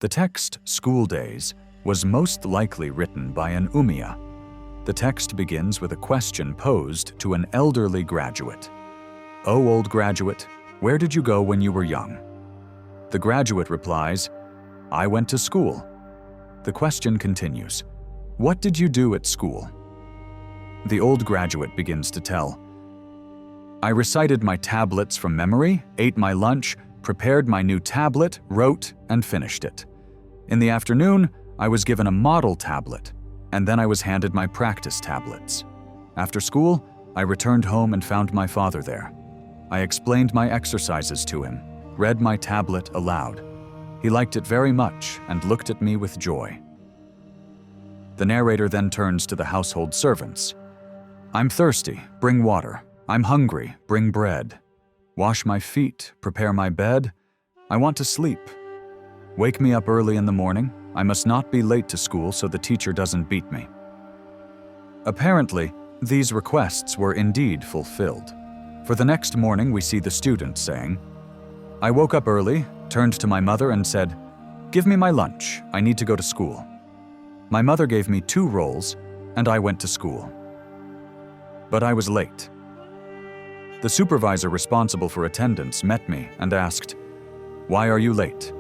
The text, School Days, was most likely written by an Umiya. The text begins with a question posed to an elderly graduate. "O old graduate, where did you go when you were young?" The graduate replies, "I went to school." The question continues, "What did you do at school?" The old graduate begins to tell, "I recited my tablets from memory, ate my lunch, prepared my new tablet, wrote, and finished it. In the afternoon, I was given a model tablet, and then I was handed my practice tablets. After school, I returned home and found my father there. I explained my exercises to him, read my tablet aloud. He liked it very much and looked at me with joy." The narrator then turns to the household servants. "I'm thirsty, bring water. I'm hungry, bring bread. Wash my feet, prepare my bed. I want to sleep. Wake me up early in the morning. I must not be late to school so the teacher doesn't beat me." Apparently, these requests were indeed fulfilled. For the next morning, we see the student saying, "I woke up early, turned to my mother and said, 'Give me my lunch, I need to go to school.' My mother gave me 2 rolls, and I went to school. But I was late. The supervisor responsible for attendance met me and asked, 'Why are you late?'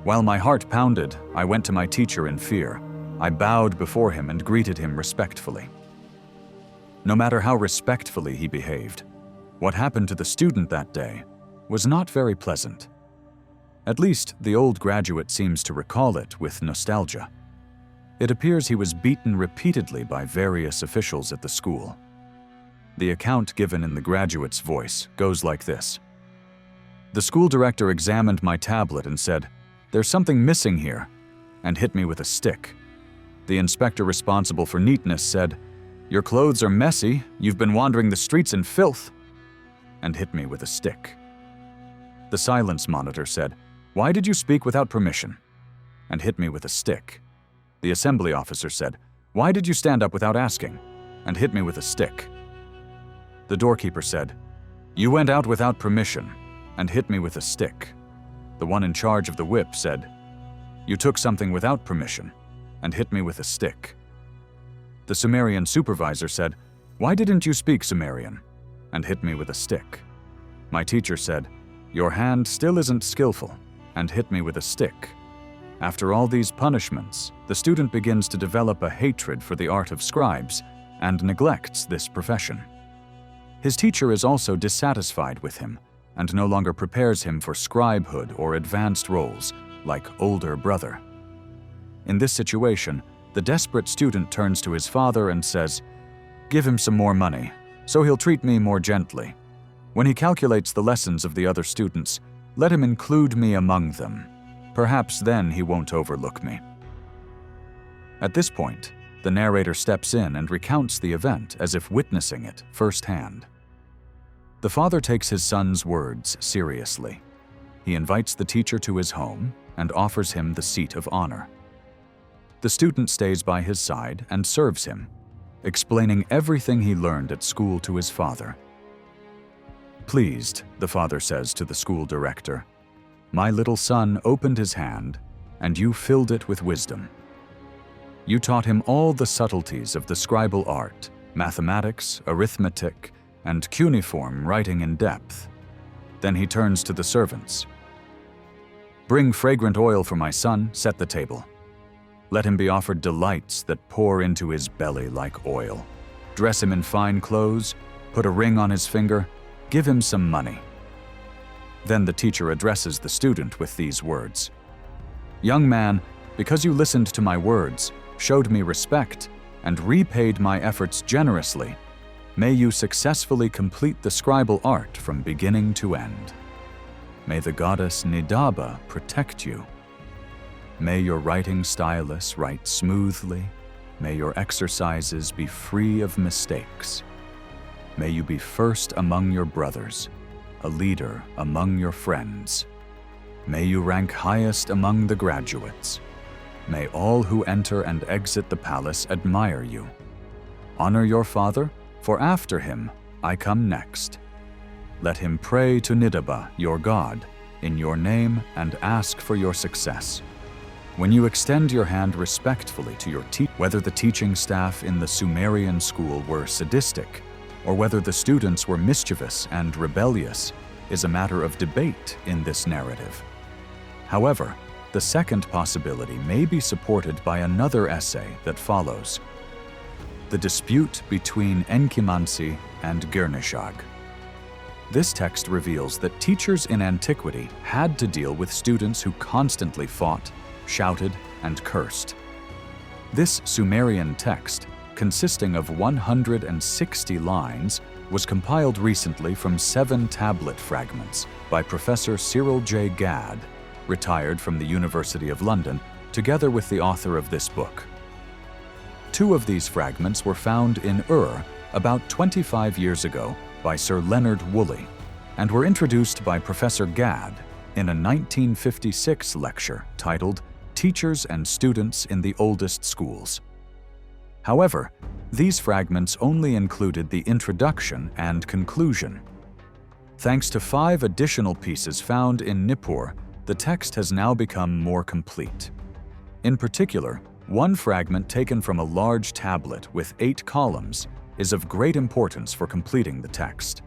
While my heart pounded, I went to my teacher in fear. I bowed before him and greeted him respectfully." No matter how respectfully he behaved, what happened to the student that day was not very pleasant. At least, the old graduate seems to recall it with nostalgia. It appears he was beaten repeatedly by various officials at the school. The account given in the graduate's voice goes like this. "The school director examined my tablet and said, 'There's something missing here,' and hit me with a stick. The inspector responsible for neatness said, 'Your clothes are messy, you've been wandering the streets in filth,' and hit me with a stick. The silence monitor said, 'Why did you speak without permission?' and hit me with a stick. The assembly officer said, 'Why did you stand up without asking?' and hit me with a stick. The doorkeeper said, 'You went out without permission,' and hit me with a stick. The one in charge of the whip said, 'You took something without permission,' and hit me with a stick. The Sumerian supervisor said, 'Why didn't you speak Sumerian?' and hit me with a stick. My teacher said, 'Your hand still isn't skillful,' and hit me with a stick. After all these punishments, the student begins to develop a hatred for the art of scribes and neglects this profession. His teacher is also dissatisfied with him and no longer prepares him for scribehood or advanced roles like older brother. In this situation, the desperate student turns to his father and says, 'Give him some more money, so he'll treat me more gently. When he calculates the lessons of the other students, let him include me among them. Perhaps then he won't overlook me.' At this point, the narrator steps in and recounts the event as if witnessing it firsthand. The father takes his son's words seriously. He invites the teacher to his home and offers him the seat of honor. The student stays by his side and serves him, explaining everything he learned at school to his father. Pleased, the father says to the school director, "My little son opened his hand, and you filled it with wisdom. You taught him all the subtleties of the scribal art, mathematics, arithmetic, and cuneiform writing in depth." Then he turns to the servants. "Bring fragrant oil for my son, set the table. Let him be offered delights that pour into his belly like oil. Dress him in fine clothes, put a ring on his finger, give him some money." Then the teacher addresses the student with these words, "Young man, because you listened to my words, showed me respect, and repaid my efforts generously, may you successfully complete the scribal art from beginning to end. May the goddess Nidaba protect you. May your writing stylus write smoothly. May your exercises be free of mistakes. May you be first among your brothers, a leader among your friends. May you rank highest among the graduates. May all who enter and exit the palace admire you. Honor your father, for after him I come next. Let him pray to Nidaba, your god, in your name and ask for your success. When you extend your hand respectfully to your teacher, whether the teaching staff in the Sumerian school were sadistic, or whether the students were mischievous and rebellious, is a matter of debate in this narrative. However, the second possibility may be supported by another essay that follows: The Dispute Between Enkimansi and Gurnishag. This text reveals that teachers in antiquity had to deal with students who constantly fought, shouted, and cursed. This Sumerian text, consisting of 160 lines, was compiled recently from 7 tablet fragments by Professor Cyril J. Gadd, retired from the University of London, together with the author of this book. 2 of these fragments were found in Ur about 25 years ago by Sir Leonard Woolley, and were introduced by Professor Gadd in a 1956 lecture titled Teachers and Students in the Oldest Schools. However, these fragments only included the introduction and conclusion. Thanks to 5 additional pieces found in Nippur, the text has now become more complete. In particular, one fragment taken from a large tablet with 8 columns is of great importance for completing the text.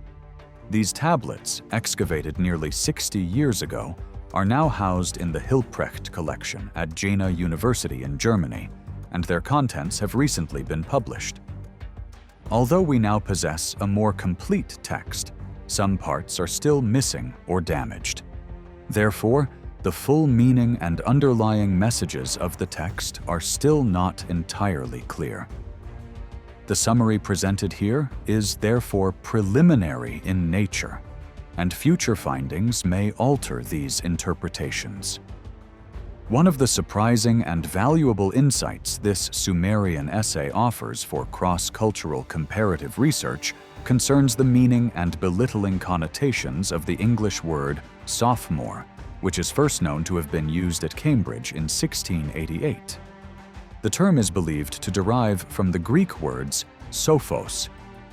These tablets, excavated nearly 60 years ago, are now housed in the Hilprecht collection at Jena University in Germany, and their contents have recently been published. Although we now possess a more complete text, some parts are still missing or damaged. Therefore, the full meaning and underlying messages of the text are still not entirely clear. The summary presented here is therefore preliminary in nature, and future findings may alter these interpretations. One of the surprising and valuable insights this Sumerian essay offers for cross-cultural comparative research concerns the meaning and belittling connotations of the English word sophomore, which is first known to have been used at Cambridge in 1688. The term is believed to derive from the Greek words sophos,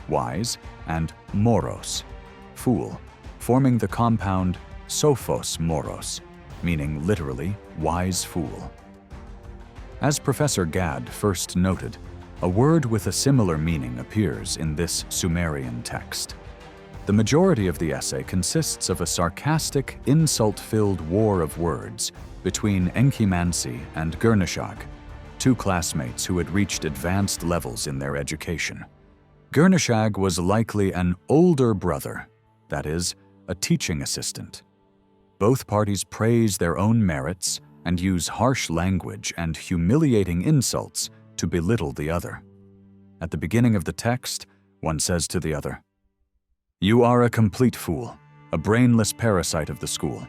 wise, and moros, fool, forming the compound sophos moros, meaning literally wise fool. As Professor Gadd first noted, a word with a similar meaning appears in this Sumerian text. The majority of the essay consists of a sarcastic, insult-filled war of words between Enkimansi and Gurnishag, 2 classmates who had reached advanced levels in their education. Gurnishag was likely an older brother, that is, a teaching assistant. Both parties praise their own merits and use harsh language and humiliating insults to belittle the other. At the beginning of the text, one says to the other, "You are a complete fool, a brainless parasite of the school.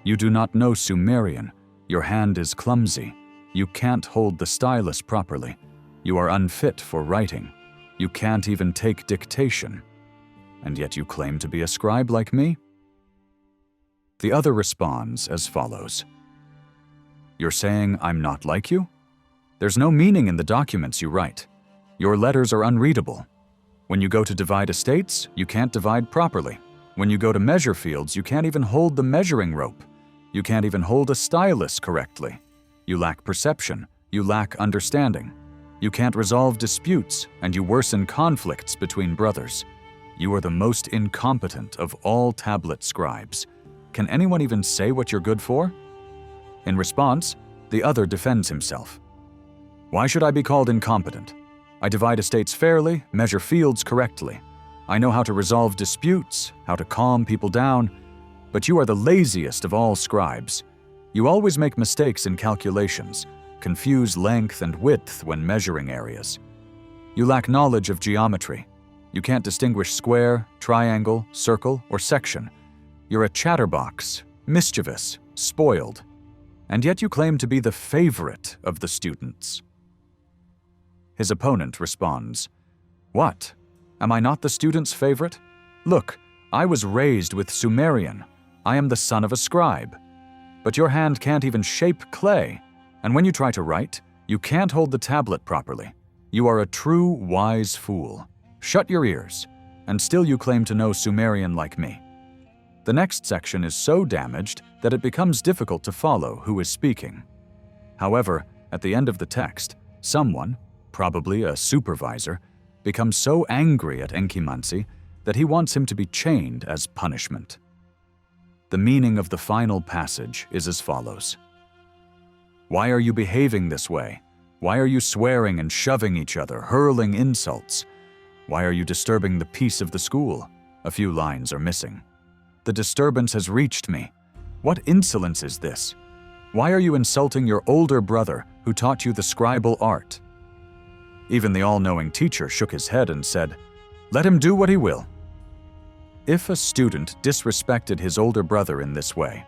You do not know Sumerian, your hand is clumsy, you can't hold the stylus properly, you are unfit for writing, you can't even take dictation, and yet you claim to be a scribe like me?" The other responds as follows: "You're saying I'm not like you? There's no meaning in the documents you write. Your letters are unreadable. When you go to divide estates, you can't divide properly. When you go to measure fields, you can't even hold the measuring rope. You can't even hold a stylus correctly. You lack perception. You lack understanding. You can't resolve disputes, and you worsen conflicts between brothers. You are the most incompetent of all tablet scribes. Can anyone even say what you're good for?" In response, the other defends himself. "Why should I be called incompetent? I divide estates fairly, measure fields correctly. I know how to resolve disputes, how to calm people down, but you are the laziest of all scribes. You always make mistakes in calculations, confuse length and width when measuring areas. You lack knowledge of geometry. You can't distinguish square, triangle, circle, or section. You're a chatterbox, mischievous, spoiled, and yet you claim to be the favorite of the students." His opponent responds, "What? Am I not the student's favorite? Look, I was raised with Sumerian. I am the son of a scribe. But your hand can't even shape clay, and when you try to write, you can't hold the tablet properly. You are a true wise fool. Shut your ears, and still you claim to know Sumerian like me." The next section is so damaged that it becomes difficult to follow who is speaking. However, at the end of the text, someone, probably a supervisor, becomes so angry at Enkimansi that he wants him to be chained as punishment. The meaning of the final passage is as follows. Why are you behaving this way? Why are you swearing and shoving each other, hurling insults? Why are you disturbing the peace of the school? A few lines are missing. The disturbance has reached me. What insolence is this? Why are you insulting your older brother who taught you the scribal art? Even the all-knowing teacher shook his head and said, "Let him do what he will." If a student disrespected his older brother in this way,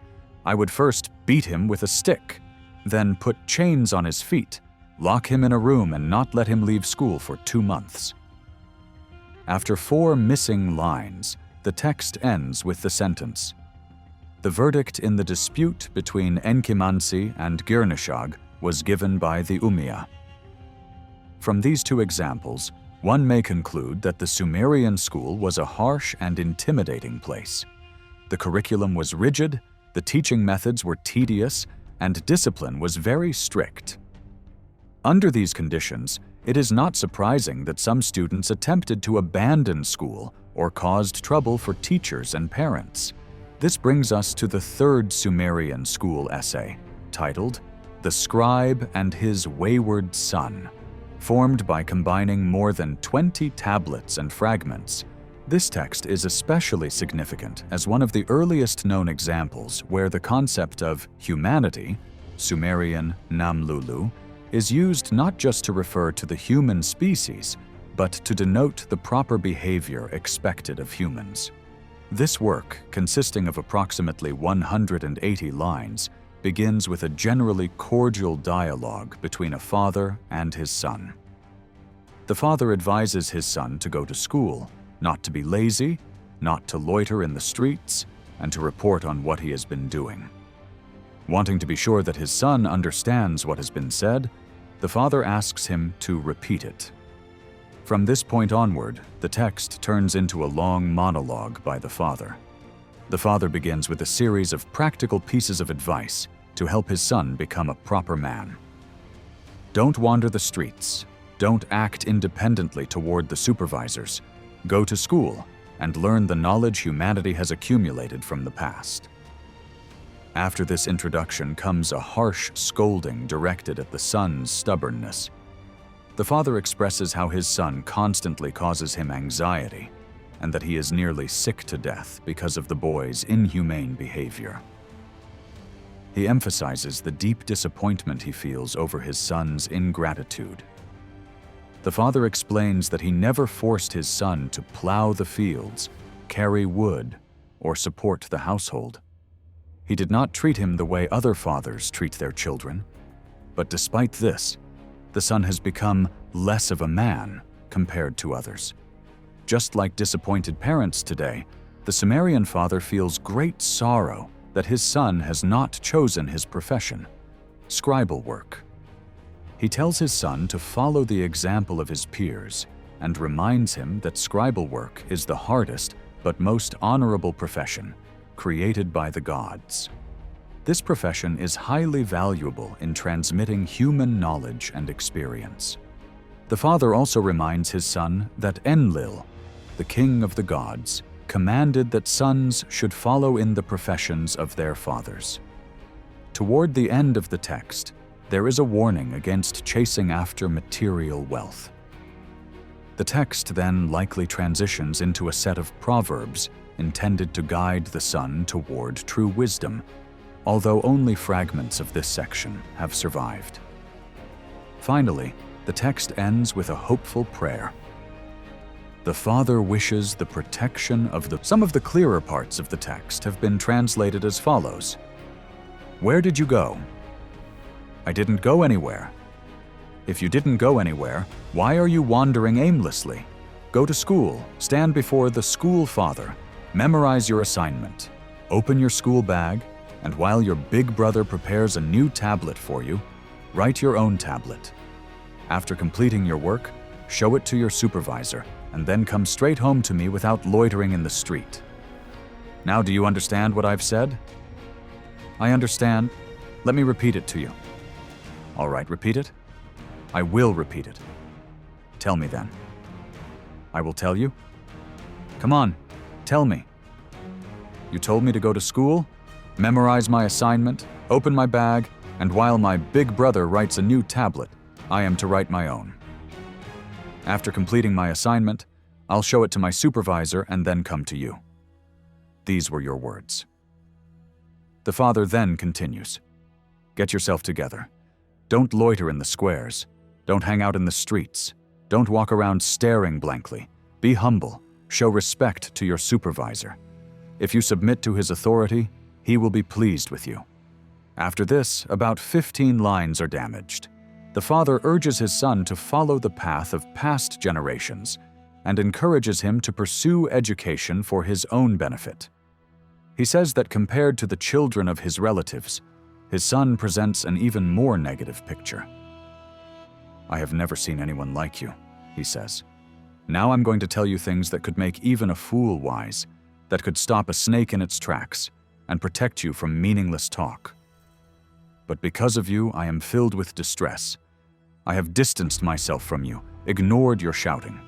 I would first beat him with a stick, then put chains on his feet, lock him in a room and not let him leave school for 2 months. After 4 missing lines, the text ends with the sentence, "The verdict in the dispute between Enkimansi and Girnishag was given by the Umiya." From these 2 examples, one may conclude that the Sumerian school was a harsh and intimidating place. The curriculum was rigid, the teaching methods were tedious, and discipline was very strict. Under these conditions, it is not surprising that some students attempted to abandon school or caused trouble for teachers and parents. This brings us to the 3rd Sumerian school essay, titled "The Scribe and His Wayward Son." Formed by combining more than 20 tablets and fragments, this text is especially significant as one of the earliest known examples where the concept of humanity, Sumerian Namlulu, is used not just to refer to the human species, but to denote the proper behavior expected of humans. This work, consisting of approximately 180 lines, begins with a generally cordial dialogue between a father and his son. The father advises his son to go to school, not to be lazy, not to loiter in the streets, and to report on what he has been doing. Wanting to be sure that his son understands what has been said, the father asks him to repeat it. From this point onward, the text turns into a long monologue by the father. The father begins with a series of practical pieces of advice to help his son become a proper man. Don't wander the streets. Don't act independently toward the supervisors. Go to school and learn the knowledge humanity has accumulated from the past. After this introduction comes a harsh scolding directed at the son's stubbornness. The father expresses how his son constantly causes him anxiety, and that he is nearly sick to death because of the boy's inhumane behavior. He emphasizes the deep disappointment he feels over his son's ingratitude. The father explains that he never forced his son to plow the fields, carry wood, or support the household. He did not treat him the way other fathers treat their children, but despite this, the son has become less of a man compared to others. Just like disappointed parents today, the Sumerian father feels great sorrow that his son has not chosen his profession, scribal work. He tells his son to follow the example of his peers and reminds him that scribal work is the hardest but most honorable profession created by the gods. This profession is highly valuable in transmitting human knowledge and experience. The father also reminds his son that Enlil, the king of the gods, commanded that sons should follow in the professions of their fathers. Toward the end of the text, there is a warning against chasing after material wealth. The text then likely transitions into a set of proverbs intended to guide the son toward true wisdom, although only fragments of this section have survived. Finally, the text ends with a hopeful prayer. The father wishes the protection of the... Some of the clearer parts of the text have been translated as follows. Where did you go? I didn't go anywhere. If you didn't go anywhere, why are you wandering aimlessly? Go to school, stand before the school father, memorize your assignment, open your school bag, and while your big brother prepares a new tablet for you, write your own tablet. After completing your work, show it to your supervisor, and then come straight home to me without loitering in the street. Now do you understand what I've said? I understand. Let me repeat it to you. All right, repeat it. I will repeat it. Tell me then. I will tell you. Come on, tell me. You told me to go to school, memorize my assignment, open my bag, and while my big brother writes a new tablet, I am to write my own. After completing my assignment, I'll show it to my supervisor and then come to you. These were your words. The father then continues. Get yourself together. Don't loiter in the squares. Don't hang out in the streets. Don't walk around staring blankly. Be humble. Show respect to your supervisor. If you submit to his authority, he will be pleased with you. After this, about 15 lines are damaged. The father urges his son to follow the path of past generations and encourages him to pursue education for his own benefit. He says that compared to the children of his relatives, his son presents an even more negative picture. I have never seen anyone like you, he says. Now I'm going to tell you things that could make even a fool wise, that could stop a snake in its tracks and protect you from meaningless talk. But because of you, I am filled with distress. I have distanced myself from you, ignored your shouting.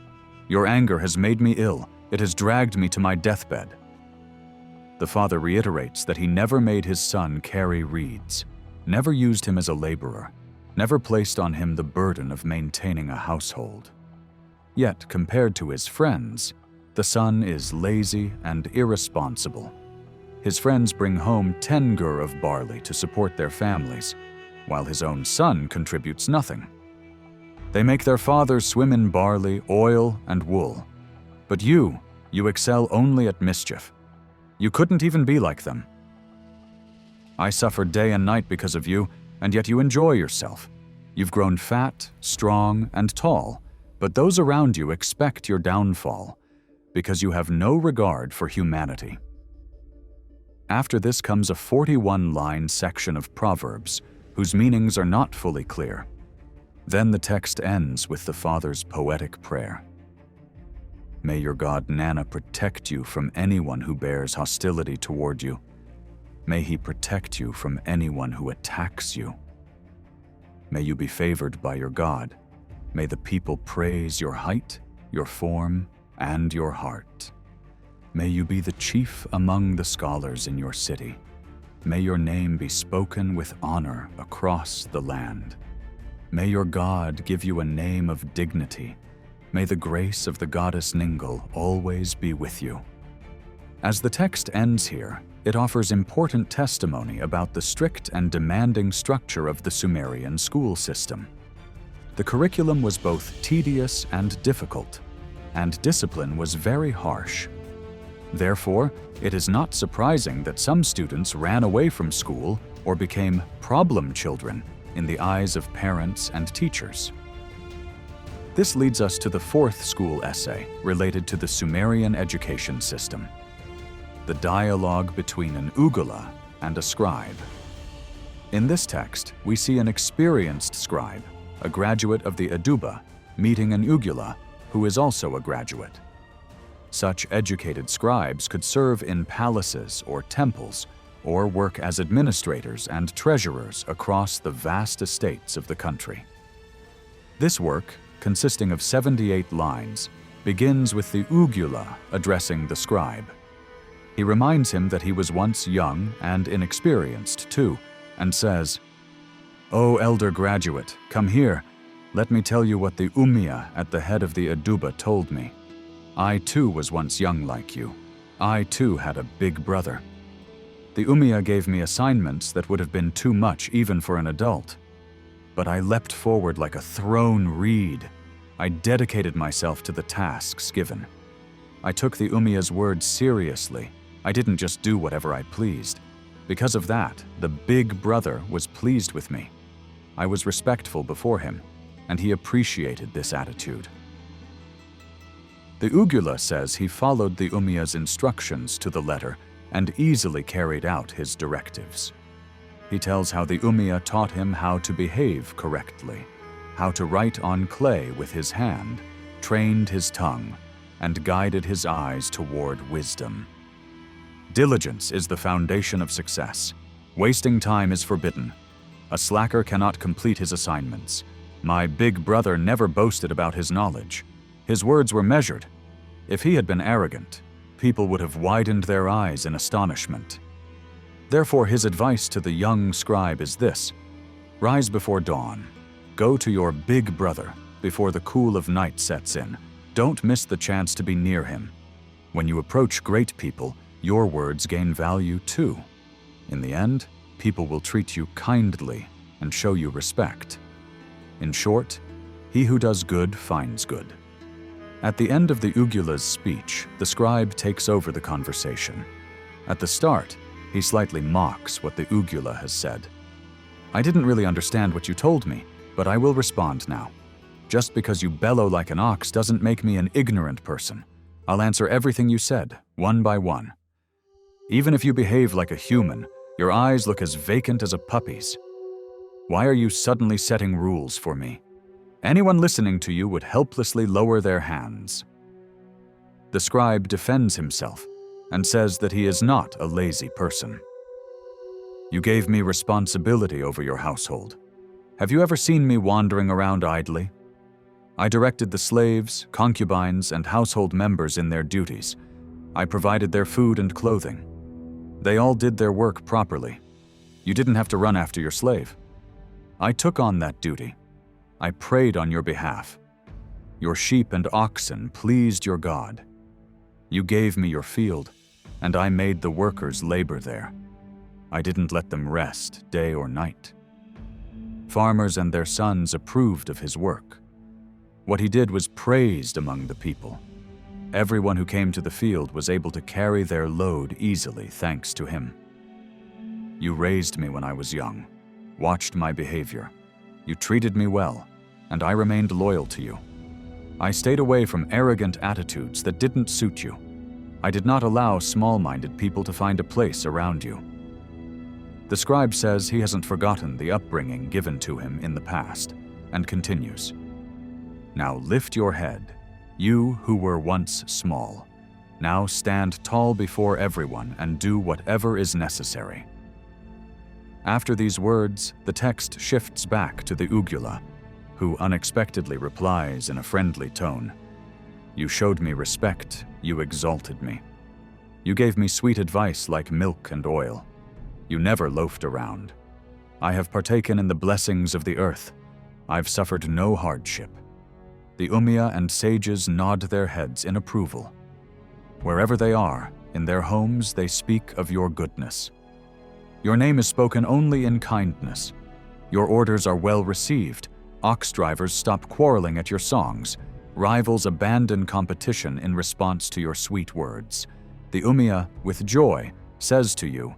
Your anger has made me ill. It has dragged me to my deathbed. The father reiterates that he never made his son carry reeds, never used him as a laborer, never placed on him the burden of maintaining a household. Yet, compared to his friends, the son is lazy and irresponsible. His friends bring home 10 gur of barley to support their families, while his own son contributes nothing. They make their father swim in barley, oil, and wool. But you excel only at mischief. You couldn't even be like them. I suffer day and night because of you, and yet you enjoy yourself. You've grown fat, strong, and tall, but those around you expect your downfall, because you have no regard for humanity. After this comes a 41-line section of Proverbs, whose meanings are not fully clear. Then the text ends with the father's poetic prayer. May your god Nana protect you from anyone who bears hostility toward you. May he protect you from anyone who attacks you. May you be favored by your God. May the people praise your height, your form, and your heart. May you be the chief among the scholars in your city. May your name be spoken with honor across the land. May your God give you a name of dignity. May the grace of the goddess Ningal always be with you. As the text ends here, it offers important testimony about the strict and demanding structure of the Sumerian school system. The curriculum was both tedious and difficult, and discipline was very harsh. Therefore, it is not surprising that some students ran away from school or became problem children in the eyes of parents and teachers. This leads us to the fourth school essay related to the Sumerian education system, the dialogue between an Ugula and a scribe. In this text, we see an experienced scribe, a graduate of the Aduba, meeting an Ugula, who is also a graduate. Such educated scribes could serve in palaces or temples, or work as administrators and treasurers across the vast estates of the country. This work, consisting of 78 lines, begins with the Ugula addressing the scribe. He reminds him that he was once young and inexperienced too, and says, "O elder graduate, come here. Let me tell you what the Umiya at the head of the Aduba told me. I too was once young like you. I too had a big brother. The Umiya gave me assignments that would have been too much even for an adult. But I leapt forward like a thrown reed. I dedicated myself to the tasks given. I took the Umiya's words seriously. I didn't just do whatever I pleased. Because of that, the big brother was pleased with me. I was respectful before him, and he appreciated this attitude." The Ugula says he followed the Umiya's instructions to the letter and easily carried out his directives. He tells how the Umiya taught him how to behave correctly, how to write on clay with his hand, trained his tongue, and guided his eyes toward wisdom. Diligence is the foundation of success. Wasting time is forbidden. A slacker cannot complete his assignments. My big brother never boasted about his knowledge. His words were measured. If he had been arrogant, people would have widened their eyes in astonishment. Therefore, his advice to the young scribe is this: rise before dawn. Go to your big brother before the cool of night sets in. Don't miss the chance to be near him. When you approach great people, your words gain value too. In the end, people will treat you kindly and show you respect. In short, he who does good finds good. At the end of the Ugula's speech, the scribe takes over the conversation. At the start, he slightly mocks what the Ugula has said. I didn't really understand what you told me, but I will respond now. Just because you bellow like an ox doesn't make me an ignorant person. I'll answer everything you said, one by one. Even if you behave like a human, your eyes look as vacant as a puppy's. Why are you suddenly setting rules for me? Anyone listening to you would helplessly lower their hands. The scribe defends himself and says that he is not a lazy person. You gave me responsibility over your household. Have you ever seen me wandering around idly? I directed the slaves, concubines, and household members in their duties. I provided their food and clothing. They all did their work properly. You didn't have to run after your slave. I took on that duty. I prayed on your behalf. Your sheep and oxen pleased your God. You gave me your field, and I made the workers labor there. I didn't let them rest day or night. Farmers and their sons approved of his work. What he did was praised among the people. Everyone who came to the field was able to carry their load easily thanks to him. You raised me when I was young, watched my behavior. You treated me well, and I remained loyal to you. I stayed away from arrogant attitudes that didn't suit you. I did not allow small-minded people to find a place around you. The scribe says he hasn't forgotten the upbringing given to him in the past, and continues. Now lift your head, you who were once small. Now stand tall before everyone and do whatever is necessary. After these words, the text shifts back to the Ugula, who unexpectedly replies in a friendly tone. You showed me respect, you exalted me. You gave me sweet advice like milk and oil. You never loafed around. I have partaken in the blessings of the earth. I've suffered no hardship. The Umiya and sages nod their heads in approval. Wherever they are, in their homes they speak of your goodness. Your name is spoken only in kindness. Your orders are well received. Ox drivers stop quarreling at your songs. Rivals abandon competition in response to your sweet words. The Umiya, with joy, says to you,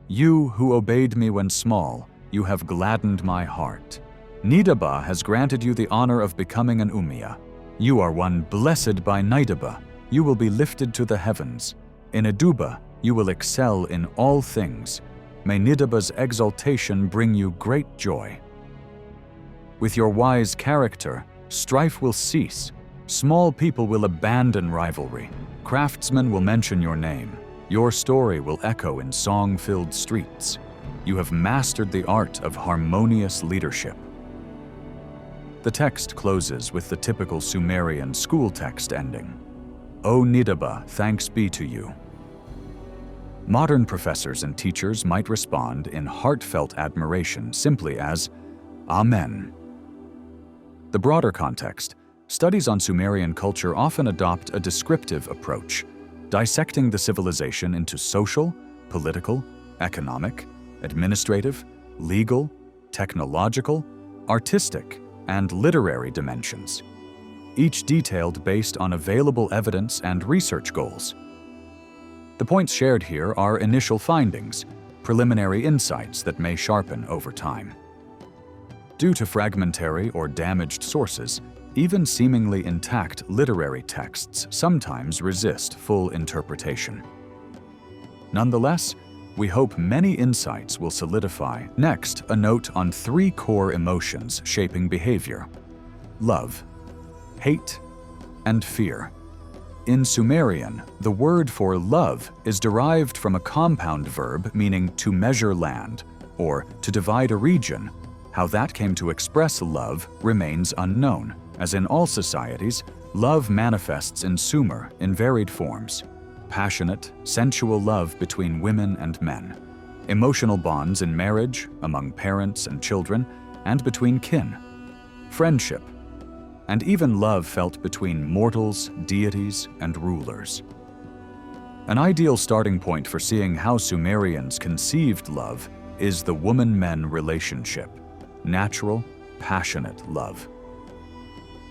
you who obeyed me when small, you have gladdened my heart. Nidaba has granted you the honor of becoming an Umiya. You are one blessed by Nidaba. You will be lifted to the heavens. In Iduba, you will excel in all things. May Nidaba's exaltation bring you great joy. With your wise character, strife will cease. Small people will abandon rivalry. Craftsmen will mention your name. Your story will echo in song-filled streets. You have mastered the art of harmonious leadership. The text closes with the typical Sumerian school text ending. O Nidaba, thanks be to you. Modern professors and teachers might respond in heartfelt admiration simply as, Amen. The broader context, studies on Sumerian culture often adopt a descriptive approach, dissecting the civilization into social, political, economic, administrative, legal, technological, artistic, and literary dimensions, each detailed based on available evidence and research goals. The points shared here are initial findings, preliminary insights that may sharpen over time. Due to fragmentary or damaged sources, even seemingly intact literary texts sometimes resist full interpretation. Nonetheless, we hope many insights will solidify. Next, a note on 3 core emotions shaping behavior: love, hate, and fear. in Sumerian, the word for love is derived from a compound verb meaning to measure land or to divide a region. How that came to express love remains unknown, as in all societies, love manifests in Sumer in varied forms: passionate, sensual love between women and men, emotional bonds in marriage, among parents and children, and between kin, friendship, and even love felt between mortals, deities, and rulers. An ideal starting point for seeing how Sumerians conceived love is the woman-men relationship, natural, passionate love.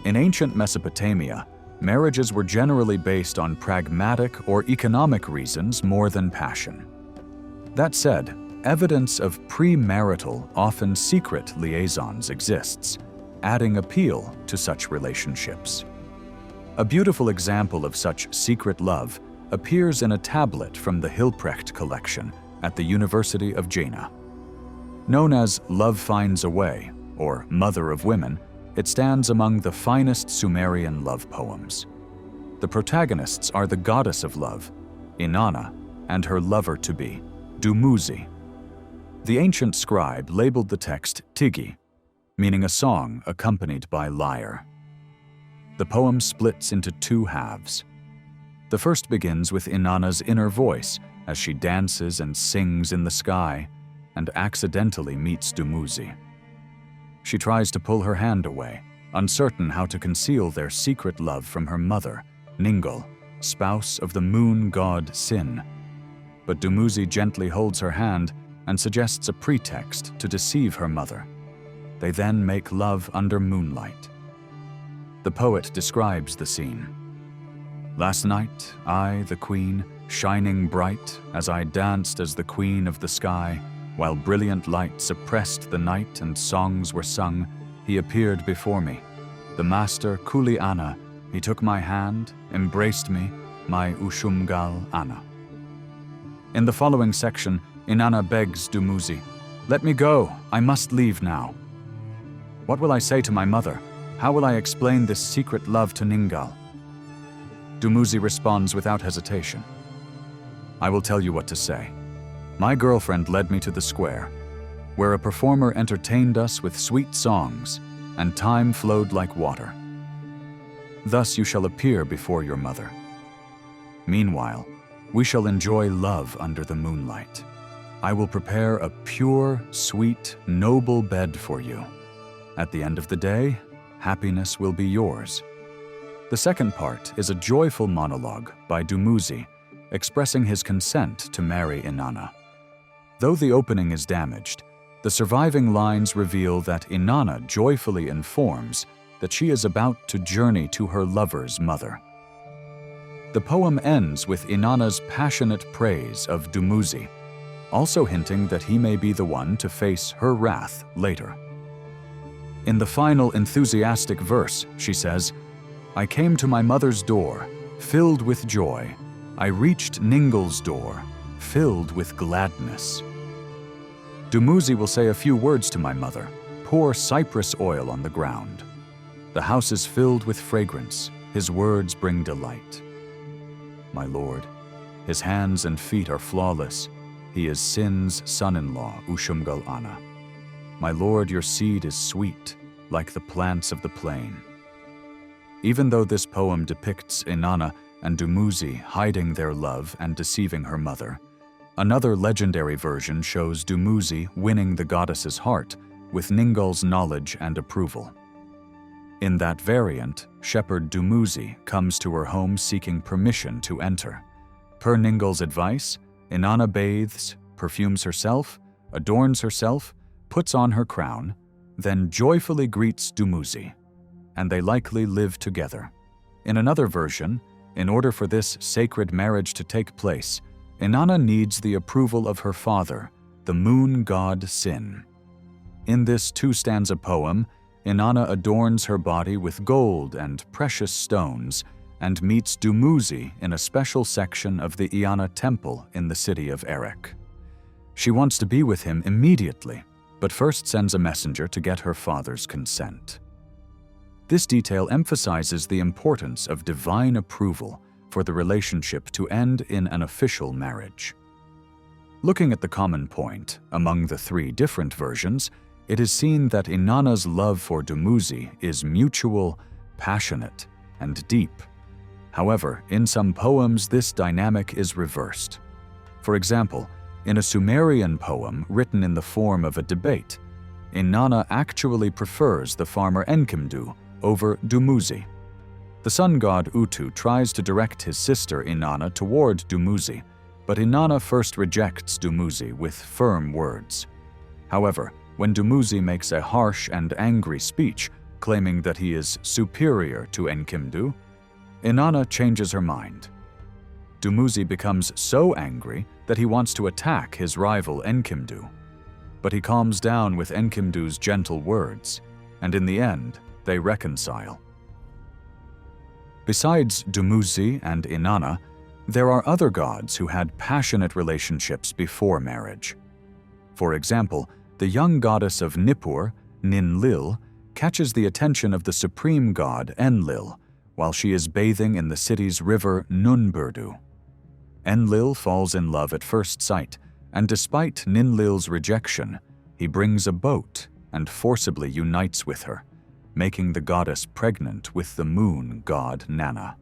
In ancient Mesopotamia, marriages were generally based on pragmatic or economic reasons more than passion. That said, evidence of premarital, often secret liaisons exists, adding appeal to such relationships. A beautiful example of such secret love appears in a tablet from the Hilprecht collection at the University of Jena. Known as Love Finds a Way, or Mother of Women, it stands among the finest Sumerian love poems. The protagonists are the goddess of love, Inanna, and her lover-to-be, Dumuzi. The ancient scribe labeled the text Tigi, meaning a song accompanied by lyre. The poem splits into two halves. The first begins with Inanna's inner voice as she dances and sings in the sky and accidentally meets Dumuzi. She tries to pull her hand away, uncertain how to conceal their secret love from her mother, Ningal, spouse of the moon god Sin. But Dumuzi gently holds her hand and suggests a pretext to deceive her mother. They then make love under moonlight. The poet describes the scene. "Last night, I, the queen, shining bright as I danced as the queen of the sky, while brilliant lights oppressed the night and songs were sung, he appeared before me. The master Kuli Anna, he took my hand, embraced me, my Ushumgal Anna." In the following section, Inanna begs Dumuzi, "Let me go, I must leave now." "What will I say to my mother? How will I explain this secret love to Ningal?" Dumuzi responds without hesitation. "I will tell you what to say. My girlfriend led me to the square, where a performer entertained us with sweet songs, and time flowed like water. Thus you shall appear before your mother. Meanwhile, we shall enjoy love under the moonlight. I will prepare a pure, sweet, noble bed for you. At the end of the day, happiness will be yours." The second part is a joyful monologue by Dumuzi, expressing his consent to marry Inanna. Though the opening is damaged, the surviving lines reveal that Inanna joyfully informs that she is about to journey to her lover's mother. The poem ends with Inanna's passionate praise of Dumuzi, also hinting that he may be the one to face her wrath later. In the final enthusiastic verse, she says, "I came to my mother's door, filled with joy. I reached Ningal's door, filled with gladness. Dumuzi will say a few words to my mother, pour cypress oil on the ground. The house is filled with fragrance, his words bring delight. My lord, his hands and feet are flawless. He is Sin's son-in-law, Ushumgal Anna. My lord, your seed is sweet, like the plants of the plain." Even though this poem depicts Inanna and Dumuzi hiding their love and deceiving her mother, another legendary version shows Dumuzi winning the goddess's heart with Ningal's knowledge and approval. In that variant, shepherd Dumuzi comes to her home seeking permission to enter. Per Ningal's advice, Inanna bathes, perfumes herself, adorns herself, puts on her crown, then joyfully greets Dumuzi, and they likely live together. In another version, in order for this sacred marriage to take place, Inanna needs the approval of her father, the moon god Sin. In this two-stanza poem, Inanna adorns her body with gold and precious stones and meets Dumuzi in a special section of the Inanna temple in the city of Erech. She wants to be with him immediately, but first sends a messenger to get her father's consent. This detail emphasizes the importance of divine approval for the relationship to end in an official marriage. Looking at the common point among the three different versions, it is seen that Inanna's love for Dumuzi is mutual, passionate, and deep. However, in some poems this dynamic is reversed. For example, in a Sumerian poem written in the form of a debate, Inanna actually prefers the farmer Enkidu over Dumuzi. The sun god Utu tries to direct his sister Inanna toward Dumuzi, but Inanna first rejects Dumuzi with firm words. However, when Dumuzi makes a harsh and angry speech, claiming that he is superior to Enkidu, Inanna changes her mind. Dumuzi becomes so angry that he wants to attack his rival Enkidu. But he calms down with Enkidu's gentle words, and in the end, they reconcile. Besides Dumuzi and Inanna, there are other gods who had passionate relationships before marriage. For example, the young goddess of Nippur, Ninlil, catches the attention of the supreme god Enlil while she is bathing in the city's river Nunburdu. Enlil falls in love at first sight, and despite Ninlil's rejection, he brings a boat and forcibly unites with her, making the goddess pregnant with the moon god Nanna.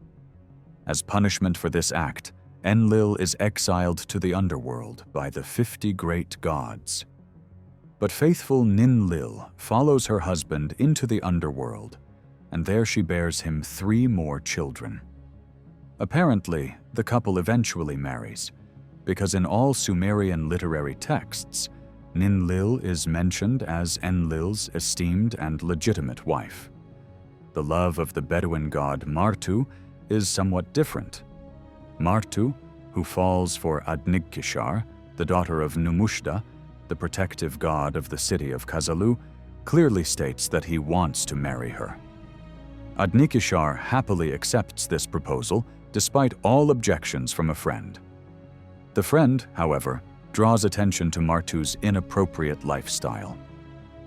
As punishment for this act, Enlil is exiled to the underworld by the 50 great gods. But faithful Ninlil follows her husband into the underworld, and there she bears him 3 more children. Apparently, the couple eventually marries, because in all Sumerian literary texts, Ninlil is mentioned as Enlil's esteemed and legitimate wife. The love of the Bedouin god Martu is somewhat different. Martu, who falls for Adnigkishar, the daughter of Numushta, the protective god of the city of Kazalu, clearly states that he wants to marry her. Adnigkishar happily accepts this proposal despite all objections from a friend. The friend, however, draws attention to Martu's inappropriate lifestyle.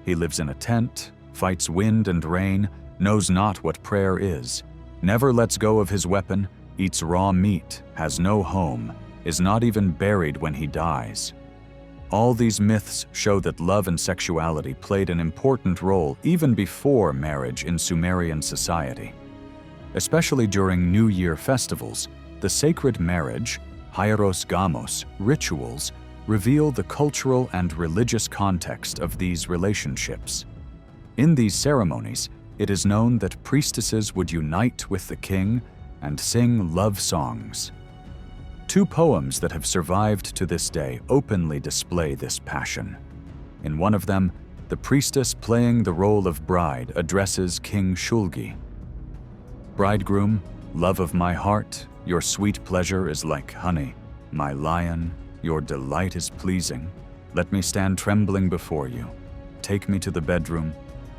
He lives in a tent, fights wind and rain, knows not what prayer is, never lets go of his weapon, eats raw meat, has no home, is not even buried when he dies. All these myths show that love and sexuality played an important role even before marriage in Sumerian society. Especially during New Year festivals, the sacred marriage, Hieros Gamos, rituals, reveal the cultural and religious context of these relationships. In these ceremonies, it is known that priestesses would unite with the king and sing love songs. 2 poems that have survived to this day openly display this passion. In one of them, the priestess playing the role of bride addresses King Shulgi. "Bridegroom, love of my heart, your sweet pleasure is like honey. My lion, your delight is pleasing. Let me stand trembling before you. Take me to the bedroom.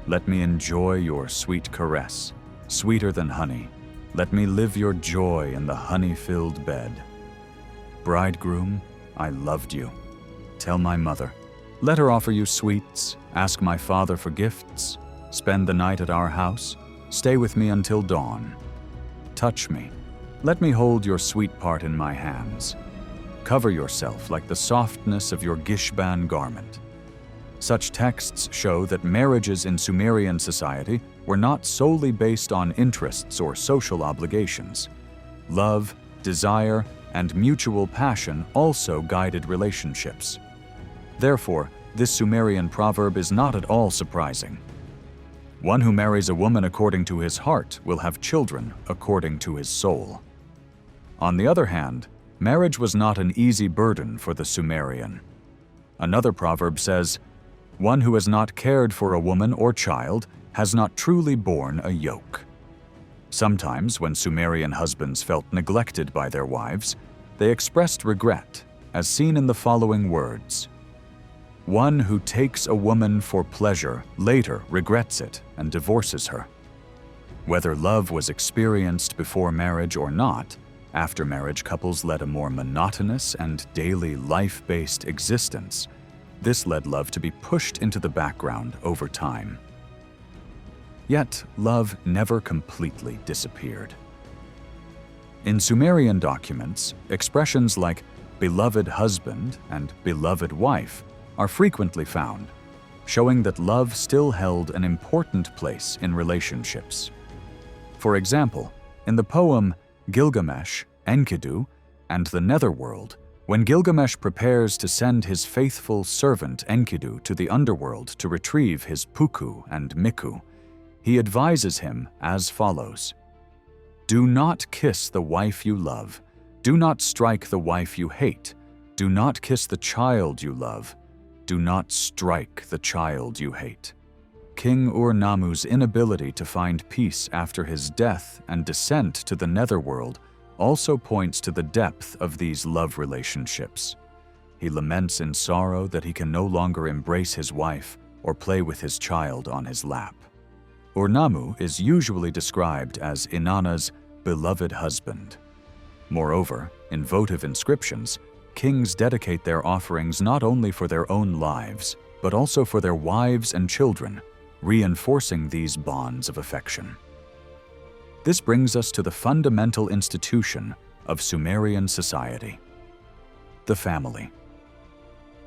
Let me enjoy your sweet caress, sweeter than honey. Let me live your joy in the honey-filled bed. Bridegroom, I loved you. Tell my mother. Let her offer you sweets, ask my father for gifts, spend the night at our house, stay with me until dawn. Touch me. Let me hold your sweet part in my hands. Cover yourself like the softness of your Gishban garment." Such texts show that marriages in Sumerian society were not solely based on interests or social obligations. Love, desire, and mutual passion also guided relationships. Therefore, this Sumerian proverb is not at all surprising. One who marries a woman according to his heart will have children according to his soul. On the other hand, marriage was not an easy burden for the Sumerian. Another proverb says, "One who has not cared for a woman or child has not truly borne a yoke." Sometimes, when Sumerian husbands felt neglected by their wives, they expressed regret, as seen in the following words: "One who takes a woman for pleasure later regrets it and divorces her." Whether love was experienced before marriage or not, after marriage couples led a more monotonous and daily life-based existence. This led love to be pushed into the background over time. Yet, love never completely disappeared. In Sumerian documents, expressions like beloved husband and beloved wife are frequently found, showing that love still held an important place in relationships. For example, in the poem Gilgamesh, Enkidu, and the Netherworld, when Gilgamesh prepares to send his faithful servant Enkidu to the underworld to retrieve his puku and miku, he advises him as follows: "Do not kiss the wife you love. Do not strike the wife you hate. Do not kiss the child you love. Do not strike the child you hate." King Ur-Nammu's inability to find peace after his death and descent to the Netherworld also points to the depth of these love relationships. He laments in sorrow that he can no longer embrace his wife or play with his child on his lap. Ur-Nammu is usually described as Inanna's beloved husband. Moreover, in votive inscriptions, kings dedicate their offerings not only for their own lives, but also for their wives and children, reinforcing these bonds of affection. This brings us to the fundamental institution of Sumerian society: the family.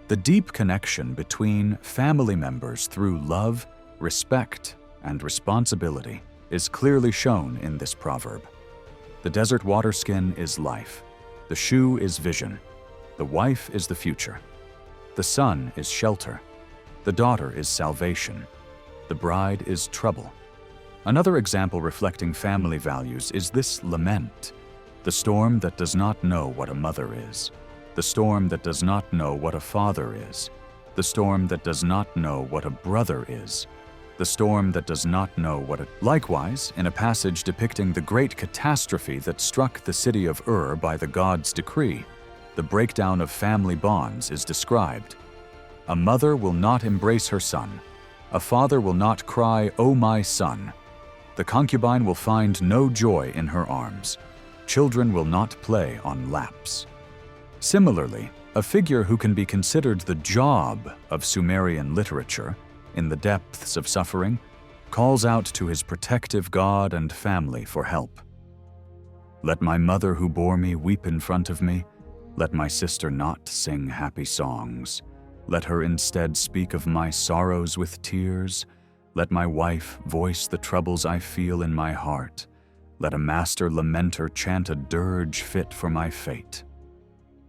The deep connection between family members through love, respect, and responsibility is clearly shown in this proverb. The desert water skin is life. The shoe is vision. The wife is the future. The son is shelter. The daughter is salvation. The bride is trouble. Another example reflecting family values is this lament: the storm that does not know what a mother is. The storm that does not know what a father is. The storm that does not know what a brother is. The storm that does not know what a... Likewise, in a passage depicting the great catastrophe that struck the city of Ur by the god's decree, the breakdown of family bonds is described. A mother will not embrace her son. A father will not cry, "O my son." The concubine will find no joy in her arms. Children will not play on laps. Similarly, a figure who can be considered the Job of Sumerian literature, in the depths of suffering, calls out to his protective God and family for help. "Let my mother who bore me weep in front of me. Let my sister not sing happy songs. Let her instead speak of my sorrows with tears. Let my wife voice the troubles I feel in my heart. Let a master lamenter chant a dirge fit for my fate."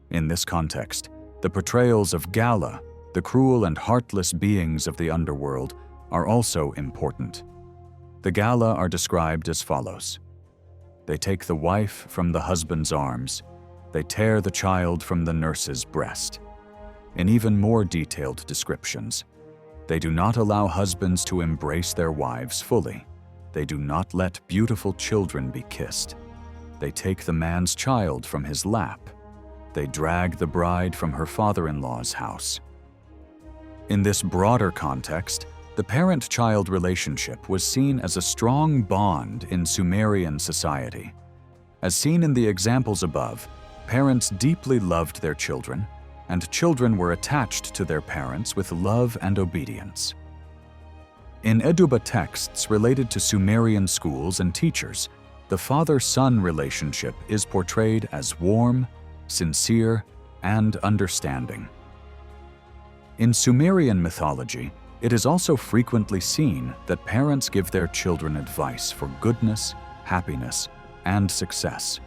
In this context, the portrayals of Gala, the cruel and heartless beings of the underworld, are also important. The Gala are described as follows: "They take the wife from the husband's arms. They tear the child from the nurse's breast." In even more detailed descriptions, they do not allow husbands to embrace their wives fully. They do not let beautiful children be kissed. They take the man's child from his lap. They drag the bride from her father-in-law's house. In this broader context, the parent-child relationship was seen as a strong bond in Sumerian society. As seen in the examples above, parents deeply loved their children, and children were attached to their parents with love and obedience. In Eduba texts related to Sumerian schools and teachers, the father-son relationship is portrayed as warm, sincere, and understanding. In Sumerian mythology, it is also frequently seen that parents give their children advice for goodness, happiness, and success.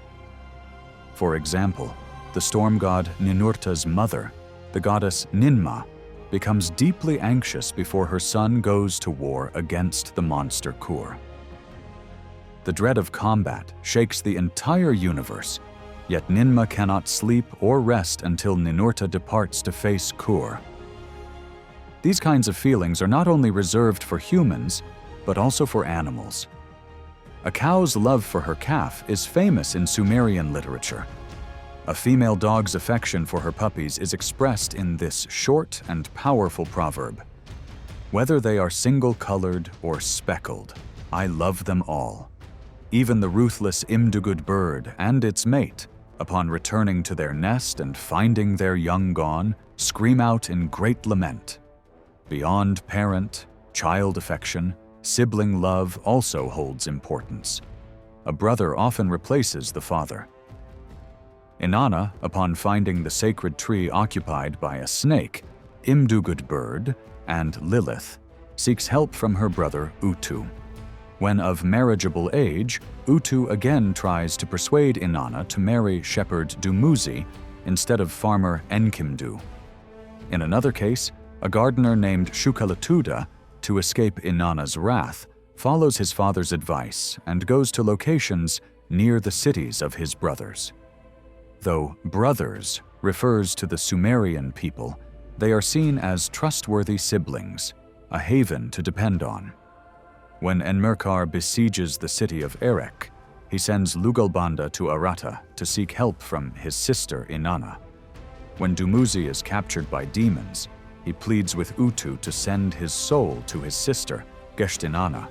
For example, the storm god Ninurta's mother, the goddess Ninmah, becomes deeply anxious before her son goes to war against the monster Kur. The dread of combat shakes the entire universe, yet Ninmah cannot sleep or rest until Ninurta departs to face Kur. These kinds of feelings are not only reserved for humans, but also for animals. A cow's love for her calf is famous in Sumerian literature. A female dog's affection for her puppies is expressed in this short and powerful proverb: "Whether they are single-colored or speckled, I love them all. Even the ruthless Imdugud bird and its mate, upon returning to their nest and finding their young gone, scream out in great lament." Beyond parent, child affection, sibling love also holds importance. a brother often replaces the father. Inanna, upon finding the sacred tree occupied by a snake, Imdugud bird, and Lilith, seeks help from her brother Utu. When of marriageable age, Utu again tries to persuade Inanna to marry shepherd Dumuzi instead of farmer Enkimdu. In another case, a gardener named Shukalatuda, to escape Inanna's wrath, follows his father's advice and goes to locations near the cities of his brothers. Though brothers refers to the Sumerian people, they are seen as trustworthy siblings, a haven to depend on. When Enmerkar besieges the city of Erech, he sends Lugalbanda to Arata to seek help from his sister Inanna. When Dumuzi is captured by demons, he pleads with Utu to send his soul to his sister, Geshtinanna,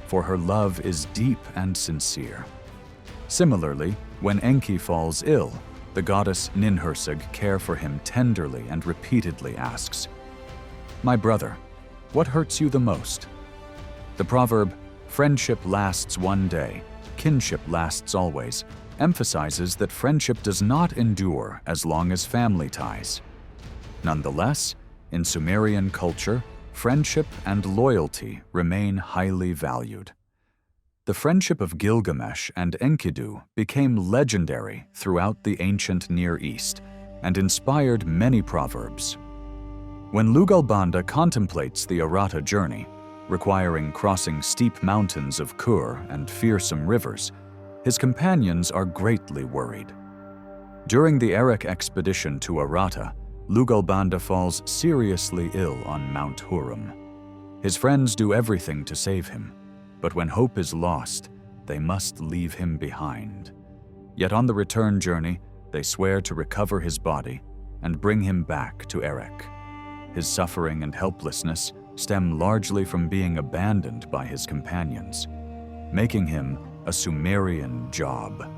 for her love is deep and sincere. Similarly, when Enki falls ill, the goddess Ninhursag cares for him tenderly and repeatedly asks, "My brother, what hurts you the most?" The proverb, "Friendship lasts one day, kinship lasts always," emphasizes that friendship does not endure as long as family ties. Nonetheless, in Sumerian culture, friendship and loyalty remain highly valued. The friendship of Gilgamesh and Enkidu became legendary throughout the ancient Near East and inspired many proverbs. When Lugalbanda contemplates the Arata journey, requiring crossing steep mountains of Kur and fearsome rivers, his companions are greatly worried. During the Erech expedition to Arata, Lugalbanda falls seriously ill on Mount Hurum. His friends do everything to save him, but when hope is lost, they must leave him behind. Yet on the return journey, they swear to recover his body and bring him back to Erech. His suffering and helplessness stem largely from being abandoned by his companions, making him a Sumerian job.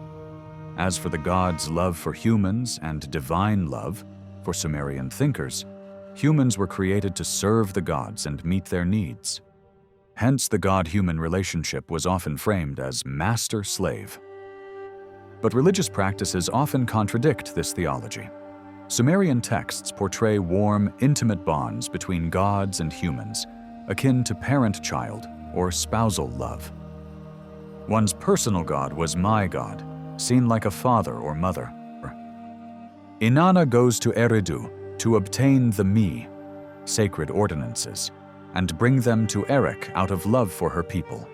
As for the gods' love for humans and divine love for Sumerian thinkers, humans were created to serve the gods and meet their needs. Hence, the god-human relationship was often framed as master-slave. But religious practices often contradict this theology. Sumerian texts portray warm, intimate bonds between gods and humans, akin to parent-child or spousal love. One's personal god was my god, seen like a father or mother. Inanna goes to Eridu to obtain the Mi, sacred ordinances, and bring them to Erech out of love for her people.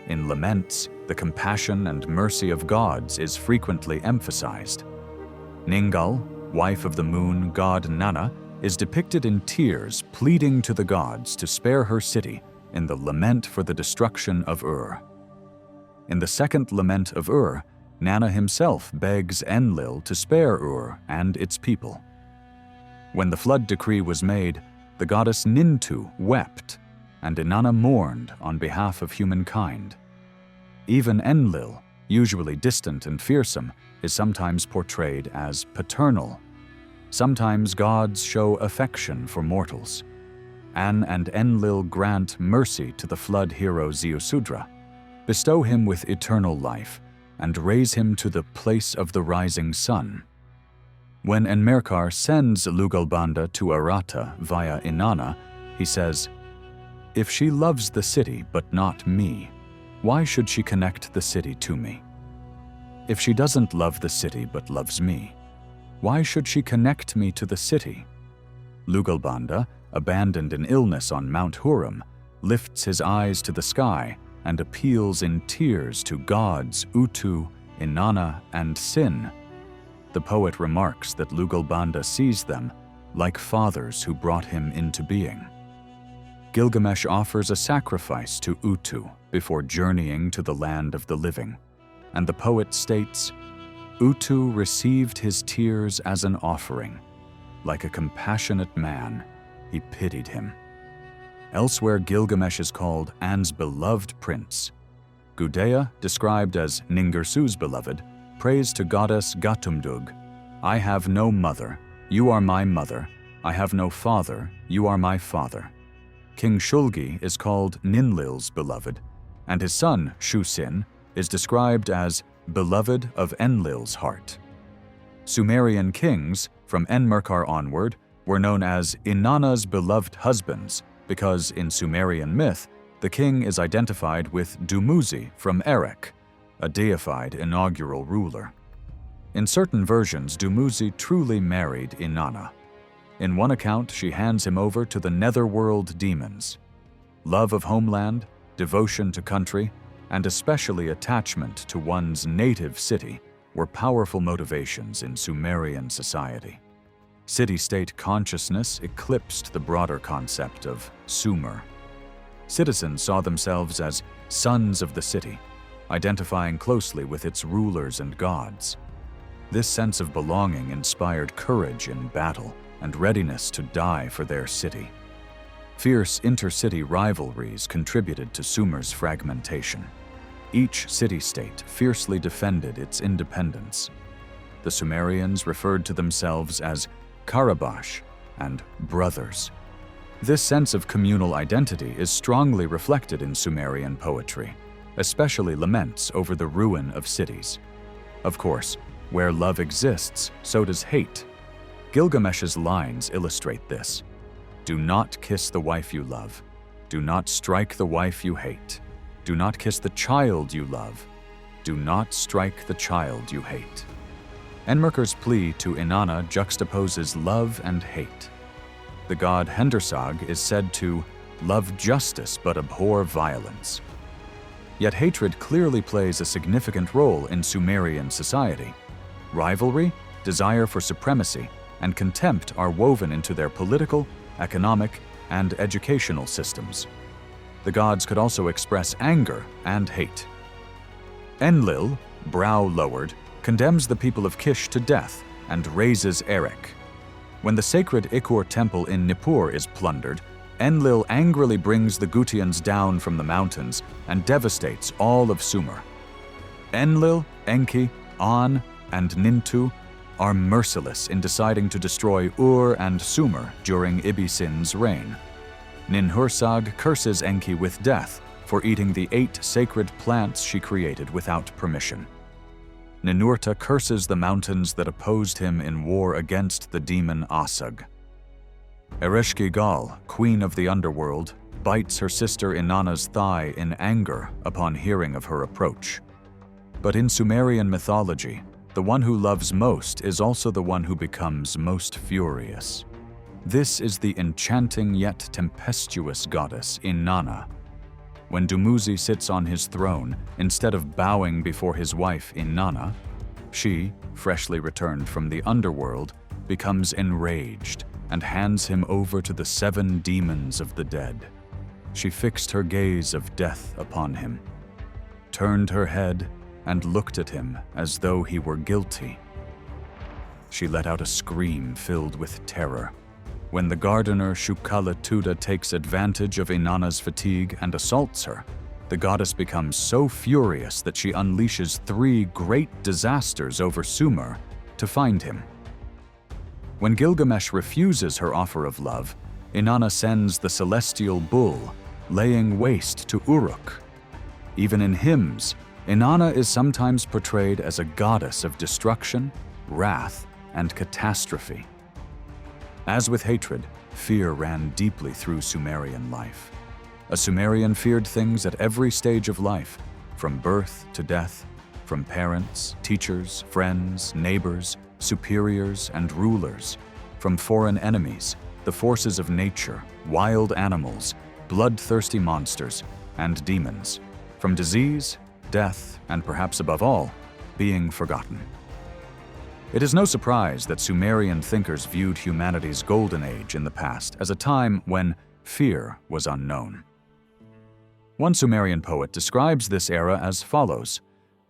In laments, the compassion and mercy of gods is frequently emphasized. Ningal, wife of the moon god Nanna, is depicted in tears pleading to the gods to spare her city in the lament for the destruction of Ur. In the second lament of Ur, Nanna himself begs Enlil to spare Ur and its people. When the flood decree was made, the goddess Nintu wept, and Inanna mourned on behalf of humankind. Even Enlil, usually distant and fearsome, is sometimes portrayed as paternal. Sometimes gods show affection for mortals. An and Enlil grant mercy to the flood hero Ziusudra, bestow him with eternal life, and raise him to the place of the rising sun. When Enmerkar sends Lugalbanda to Arata via Inanna, he says, "If she loves the city but not me, why should she connect the city to me? If she doesn't love the city but loves me, why should she connect me to the city?" Lugalbanda, abandoned in illness on Mount Hurum, lifts his eyes to the sky and appeals in tears to gods Utu, Inanna, and Sin. The poet remarks that Lugalbanda sees them like fathers who brought him into being. Gilgamesh offers a sacrifice to Utu before journeying to the land of the living, and the poet states, "Utu received his tears as an offering. Like a compassionate man, he pitied him." Elsewhere, Gilgamesh is called An's beloved prince. Gudea, described as Ningirsu's beloved, prays to goddess Gatumdug, "I have no mother, you are my mother. I have no father, you are my father." King Shulgi is called Ninlil's beloved, and his son, Shusin, is described as beloved of Enlil's heart. Sumerian kings, from Enmerkar onward, were known as Inanna's beloved husbands because in Sumerian myth, the king is identified with Dumuzi from Erech, a deified inaugural ruler. In certain versions, Dumuzi truly married Inanna. In one account, she hands him over to the netherworld demons. Love of homeland, devotion to country, and especially attachment to one's native city were powerful motivations in Sumerian society. City-state consciousness eclipsed the broader concept of Sumer. Citizens saw themselves as sons of the city, identifying closely with its rulers and gods. This sense of belonging inspired courage in battle and readiness to die for their city. Fierce intercity rivalries contributed to Sumer's fragmentation. Each city-state fiercely defended its independence. The Sumerians referred to themselves as Karabash and brothers. This sense of communal identity is strongly reflected in Sumerian poetry, especially laments over the ruin of cities. Of course, where love exists, so does hate. Gilgamesh's lines illustrate this. Do not kiss the wife you love. Do not strike the wife you hate. Do not kiss the child you love. Do not strike the child you hate. Enmerkar's plea to Inanna juxtaposes love and hate. The god Hendersag is said to love justice but abhor violence. Yet hatred clearly plays a significant role in Sumerian society. Rivalry, desire for supremacy, and contempt are woven into their political, economic, and educational systems. The gods could also express anger and hate. Enlil, brow lowered, condemns the people of Kish to death and razes Erech. When the sacred Ikur temple in Nippur is plundered, Enlil angrily brings the Gutians down from the mountains and devastates all of Sumer. Enlil, Enki, An, and Nintu are merciless in deciding to destroy Ur and Sumer during Ibisin's reign. Ninhursag curses Enki with death for eating the 8 sacred plants she created without permission. Ninurta curses the mountains that opposed him in war against the demon Asag. Ereshkigal, queen of the underworld, bites her sister Inanna's thigh in anger upon hearing of her approach. But in Sumerian mythology, the one who loves most is also the one who becomes most furious. This is the enchanting yet tempestuous goddess Inanna. When Dumuzi sits on his throne, instead of bowing before his wife Inanna, she, freshly returned from the underworld, becomes enraged and hands him over to the 7 demons of the dead. She fixed her gaze of death upon him, turned her head, and looked at him as though he were guilty. She let out a scream filled with terror. When the gardener Shukala-Tuda takes advantage of Inanna's fatigue and assaults her, the goddess becomes so furious that she unleashes 3 great disasters over Sumer to find him. When Gilgamesh refuses her offer of love, Inanna sends the celestial bull, laying waste to Uruk. Even in hymns, Inanna is sometimes portrayed as a goddess of destruction, wrath, and catastrophe. As with hatred, fear ran deeply through Sumerian life. A Sumerian feared things at every stage of life, from birth to death, from parents, teachers, friends, neighbors, superiors, and rulers, from foreign enemies, the forces of nature, wild animals, bloodthirsty monsters, and demons, from disease, death, and perhaps above all, being forgotten. It is no surprise that Sumerian thinkers viewed humanity's golden age in the past as a time when fear was unknown. One Sumerian poet describes this era as follows: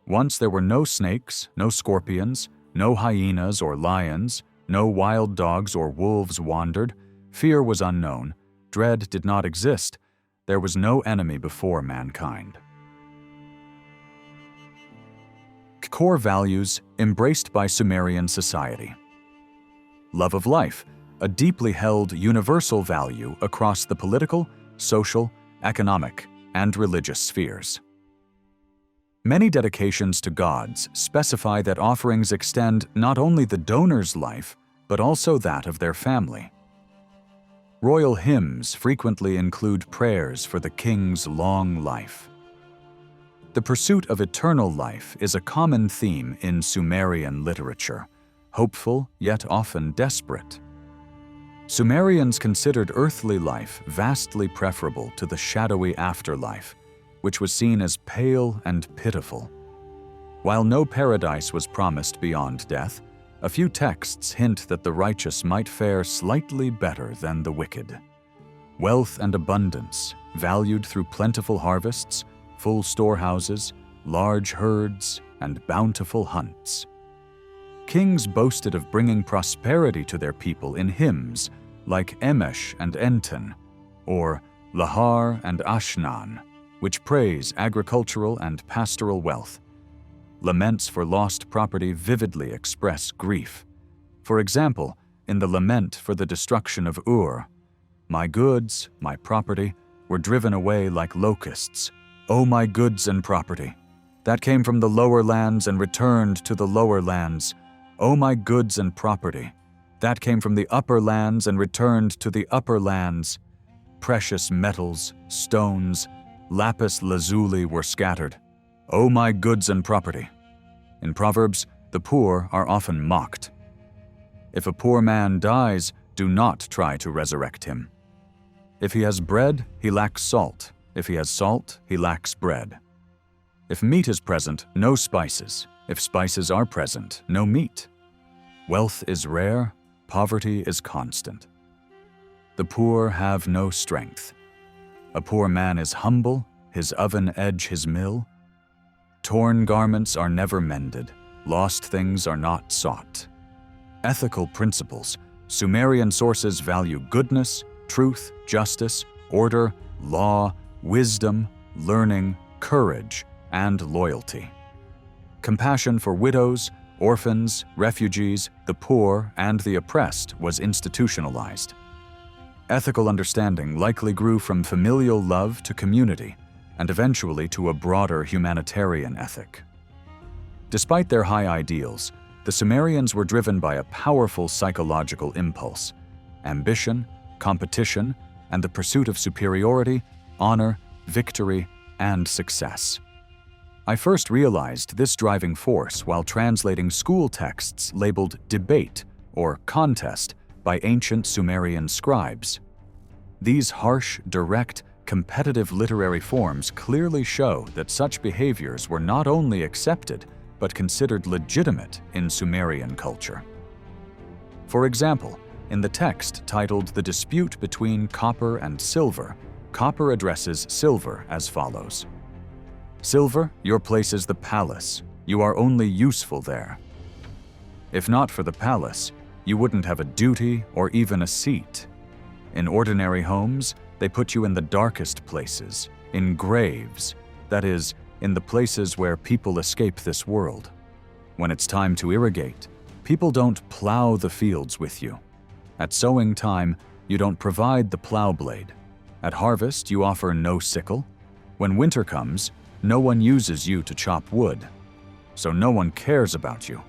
once there were no snakes, no scorpions, no hyenas or lions, no wild dogs or wolves wandered, fear was unknown, dread did not exist, there was no enemy before mankind. Core values embraced by Sumerian society. Love of life, a deeply held universal value across the political, social, economic, and religious spheres. Many dedications to gods specify that offerings extend not only the donor's life, but also that of their family. Royal hymns frequently include prayers for the king's long life. The pursuit of eternal life is a common theme in Sumerian literature, hopeful yet often desperate. Sumerians considered earthly life vastly preferable to the shadowy afterlife, which was seen as pale and pitiful. While no paradise was promised beyond death, a few texts hint that the righteous might fare slightly better than the wicked. Wealth and abundance, valued through plentiful harvests, full storehouses, large herds, and bountiful hunts. Kings boasted of bringing prosperity to their people in hymns like Emesh and Enten, or Lahar and Ashnan, which praise agricultural and pastoral wealth. Laments for lost property vividly express grief. For example, in the lament for the destruction of Ur, "My goods, my property, were driven away like locusts. O my goods and property, that came from the lower lands and returned to the lower lands. O my goods and property, that came from the upper lands and returned to the upper lands. Precious metals, stones, lapis lazuli were scattered. O my goods and property." In Proverbs, the poor are often mocked. If a poor man dies, do not try to resurrect him. If he has bread, he lacks salt. If he has salt, he lacks bread. If meat is present, no spices. If spices are present, no meat. Wealth is rare, poverty is constant. The poor have no strength. A poor man is humble, his oven edge his mill. Torn garments are never mended, lost things are not sought. Ethical principles. Sumerian sources value goodness, truth, justice, order, law, wisdom, learning, courage, and loyalty. Compassion for widows, orphans, refugees, the poor, and the oppressed was institutionalized. Ethical understanding likely grew from familial love to community, and eventually to a broader humanitarian ethic. Despite their high ideals, the Sumerians were driven by a powerful psychological impulse: ambition, competition, and the pursuit of superiority, honor, victory, and success. I first realized this driving force while translating school texts labeled debate or contest by ancient Sumerian scribes. These harsh, direct, competitive literary forms clearly show that such behaviors were not only accepted, but considered legitimate in Sumerian culture. For example, in the text titled The Dispute Between Copper and Silver, Copper addresses Silver as follows: "Silver, your place is the palace. You are only useful there. If not for the palace, you wouldn't have a duty or even a seat. In ordinary homes, they put you in the darkest places, in graves, that is, in the places where people escape this world. When it's time to irrigate, people don't plow the fields with you. At sowing time, you don't provide the plow blade. At harvest, you offer no sickle. When winter comes, no one uses you to chop wood. So no one cares about you.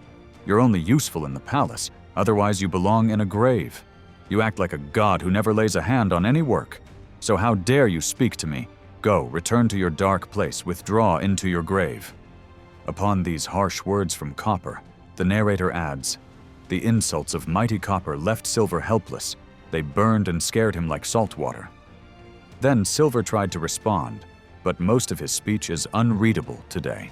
You're only useful in the palace, otherwise you belong in a grave. You act like a god who never lays a hand on any work. So how dare you speak to me? Go, return to your dark place, withdraw into your grave." Upon these harsh words from Copper, the narrator adds, "The insults of mighty Copper left Silver helpless. They burned and scared him like salt water." Then Silver tried to respond, but most of his speech is unreadable today.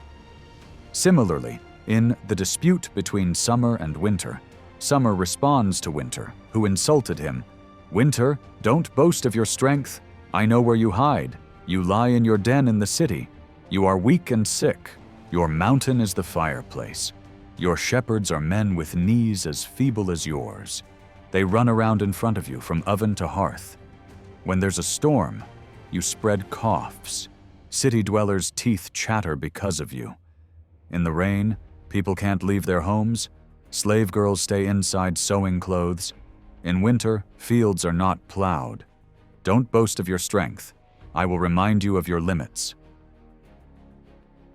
Similarly, in The Dispute Between Summer and Winter, Summer responds to Winter, who insulted him, "Winter, don't boast of your strength. I know where you hide. You lie in your den in the city. You are weak and sick. Your mountain is the fireplace. Your shepherds are men with knees as feeble as yours. They run around in front of you from oven to hearth. When there's a storm, you spread coughs. City dwellers' teeth chatter because of you. In the rain, people can't leave their homes. Slave girls stay inside sewing clothes. In winter, fields are not plowed. Don't boast of your strength. I will remind you of your limits."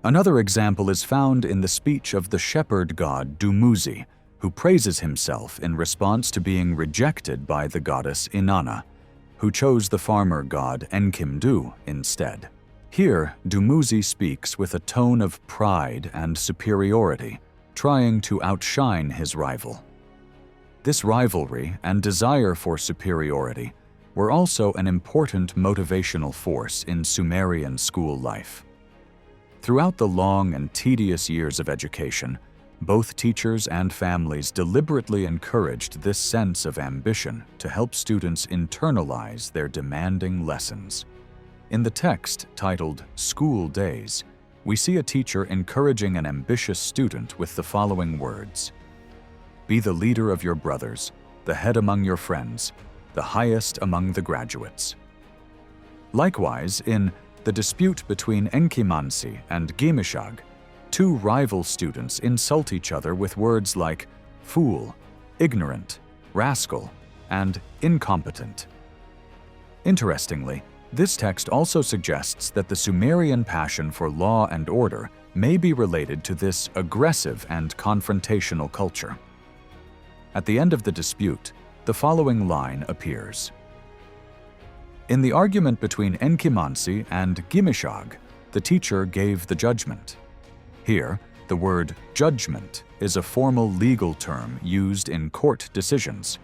Another example is found in the speech of the shepherd god Dumuzi, who praises himself in response to being rejected by the goddess Inana, who chose the farmer god Enkidu instead. Here, Dumuzi speaks with a tone of pride and superiority, trying to outshine his rival. This rivalry and desire for superiority were also an important motivational force in Sumerian school life. Throughout the long and tedious years of education, both teachers and families deliberately encouraged this sense of ambition to help students internalize their demanding lessons. In the text titled School Days, we see a teacher encouraging an ambitious student with the following words: "Be the leader of your brothers, the head among your friends, the highest among the graduates." Likewise, in the dispute between Enkimansi and Gimishag, two rival students insult each other with words like fool, ignorant, rascal, and incompetent. Interestingly, this text also suggests that the Sumerian passion for law and order may be related to this aggressive and confrontational culture. At the end of the dispute, the following line appears: "In the argument between Enkimansi and Gimishag, the teacher gave the judgment." Here, the word judgment is a formal legal term used in court decisions.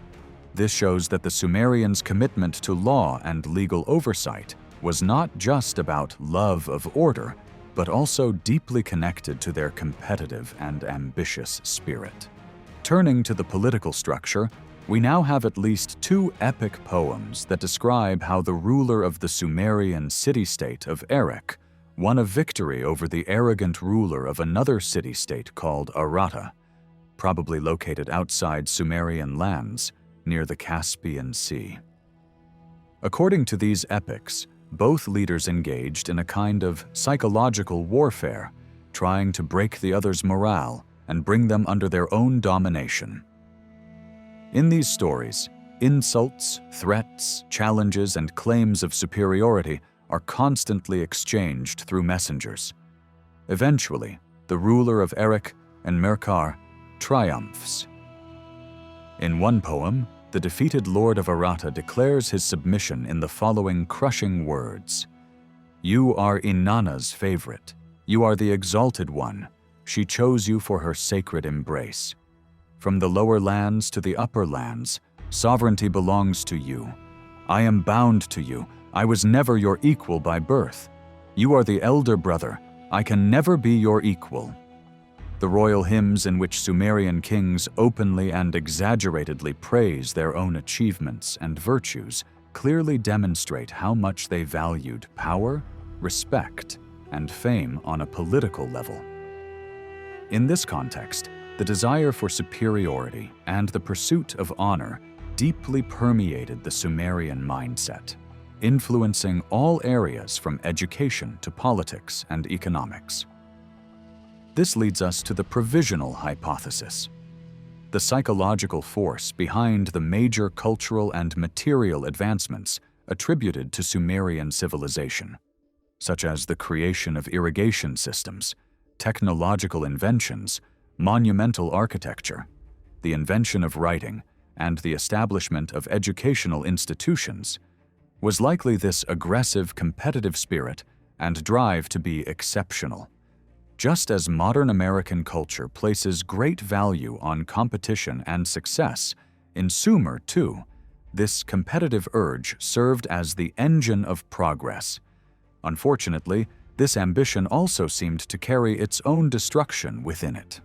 This shows that the Sumerians' commitment to law and legal oversight was not just about love of order, but also deeply connected to their competitive and ambitious spirit. Turning to the political structure, we now have at least two epic poems that describe how the ruler of the Sumerian city-state of Erech won a victory over the arrogant ruler of another city-state called Arata, probably located outside Sumerian lands, near the Caspian Sea. According to these epics, both leaders engaged in a kind of psychological warfare, trying to break the other's morale and bring them under their own domination. In these stories, insults, threats, challenges, and claims of superiority are constantly exchanged through messengers. Eventually, the ruler of Erech and Merkar triumphs. In one poem, the defeated lord of Arata declares his submission in the following crushing words: "You are Inanna's favorite. You are the exalted one. She chose you for her sacred embrace. From the lower lands to the upper lands, sovereignty belongs to you. I am bound to you. I was never your equal by birth. You are the elder brother. I can never be your equal." The royal hymns in which Sumerian kings openly and exaggeratedly praise their own achievements and virtues clearly demonstrate how much they valued power, respect, and fame on a political level. In this context, the desire for superiority and the pursuit of honor deeply permeated the Sumerian mindset, influencing all areas from education to politics and economics. This leads us to the provisional hypothesis, the psychological force behind the major cultural and material advancements attributed to Sumerian civilization, such as the creation of irrigation systems, technological inventions, monumental architecture, the invention of writing, and the establishment of educational institutions, was likely this aggressive competitive spirit and drive to be exceptional. Just as modern American culture places great value on competition and success, in Sumer, too, this competitive urge served as the engine of progress. Unfortunately, this ambition also seemed to carry its own destruction within it.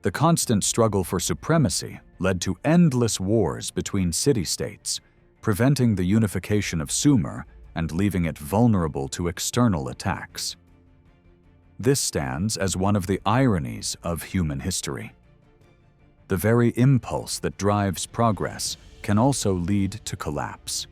The constant struggle for supremacy led to endless wars between city-states, preventing the unification of Sumer and leaving it vulnerable to external attacks. This stands as one of the ironies of human history. The very impulse that drives progress can also lead to collapse.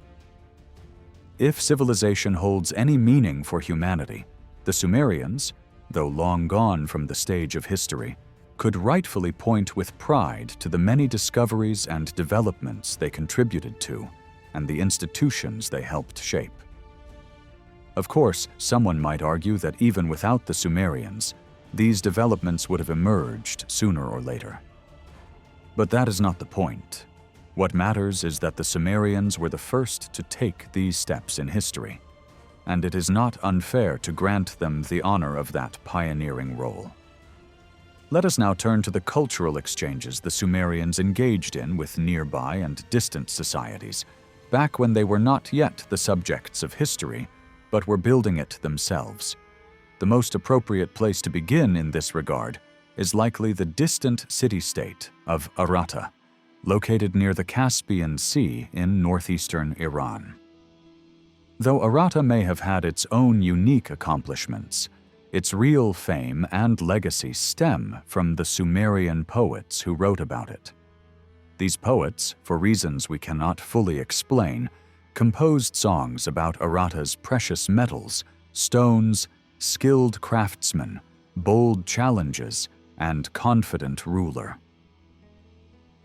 If civilization holds any meaning for humanity, the Sumerians, though long gone from the stage of history, could rightfully point with pride to the many discoveries and developments they contributed to and the institutions they helped shape. Of course, someone might argue that even without the Sumerians, these developments would have emerged sooner or later. But that is not the point. What matters is that the Sumerians were the first to take these steps in history, and it is not unfair to grant them the honor of that pioneering role. Let us now turn to the cultural exchanges the Sumerians engaged in with nearby and distant societies, back when they were not yet the subjects of history, but were building it themselves. The most appropriate place to begin in this regard is likely the distant city-state of Arata, located near the Caspian Sea in northeastern Iran. Though Arata may have had its own unique accomplishments, its real fame and legacy stem from the Sumerian poets who wrote about it. These poets, for reasons we cannot fully explain, composed songs about Arata's precious metals, stones, skilled craftsmen, bold challenges, and confident ruler.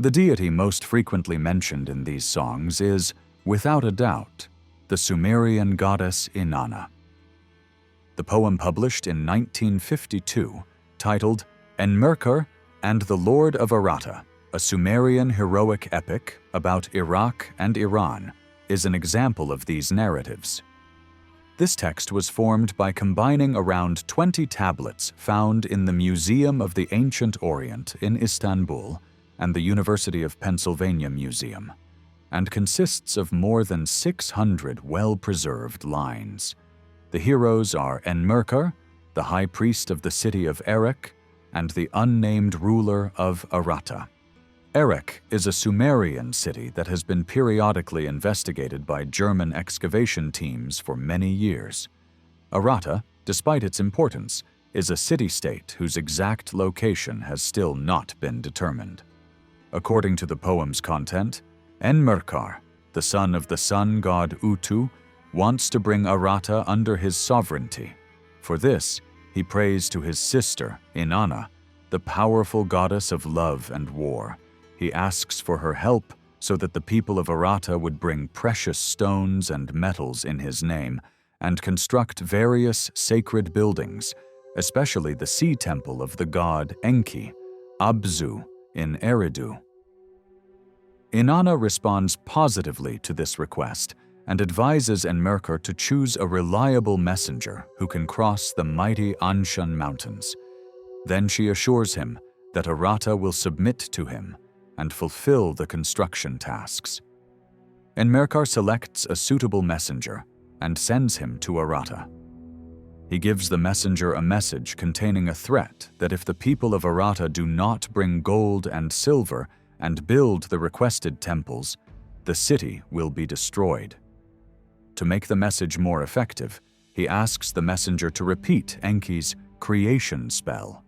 The deity most frequently mentioned in these songs is, without a doubt, the Sumerian goddess Inanna. The poem published in 1952, titled Enmerkar and the Lord of Arata, a Sumerian heroic epic about Iraq and Iran, is an example of these narratives. This text was formed by combining around 20 tablets found in the Museum of the Ancient Orient in Istanbul and the University of Pennsylvania Museum, and consists of more than 600 well-preserved lines. The heroes are Enmerkar, the high priest of the city of Erech, and the unnamed ruler of Arata. Erech is a Sumerian city that has been periodically investigated by German excavation teams for many years. Arata, despite its importance, is a city-state whose exact location has still not been determined. According to the poem's content, Enmerkar, the son of the sun god Utu, wants to bring Arata under his sovereignty. For this, he prays to his sister, Inanna, the powerful goddess of love and war. He asks for her help so that the people of Arata would bring precious stones and metals in his name and construct various sacred buildings, especially the sea temple of the god Enki, Abzu, in Eridu. Inanna responds positively to this request and advises Enmerkar to choose a reliable messenger who can cross the mighty Anshan mountains. Then she assures him that Arata will submit to him and fulfill the construction tasks. Enmerkar selects a suitable messenger and sends him to Arata. He gives the messenger a message containing a threat that if the people of Arata do not bring gold and silver and build the requested temples, the city will be destroyed. To make the message more effective, he asks the messenger to repeat Enki's creation spell.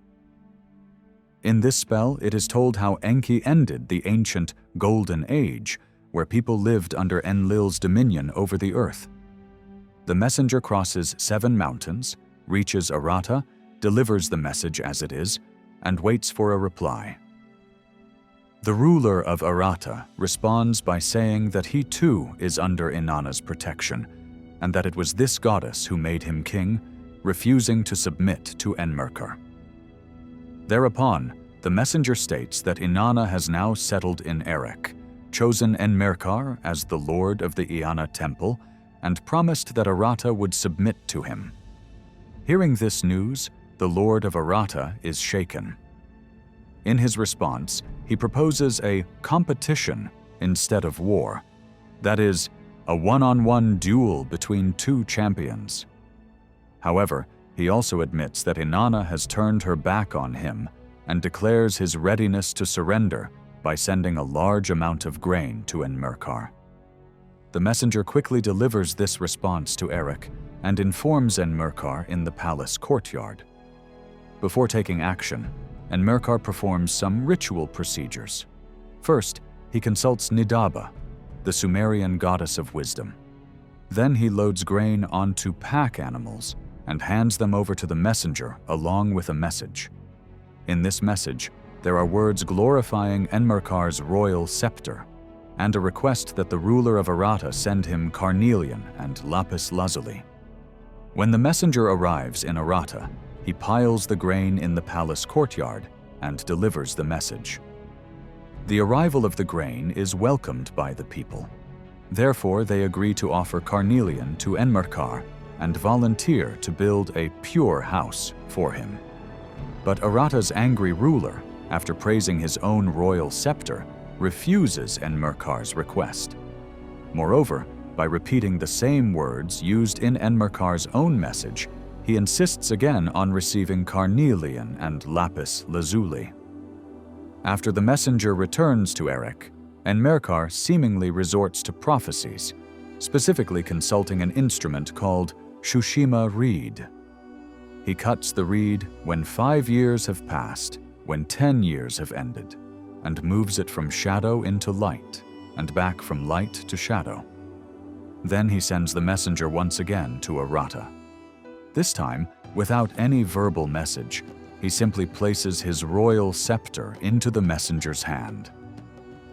In this spell, it is told how Enki ended the ancient Golden Age, where people lived under Enlil's dominion over the earth. The messenger crosses 7 mountains, reaches Arata, delivers the message as it is, and waits for a reply. The ruler of Arata responds by saying that he too is under Inanna's protection, and that it was this goddess who made him king, refusing to submit to Enmerkar. Thereupon, the messenger states that Inanna has now settled in Erech, chosen Enmerkar as the lord of the Inanna temple, and promised that Arata would submit to him. Hearing this news, the lord of Arata is shaken. In his response, he proposes a competition instead of war, that is, a one-on-one duel between 2 champions. However, he also admits that Inanna has turned her back on him and declares his readiness to surrender by sending a large amount of grain to Enmerkar. The messenger quickly delivers this response to Erech and informs Enmerkar in the palace courtyard. Before taking action, Enmerkar performs some ritual procedures. First, he consults Nidaba, the Sumerian goddess of wisdom. Then he loads grain onto pack animals and hands them over to the messenger along with a message. In this message, there are words glorifying Enmerkar's royal scepter and a request that the ruler of Arata send him carnelian and lapis lazuli. When the messenger arrives in Arata, he piles the grain in the palace courtyard and delivers the message. The arrival of the grain is welcomed by the people. Therefore, they agree to offer carnelian to Enmerkar and volunteer to build a pure house for him. But Arata's angry ruler, after praising his own royal scepter, refuses Enmerkar's request. Moreover, by repeating the same words used in Enmerkar's own message, he insists again on receiving carnelian and lapis lazuli. After the messenger returns to Erech, Enmerkar seemingly resorts to prophecies, specifically consulting an instrument called Shushima reed. He cuts the reed when 5 years have passed, when 10 years have ended, and moves it from shadow into light, and back from light to shadow. Then he sends the messenger once again to Arata. This time, without any verbal message, he simply places his royal scepter into the messenger's hand.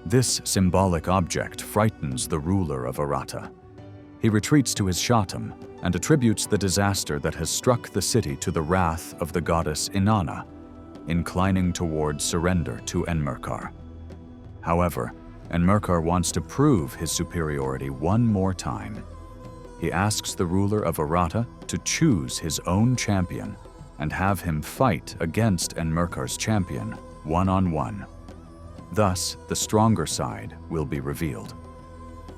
This symbolic object frightens the ruler of Arata. He retreats to his shatam and attributes the disaster that has struck the city to the wrath of the goddess Inana, inclining toward surrender to Enmerkar. However, Enmerkar wants to prove his superiority one more time. He asks the ruler of Arata to choose his own champion and have him fight against Enmerkar's champion, one-on-one. Thus, the stronger side will be revealed.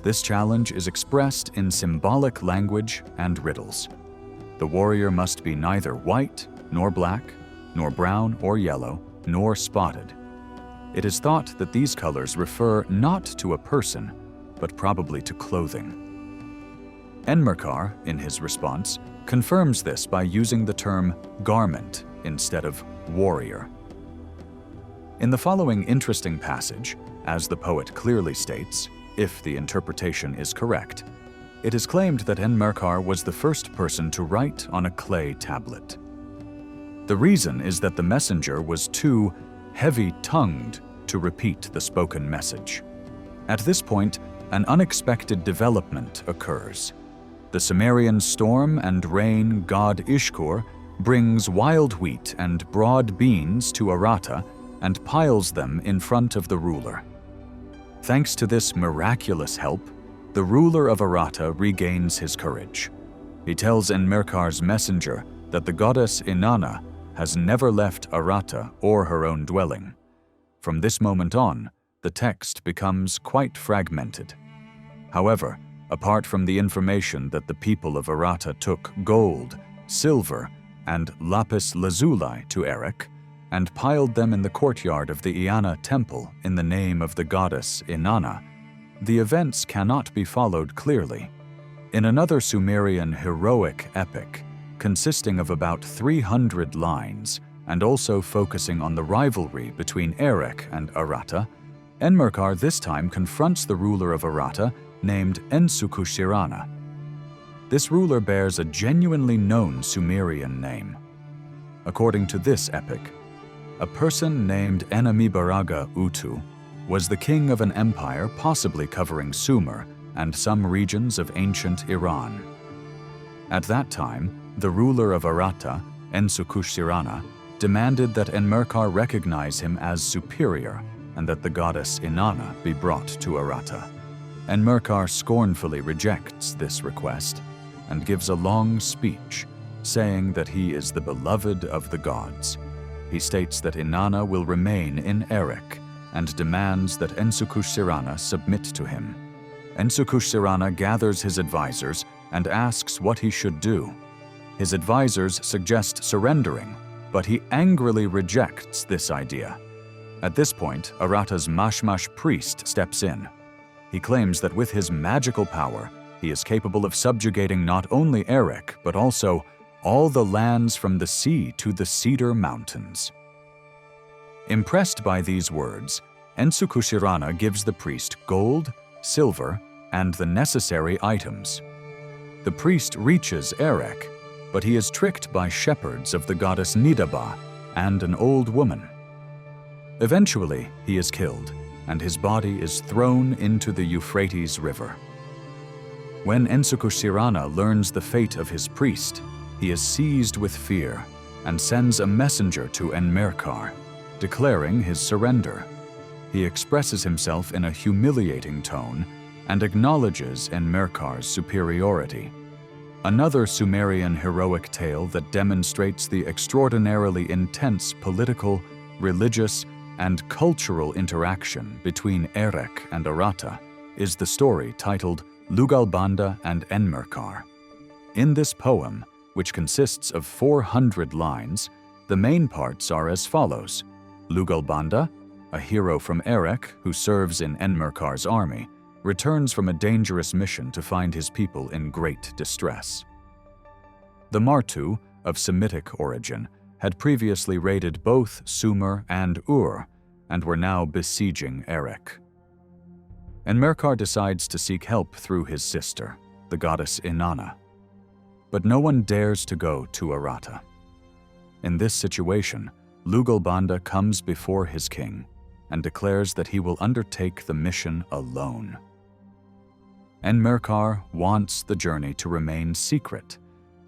This challenge is expressed in symbolic language and riddles. The warrior must be neither white, nor black, nor brown or yellow, nor spotted. It is thought that these colors refer not to a person, but probably to clothing. Enmerkar, in his response, confirms this by using the term garment instead of warrior. In the following interesting passage, as the poet clearly states, if the interpretation is correct, it is claimed that Enmerkar was the first person to write on a clay tablet. The reason is that the messenger was too heavy-tongued to repeat the spoken message. At this point, an unexpected development occurs. The Sumerian storm and rain god Ishkur brings wild wheat and broad beans to Arata and piles them in front of the ruler. Thanks to this miraculous help, the ruler of Arata regains his courage. He tells Enmerkar's messenger that the goddess Inanna has never left Arata or her own dwelling. From this moment on, the text becomes quite fragmented. However, apart from the information that the people of Arata took gold, silver, and lapis lazuli to Erech, and piled them in the courtyard of the Inanna temple in the name of the goddess Inanna, the events cannot be followed clearly. In another Sumerian heroic epic, consisting of about 300 lines, and also focusing on the rivalry between Erech and Arata, Enmerkar this time confronts the ruler of Arata named Ensukushirana. This ruler bears a genuinely known Sumerian name. According to this epic, a person named Enamibaraga Utu was the king of an empire possibly covering Sumer and some regions of ancient Iran. At that time, the ruler of Arata, Ensukushirana, demanded that Enmerkar recognize him as superior and that the goddess Inanna be brought to Arata. Enmerkar scornfully rejects this request and gives a long speech, saying that he is the beloved of the gods. He states that Inanna will remain in Erech and demands that Ensukushirana submit to him. Ensukushirana gathers his advisors and asks what he should do. His advisors suggest surrendering, but he angrily rejects this idea. At this point, Arata's Mashmash priest steps in. He claims that with his magical power, he is capable of subjugating not only Erech, but also all the lands from the sea to the Cedar Mountains. Impressed by these words, Ensukushirana gives the priest gold, silver, and the necessary items. The priest reaches Erech, but he is tricked by shepherds of the goddess Nidaba and an old woman. Eventually, he is killed, and his body is thrown into the Euphrates River. When Ensukushirana learns the fate of his priest, he is seized with fear and sends a messenger to Enmerkar, declaring his surrender. He expresses himself in a humiliating tone and acknowledges Enmerkar's superiority. Another Sumerian heroic tale that demonstrates the extraordinarily intense political, religious, and cultural interaction between Erech and Arata is the story titled Lugalbanda and Enmerkar. In this poem, which consists of 400 lines, the main parts are as follows. Lugalbanda, a hero from Erech who serves in Enmerkar's army, returns from a dangerous mission to find his people in great distress. The Martu, of Semitic origin, had previously raided both Sumer and Ur, and were now besieging Erech. Enmerkar decides to seek help through his sister, the goddess Inana. But no one dares to go to Arata. In this situation, Lugalbanda comes before his king and declares that he will undertake the mission alone. Enmerkar wants the journey to remain secret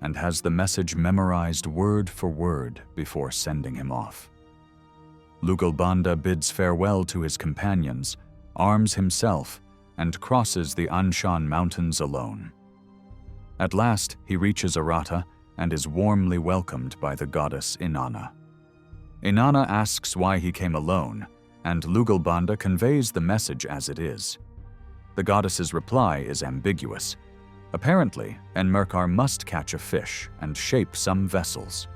and has the message memorized word for word before sending him off. Lugalbanda bids farewell to his companions, arms himself, and crosses the Anshan Mountains alone. At last, he reaches Arata and is warmly welcomed by the goddess Inanna. Inanna asks why he came alone, and Lugalbanda conveys the message as it is. The goddess's reply is ambiguous. Apparently, Enmerkar must catch a fish and shape some vessels.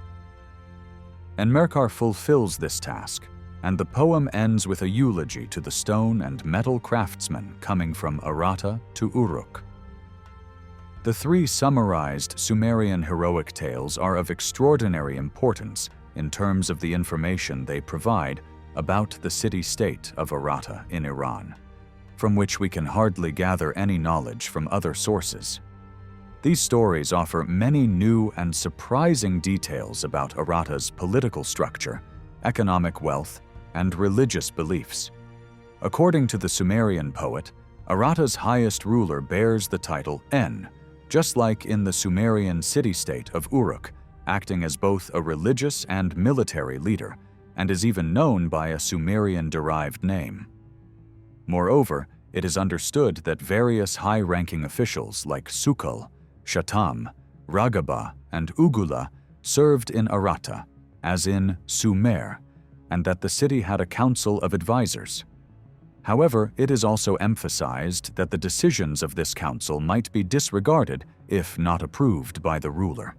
Enmerkar fulfills this task, and the poem ends with a eulogy to the stone and metal craftsmen coming from Arata to Uruk. The three summarized Sumerian heroic tales are of extraordinary importance in terms of the information they provide about the city-state of Arata in Iran, from which we can hardly gather any knowledge from other sources. These stories offer many new and surprising details about Arata's political structure, economic wealth, and religious beliefs. According to the Sumerian poet, Arata's highest ruler bears the title En, just like in the Sumerian city-state of Uruk, acting as both a religious and military leader, and is even known by a Sumerian-derived name. Moreover, it is understood that various high-ranking officials like Sukal, Shatam, Ragaba, and Ugula served in Arata, as in Sumer, and that the city had a council of advisors. However, it is also emphasized that the decisions of this council might be disregarded if not approved by the ruler.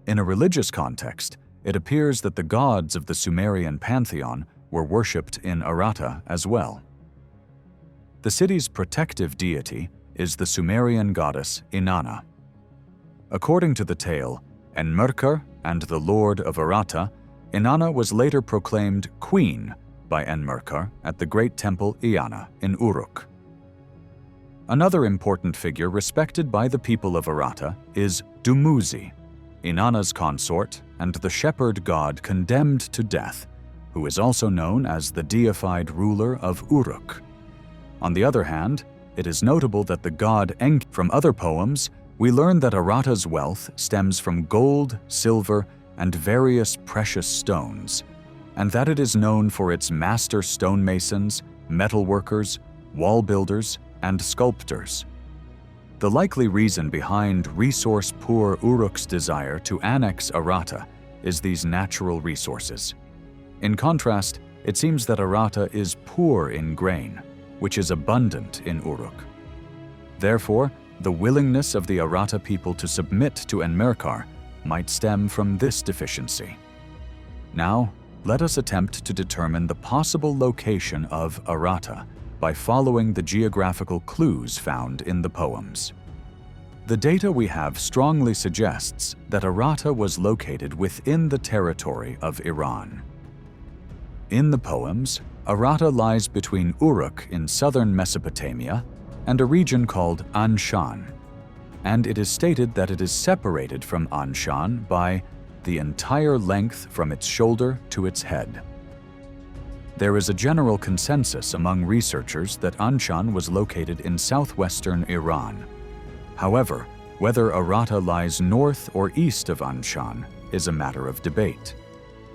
In a religious context, it appears that the gods of the Sumerian pantheon were worshipped in Arata as well. The city's protective deity is the Sumerian goddess Inanna. According to the tale, Enmerkar and the lord of Arata, Inanna was later proclaimed queen by Enmerkar at the great temple Iana in Uruk. Another important figure respected by the people of Arata is Dumuzi, Inanna's consort and the shepherd god condemned to death, who is also known as the deified ruler of Uruk. On the other hand, it is notable that the god Enki. From other poems, we learn that Arata's wealth stems from gold, silver, and various precious stones, and that it is known for its master stonemasons, metalworkers, wall builders, and sculptors. The likely reason behind resource-poor Uruk's desire to annex Arata is these natural resources. In contrast, it seems that Arata is poor in grain, which is abundant in Uruk. Therefore, the willingness of the Arata people to submit to Enmerkar might stem from this deficiency. Now, let us attempt to determine the possible location of Arata by following the geographical clues found in the poems. The data we have strongly suggests that Arata was located within the territory of Iran. In the poems, Arata lies between Uruk in southern Mesopotamia and a region called Anshan, and it is stated that it is separated from Anshan by the entire length from its shoulder to its head. There is a general consensus among researchers that Anshan was located in southwestern Iran. However, Whether Arata lies north or east of Anshan is a matter of debate.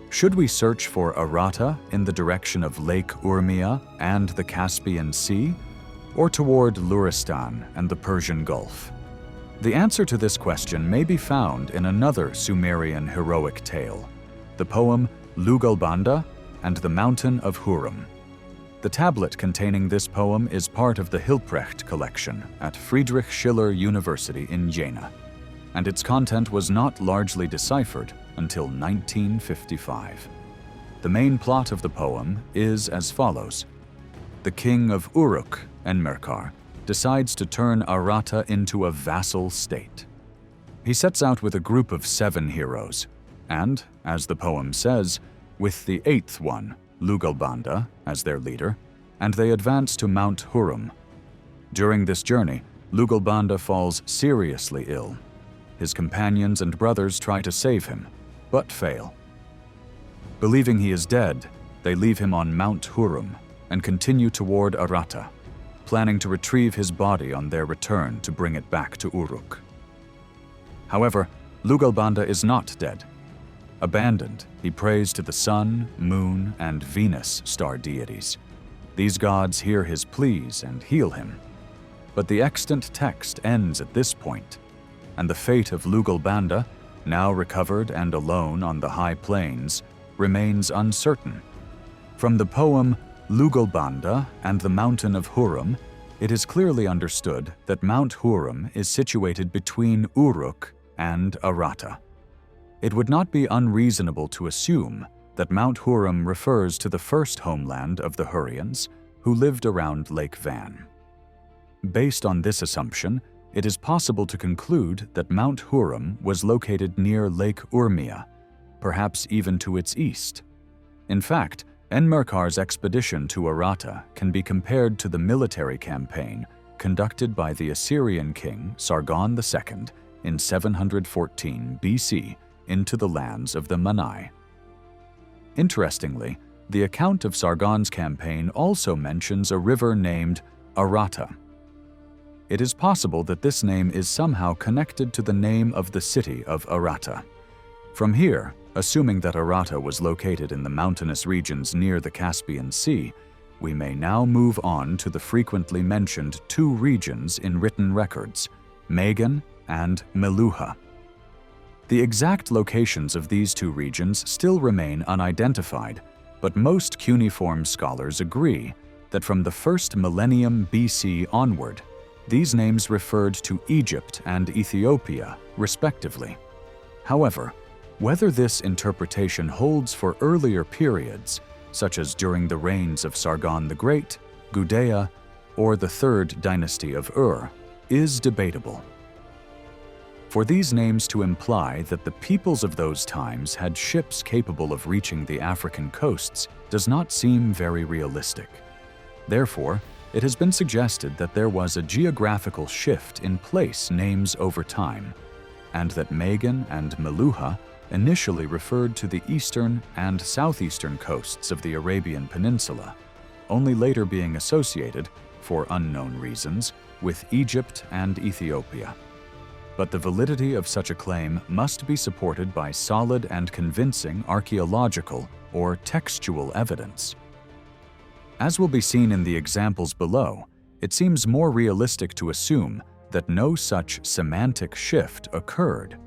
Should we search for Arata in the direction of Lake Urmia and the Caspian Sea, or toward Luristan and the Persian Gulf? The answer to this question may be found in another Sumerian heroic tale, the poem Lugalbanda and the Mountain of Hurum. The tablet containing this poem is part of the Hilprecht collection at Friedrich Schiller University in Jena, and its content was not largely deciphered until 1955. The main plot of the poem is as follows. The king of Uruk, Enmerkar, decides to turn Arata into a vassal state. He sets out with a group of 7 heroes, and, as the poem says, with the 8th one, Lugalbanda, as their leader, and they advance to Mount Hurum. During this journey, Lugalbanda falls seriously ill. His companions and brothers try to save him, but fail. Believing he is dead, they leave him on Mount Hurum and continue toward Arata, planning to retrieve his body on their return to bring it back to Uruk. However, Lugalbanda is not dead. Abandoned, he prays to the sun, moon, and Venus star deities. These gods hear his pleas and heal him. But the extant text ends at this point, and the fate of Lugalbanda, now recovered and alone on the high plains, remains uncertain. From the poem Lugalbanda and the Mountain of Hurum, it is clearly understood that Mount Hurum is situated between Uruk and Arata. It would not be unreasonable to assume that Mount Hurum refers to the first homeland of the Hurrians, who lived around Lake Van. Based on this assumption, it is possible to conclude that Mount Hurum was located near Lake Urmia, perhaps even to its east. In fact, Enmerkar's expedition to Arata can be compared to the military campaign conducted by the Assyrian king Sargon II in 714 BC into the lands of the Manai. Interestingly, the account of Sargon's campaign also mentions a river named Arata. It is possible that this name is somehow connected to the name of the city of Arata. From here, assuming that Arata was located in the mountainous regions near the Caspian Sea, we may now move on to the frequently mentioned 2 regions in written records, Magan and Meluha. The exact locations of these 2 regions still remain unidentified, but most cuneiform scholars agree that from the 1st millennium BC onward, these names referred to Egypt and Ethiopia, respectively. However, whether this interpretation holds for earlier periods, such as during the reigns of Sargon the Great, Gudea, or the 3rd dynasty of Ur, is debatable. For these names to imply that the peoples of those times had ships capable of reaching the African coasts does not seem very realistic. Therefore, it has been suggested that there was a geographical shift in place names over time, and that Magan and Meluha initially referred to the eastern and southeastern coasts of the Arabian Peninsula, only later being associated, for unknown reasons, with Egypt and Ethiopia. But the validity of such a claim must be supported by solid and convincing archaeological or textual evidence. As will be seen in the examples below, it seems more realistic to assume that no such semantic shift occurred,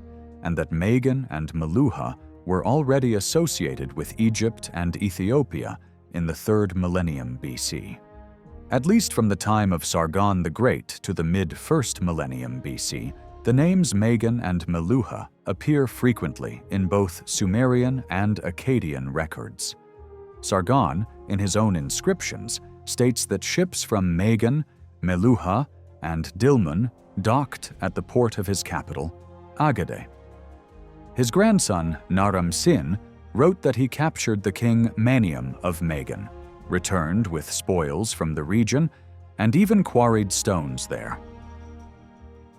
and that Magan and Meluha were already associated with Egypt and Ethiopia in the 3rd millennium BC. At least from the time of Sargon the Great to the mid-1st millennium BC, the names Magan and Meluha appear frequently in both Sumerian and Akkadian records. Sargon, in his own inscriptions, states that ships from Magan, Meluha, and Dilmun docked at the port of his capital, Agade. His grandson, Naram-Sin, wrote that he captured the king Maniam of Magan, returned with spoils from the region, and even quarried stones there.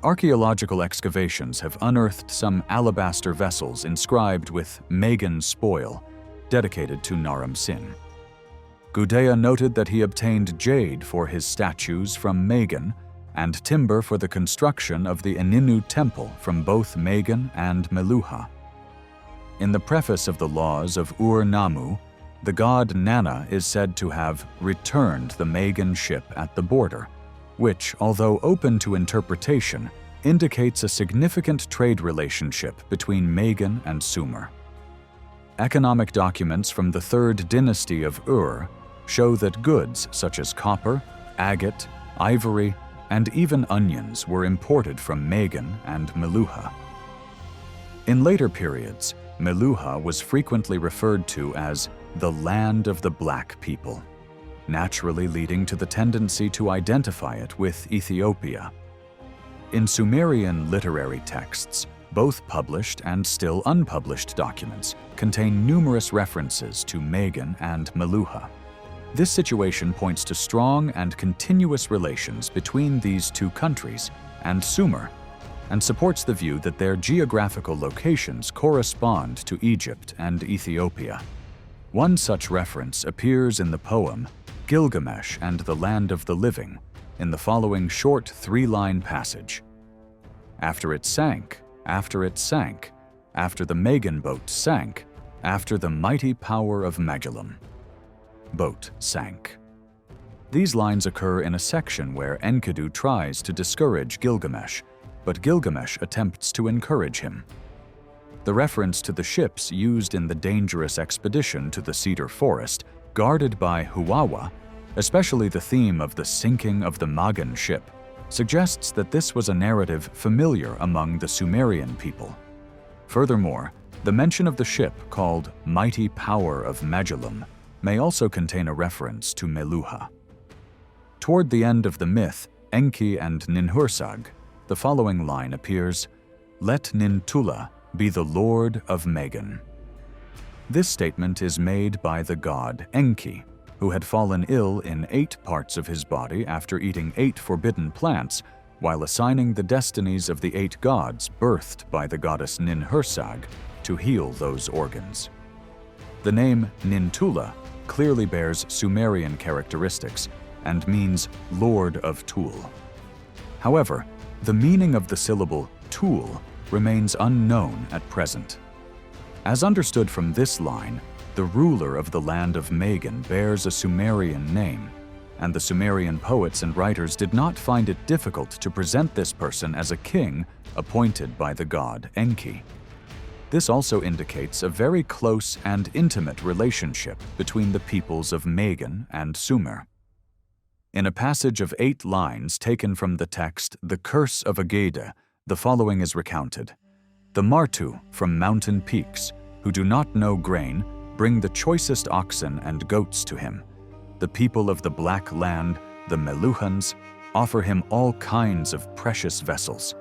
Archaeological excavations have unearthed some alabaster vessels inscribed with Magan's spoil, dedicated to Naram-Sin. Gudea noted that he obtained jade for his statues from Magan, and timber for the construction of the Ininu temple from both Magan and Meluha. In the preface of the laws of Ur-Nammu, the god Nana is said to have returned the Magan ship at the border, which, although open to interpretation, indicates a significant trade relationship between Magan and Sumer. Economic documents from the 3rd dynasty of Ur show that goods such as copper, agate, ivory, and even onions were imported from Magan and Meluha. In later periods, Meluha was frequently referred to as the land of the black people, naturally leading to the tendency to identify it with Ethiopia. In Sumerian literary texts, both published and still unpublished documents contain numerous references to Magan and Meluha. This situation points to strong and continuous relations between these two countries and Sumer, and supports the view that their geographical locations correspond to Egypt and Ethiopia. One such reference appears in the poem Gilgamesh and the Land of the Living in the following short 3-line passage. After it sank, after the Magan boat sank, after the mighty power of Magellum. Boat sank. These lines occur in a section where Enkidu tries to discourage Gilgamesh, but Gilgamesh attempts to encourage him. The reference to the ships used in the dangerous expedition to the cedar forest, guarded by Huwawa, especially the theme of the sinking of the Magan ship, suggests that this was a narrative familiar among the Sumerian people. Furthermore, the mention of the ship called Mighty Power of Magellum may also contain a reference to Meluha. Toward the end of the myth, Enki and Ninhursag, the following line appears, "Let Nintula be the lord of Magan." This statement is made by the god Enki, who had fallen ill in 8 parts of his body after eating 8 forbidden plants, while assigning the destinies of the 8 gods birthed by the goddess Ninhursag to heal those organs. The name Nintula clearly bears Sumerian characteristics and means Lord of Tool. However, the meaning of the syllable tool remains unknown at present. As understood from this line, the ruler of the land of Magan bears a Sumerian name, and the Sumerian poets and writers did not find it difficult to present this person as a king appointed by the god Enki. This also indicates a very close and intimate relationship between the peoples of Magan and Sumer. In a passage of 8 lines taken from the text The Curse of Agade, the following is recounted. The Martu from mountain peaks, who do not know grain, bring the choicest oxen and goats to him. The people of the Black Land, the Meluhans, offer him all kinds of precious vessels.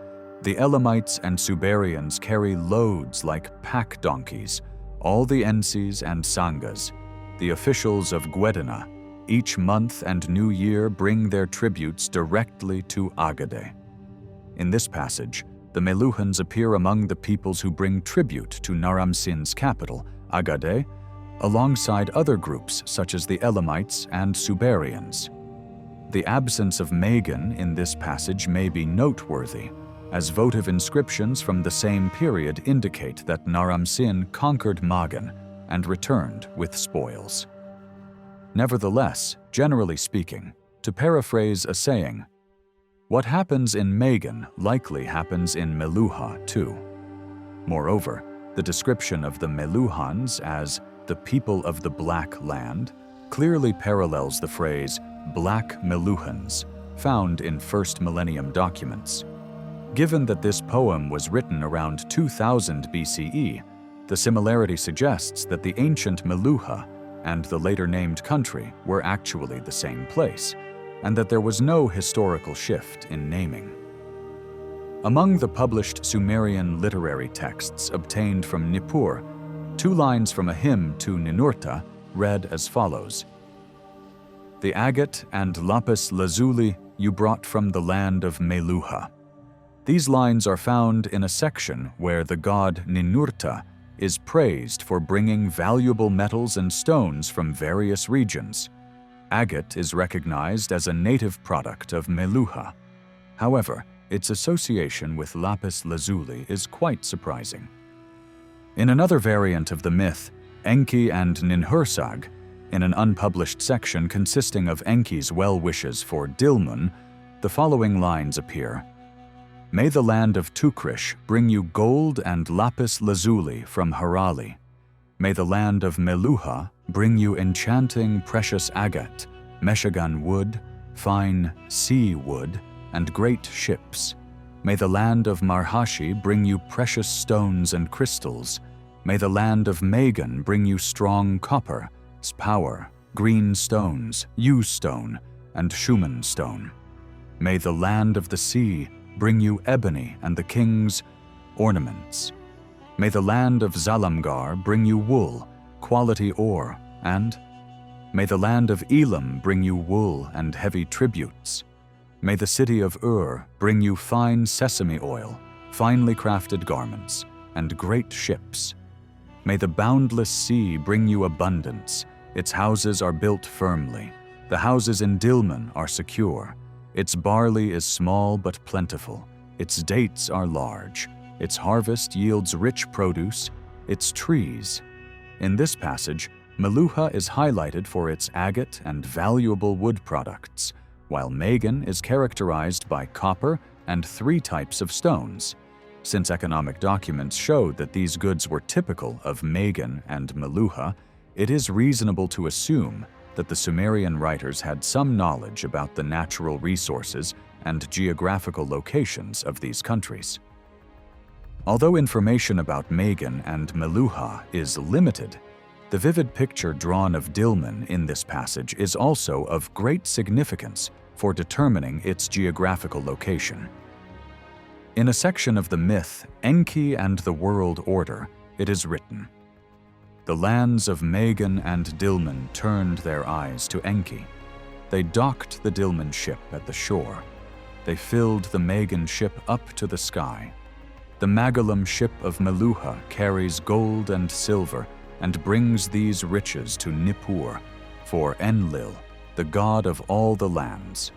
The Elamites and Sumerians carry loads like pack donkeys, all the Ensis and Sangas. The officials of Gwedana, each month and new year bring their tributes directly to Agade. In this passage, the Meluhans appear among the peoples who bring tribute to Naram-Sin's capital, Agade, alongside other groups such as the Elamites and Sumerians. The absence of Magan in this passage may be noteworthy, as votive inscriptions from the same period indicate that Naram-Sin conquered Magan and returned with spoils. Nevertheless, generally speaking, to paraphrase a saying, what happens in Magan likely happens in Meluha too. Moreover, the description of the Meluhans as the people of the Black Land clearly parallels the phrase Black Meluhans found in First Millennium documents. Given that this poem was written around 2000 BCE, the similarity suggests that the ancient Meluha and the later named country were actually the same place, and that there was no historical shift in naming. Among the published Sumerian literary texts obtained from Nippur, 2 lines from a hymn to Ninurta read as follows: "The agate and lapis lazuli you brought from the land of Meluha." These lines are found in a section where the god Ninurta is praised for bringing valuable metals and stones from various regions. Agate is recognized as a native product of Meluha. However, its association with lapis lazuli is quite surprising. In another variant of the myth, Enki and Ninhursag, in an unpublished section consisting of Enki's well wishes for Dilmun, the following lines appear. May the land of Tukrish bring you gold and lapis lazuli from Harali. May the land of Meluha bring you enchanting precious agate, meshagan wood, fine sea wood, and great ships. May the land of Marhashi bring you precious stones and crystals. May the land of Magan bring you strong copper, spower, green stones, yew stone, and Shuman stone. May the land of the sea bring you ebony and the king's ornaments. May the land of Zalamgar bring you wool, quality ore, and may the land of Elam bring you wool and heavy tributes. May the city of Ur bring you fine sesame oil, finely crafted garments, and great ships. May the boundless sea bring you abundance. Its houses are built firmly. The houses in Dilmun are secure. Its barley is small but plentiful. Its dates are large. Its harvest yields rich produce. Its trees. In this passage, Meluha is highlighted for its agate and valuable wood products, while Magan is characterized by copper and 3 types of stones. Since economic documents showed that these goods were typical of Magan and Meluha, it is reasonable to assume that the Sumerian writers had some knowledge about the natural resources and geographical locations of these countries. Although information about Magan and Meluha is limited, the vivid picture drawn of Dilmun in this passage is also of great significance for determining its geographical location. In a section of the myth, Enki and the World Order, it is written, The lands of Magan and Dilmun turned their eyes to Enki. They docked the Dilmun ship at the shore. They filled the Magan ship up to the sky. The Magalam ship of Meluha carries gold and silver and brings these riches to Nippur, for Enlil, the god of all the lands.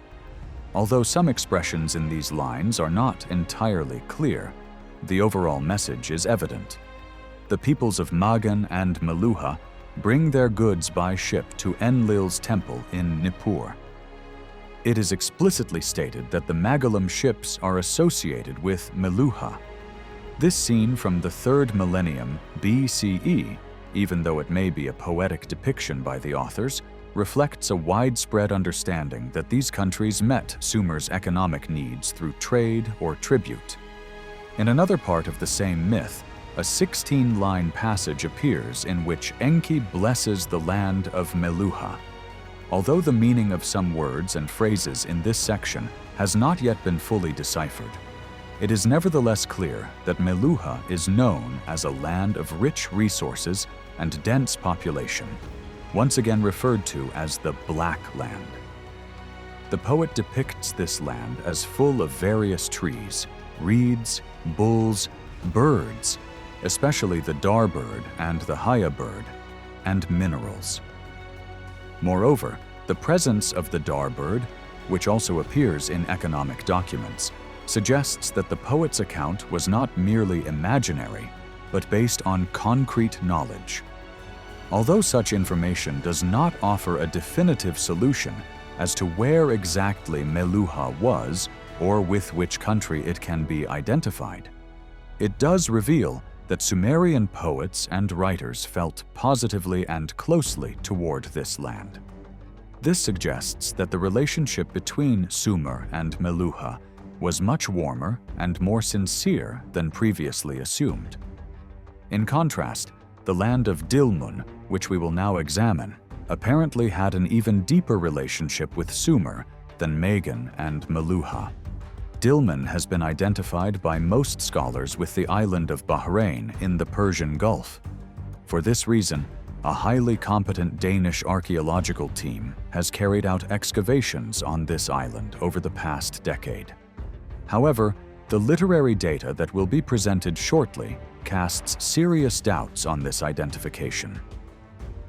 Although some expressions in these lines are not entirely clear, the overall message is evident. The peoples of Magan and Meluha bring their goods by ship to Enlil's temple in Nippur. It is explicitly stated that the Magalam ships are associated with Meluha. This scene from the 3rd millennium BCE, even though it may be a poetic depiction by the authors, reflects a widespread understanding that these countries met Sumer's economic needs through trade or tribute. In another part of the same myth, a 16-line passage appears in which Enki blesses the land of Meluha. Although the meaning of some words and phrases in this section has not yet been fully deciphered, it is nevertheless clear that Meluha is known as a land of rich resources and dense population, once again referred to as the Black Land. The poet depicts this land as full of various trees, reeds, bulls, birds, especially the dar bird and the haya bird, and minerals. Moreover, the presence of the dar bird, which also appears in economic documents, suggests that the poet's account was not merely imaginary, but based on concrete knowledge. Although such information does not offer a definitive solution as to where exactly Meluha was or with which country it can be identified, it does reveal that Sumerian poets and writers felt positively and closely toward this land. This suggests that the relationship between Sumer and Meluha was much warmer and more sincere than previously assumed. In contrast, the land of Dilmun, which we will now examine, apparently had an even deeper relationship with Sumer than Magan and Meluha. Dilmun has been identified by most scholars with the island of Bahrain in the Persian Gulf. For this reason, a highly competent Danish archaeological team has carried out excavations on this island over the past decade. However, the literary data that will be presented shortly casts serious doubts on this identification.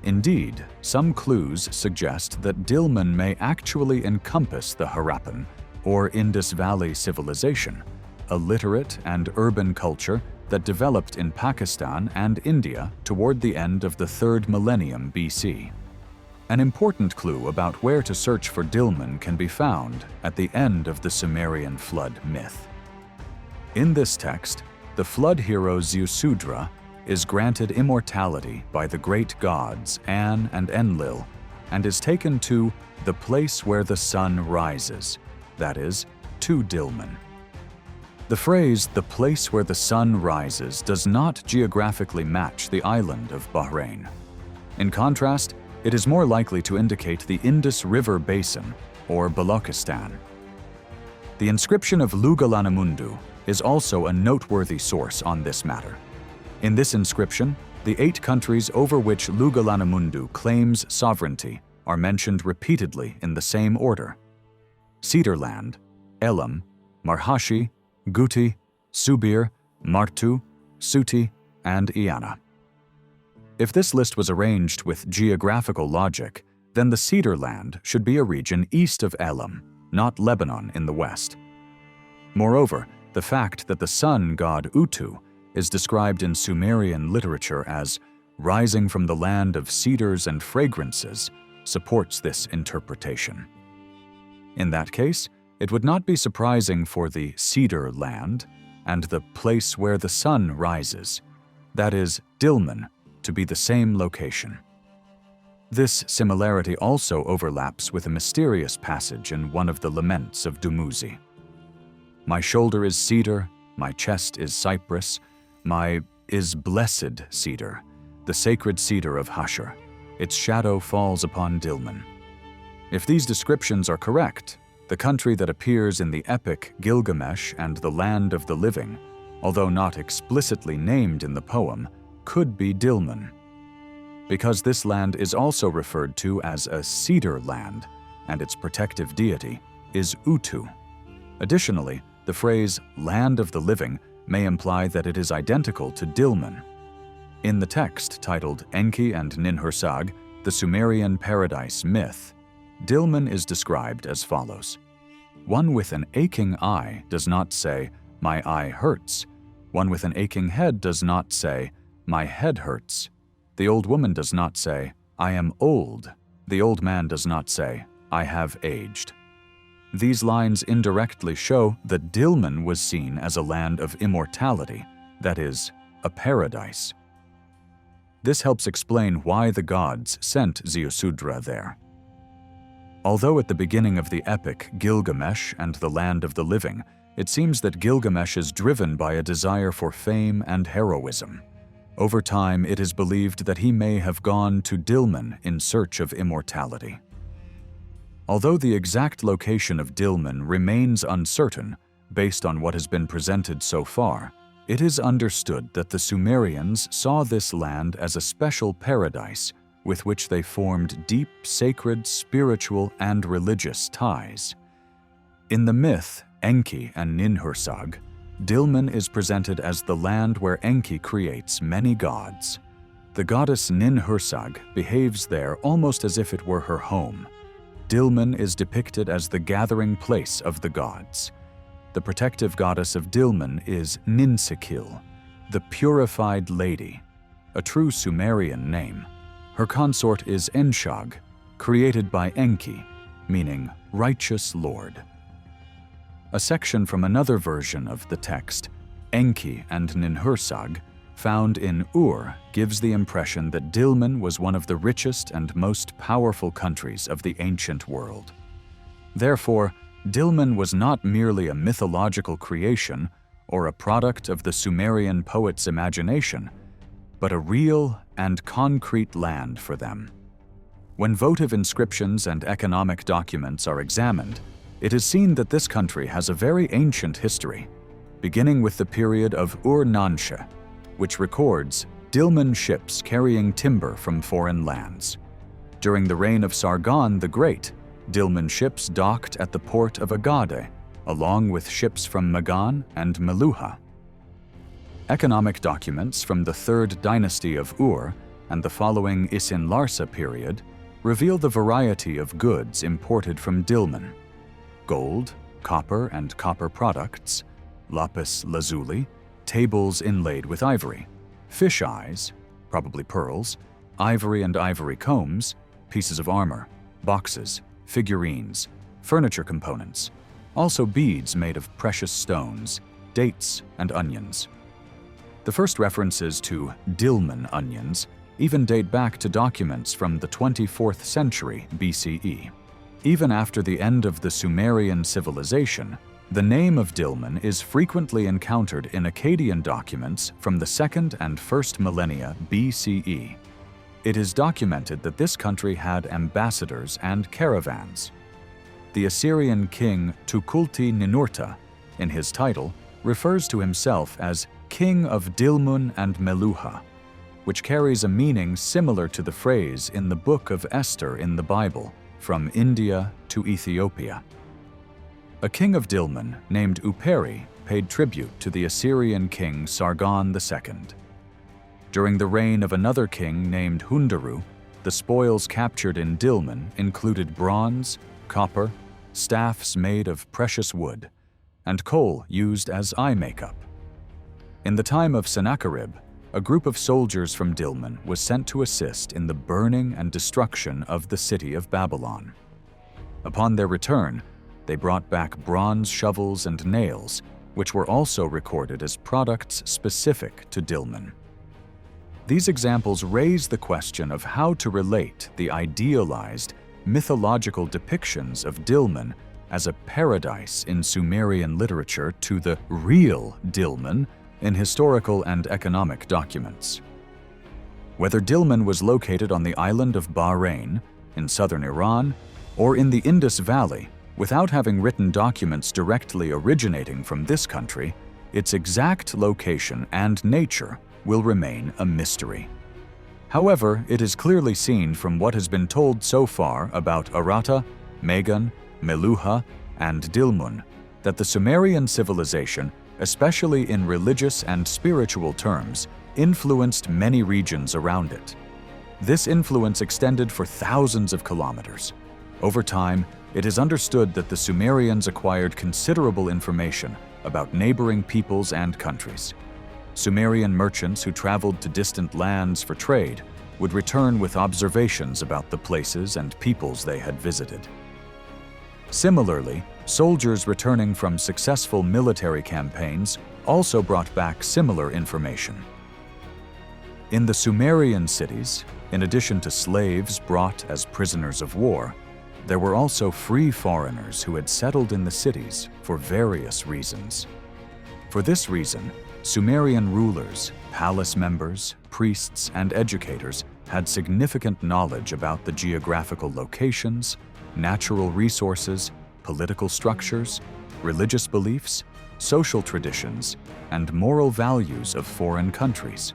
Indeed, some clues suggest that Dilmun may actually encompass the Harappan or Indus Valley civilization, a literate and urban culture that developed in Pakistan and India toward the end of the 3rd millennium BC. An important clue about where to search for Dilmun can be found at the end of the Sumerian flood myth. In this text, the flood hero Ziusudra is granted immortality by the great gods An and Enlil and is taken to the place where the sun rises, that is, to Dilmun. The phrase, "the place where the sun rises," does not geographically match the island of Bahrain. In contrast, it is more likely to indicate the Indus River Basin, or Balochistan. The inscription of Lugalbanda is also a noteworthy source on this matter. In this inscription, the 8 countries over which Lugalbanda claims sovereignty are mentioned repeatedly in the same order: Cedarland, Elam, Marhashi, Guti, Subir, Martu, Suti, and Inana. If this list was arranged with geographical logic, then the Cedarland should be a region east of Elam, not Lebanon in the west. Moreover, the fact that the sun god Utu is described in Sumerian literature as rising from the land of cedars and fragrances supports this interpretation. In that case, it would not be surprising for the Cedar Land and the place where the sun rises, that is, Dilmun, to be the same location. This similarity also overlaps with a mysterious passage in one of the laments of Dumuzi. My shoulder is cedar, my chest is cypress, my is blessed cedar, the sacred cedar of Hashur. Its shadow falls upon Dilmun. If these descriptions are correct, the country that appears in the epic Gilgamesh and the Land of the Living, although not explicitly named in the poem, could be Dilmun. Because this land is also referred to as a cedar land, and its protective deity is Utu. Additionally, the phrase "land of the living" may imply that it is identical to Dilmun. In the text titled Enki and Ninhursag, the Sumerian paradise myth, Dilmun is described as follows. One with an aching eye does not say, "My eye hurts." One with an aching head does not say, "My head hurts." The old woman does not say, "I am old." The old man does not say, "I have aged." These lines indirectly show that Dilmun was seen as a land of immortality, that is, a paradise. This helps explain why the gods sent Ziusudra there. Although at the beginning of the epic Gilgamesh and the Land of the Living, it seems that Gilgamesh is driven by a desire for fame and heroism. Over time, it is believed that he may have gone to Dilmun in search of immortality. Although the exact location of Dilmun remains uncertain, based on what has been presented so far, it is understood that the Sumerians saw this land as a special paradise with which they formed deep, sacred, spiritual, and religious ties. In the myth Enki and Ninhursag, Dilmun is presented as the land where Enki creates many gods. The goddess Ninhursag behaves there almost as if it were her home. Dilmun is depicted as the gathering place of the gods. The protective goddess of Dilmun is Ninsikil, the purified lady, a true Sumerian name. Her consort is Enshag, created by Enki, meaning righteous lord. A section from another version of the text, Enki and Ninhursag, found in Ur, gives the impression that Dilmun was one of the richest and most powerful countries of the ancient world. Therefore, Dilmun was not merely a mythological creation or a product of the Sumerian poet's imagination, but a real and concrete land for them. When votive inscriptions and economic documents are examined, it is seen that this country has a very ancient history, beginning with the period of Ur-Nanshe, which records Dilmun ships carrying timber from foreign lands. During the reign of Sargon the Great, Dilmun ships docked at the port of Agade, along with ships from Magan and Meluha. Economic documents from the 3rd dynasty of Ur and the following Isin-Larsa period reveal the variety of goods imported from Dilmun: gold, copper and copper products, lapis lazuli, tables inlaid with ivory, fish eyes, probably pearls, ivory and ivory combs, pieces of armor, boxes, figurines, furniture components, also beads made of precious stones, dates, and onions. The first references to Dilmun onions even date back to documents from the 24th century BCE. Even after the end of the Sumerian civilization, the name of Dilmun is frequently encountered in Akkadian documents from the 2nd and 1st millennia BCE. It is documented that this country had ambassadors and caravans. The Assyrian king Tukulti-Ninurta, in his title, refers to himself as King of Dilmun and Meluha, which carries a meaning similar to the phrase in the Book of Esther in the Bible, from India to Ethiopia. A king of Dilmun named Uperi paid tribute to the Assyrian king Sargon II. During the reign of another king named Hundaru, the spoils captured in Dilmun included bronze, copper, staffs made of precious wood, and coal used as eye makeup. In the time of Sennacherib, a group of soldiers from Dilmun was sent to assist in the burning and destruction of the city of Babylon. Upon their return, they brought back bronze shovels and nails, which were also recorded as products specific to Dilmun. These examples raise the question of how to relate the idealized, mythological depictions of Dilmun as a paradise in Sumerian literature to the real Dilmun in historical and economic documents. Whether Dilmun was located on the island of Bahrain, in southern Iran, or in the Indus Valley, without having written documents directly originating from this country, its exact location and nature will remain a mystery. However, it is clearly seen from what has been told so far about Arata, Magan, Meluha, and Dilmun that the Sumerian civilization, especially in religious and spiritual terms, influenced many regions around it. This influence extended for thousands of kilometers. Over time, it is understood that the Sumerians acquired considerable information about neighboring peoples and countries. Sumerian merchants who traveled to distant lands for trade would return with observations about the places and peoples they had visited. Similarly, soldiers returning from successful military campaigns also brought back similar information. In the Sumerian cities, in addition to slaves brought as prisoners of war, there were also free foreigners who had settled in the cities for various reasons. For this reason, Sumerian rulers, palace members, priests, and educators had significant knowledge about the geographical locations, natural resources, political structures, religious beliefs, social traditions, and moral values of foreign countries.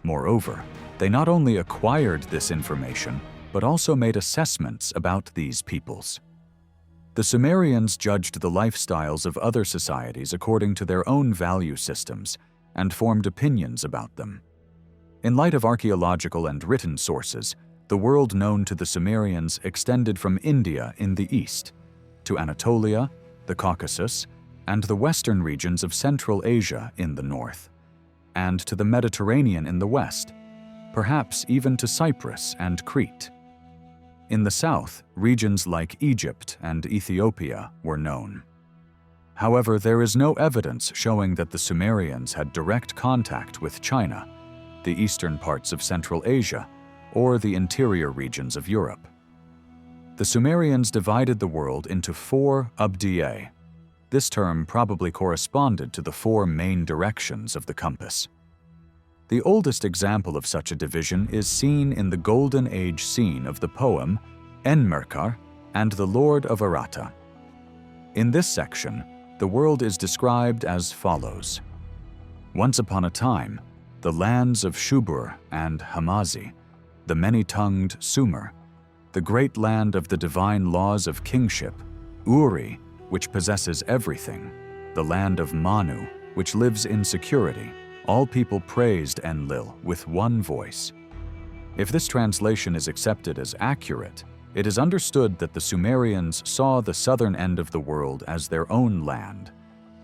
Moreover, they not only acquired this information, but also made assessments about these peoples. The Sumerians judged the lifestyles of other societies according to their own value systems and formed opinions about them. In light of archaeological and written sources, the world known to the Sumerians extended from India in the east, to Anatolia, the Caucasus, and the western regions of Central Asia in the north, and to the Mediterranean in the west, perhaps even to Cyprus and Crete. In the south, regions like Egypt and Ethiopia were known. However, there is no evidence showing that the Sumerians had direct contact with China, the eastern parts of Central Asia, or the interior regions of Europe. The Sumerians divided the world into 4 abdiye. This term probably corresponded to the 4 main directions of the compass. The oldest example of such a division is seen in the Golden Age scene of the poem Enmerkar and the Lord of Arata. In this section, the world is described as follows. Once upon a time, the lands of Shubur and Hamazi, the many-tongued Sumer, the great land of the divine laws of kingship, Uri, which possesses everything, the land of Manu, which lives in security, all people praised Enlil with one voice. If this translation is accepted as accurate, It is understood that the Sumerians saw the southern end of the world as their own land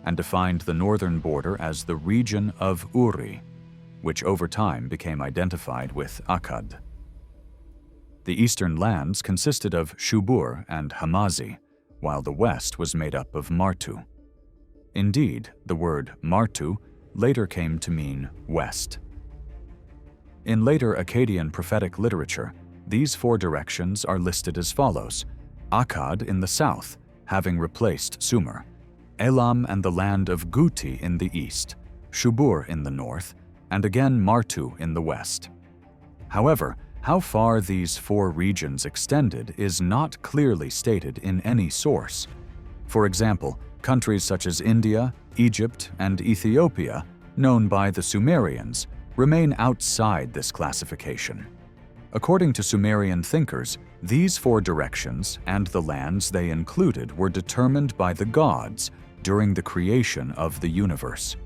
and defined the northern border as the region of Uri, which over time became identified with Akkad. The eastern lands consisted of Shubur and Hamazi, while the west was made up of Martu. Indeed, the word Martu later came to mean west. In later Akkadian prophetic literature, these four directions are listed as follows: Akkad in the south, having replaced Sumer; Elam and the land of Guti in the east; Shubur in the north; and again Martu in the west. However, how far these four regions extended is not clearly stated in any source. For example, countries such as India, Egypt, and Ethiopia, known by the Sumerians, remain outside this classification. According to Sumerian thinkers, these four directions and the lands they included were determined by the gods during the creation of the universe.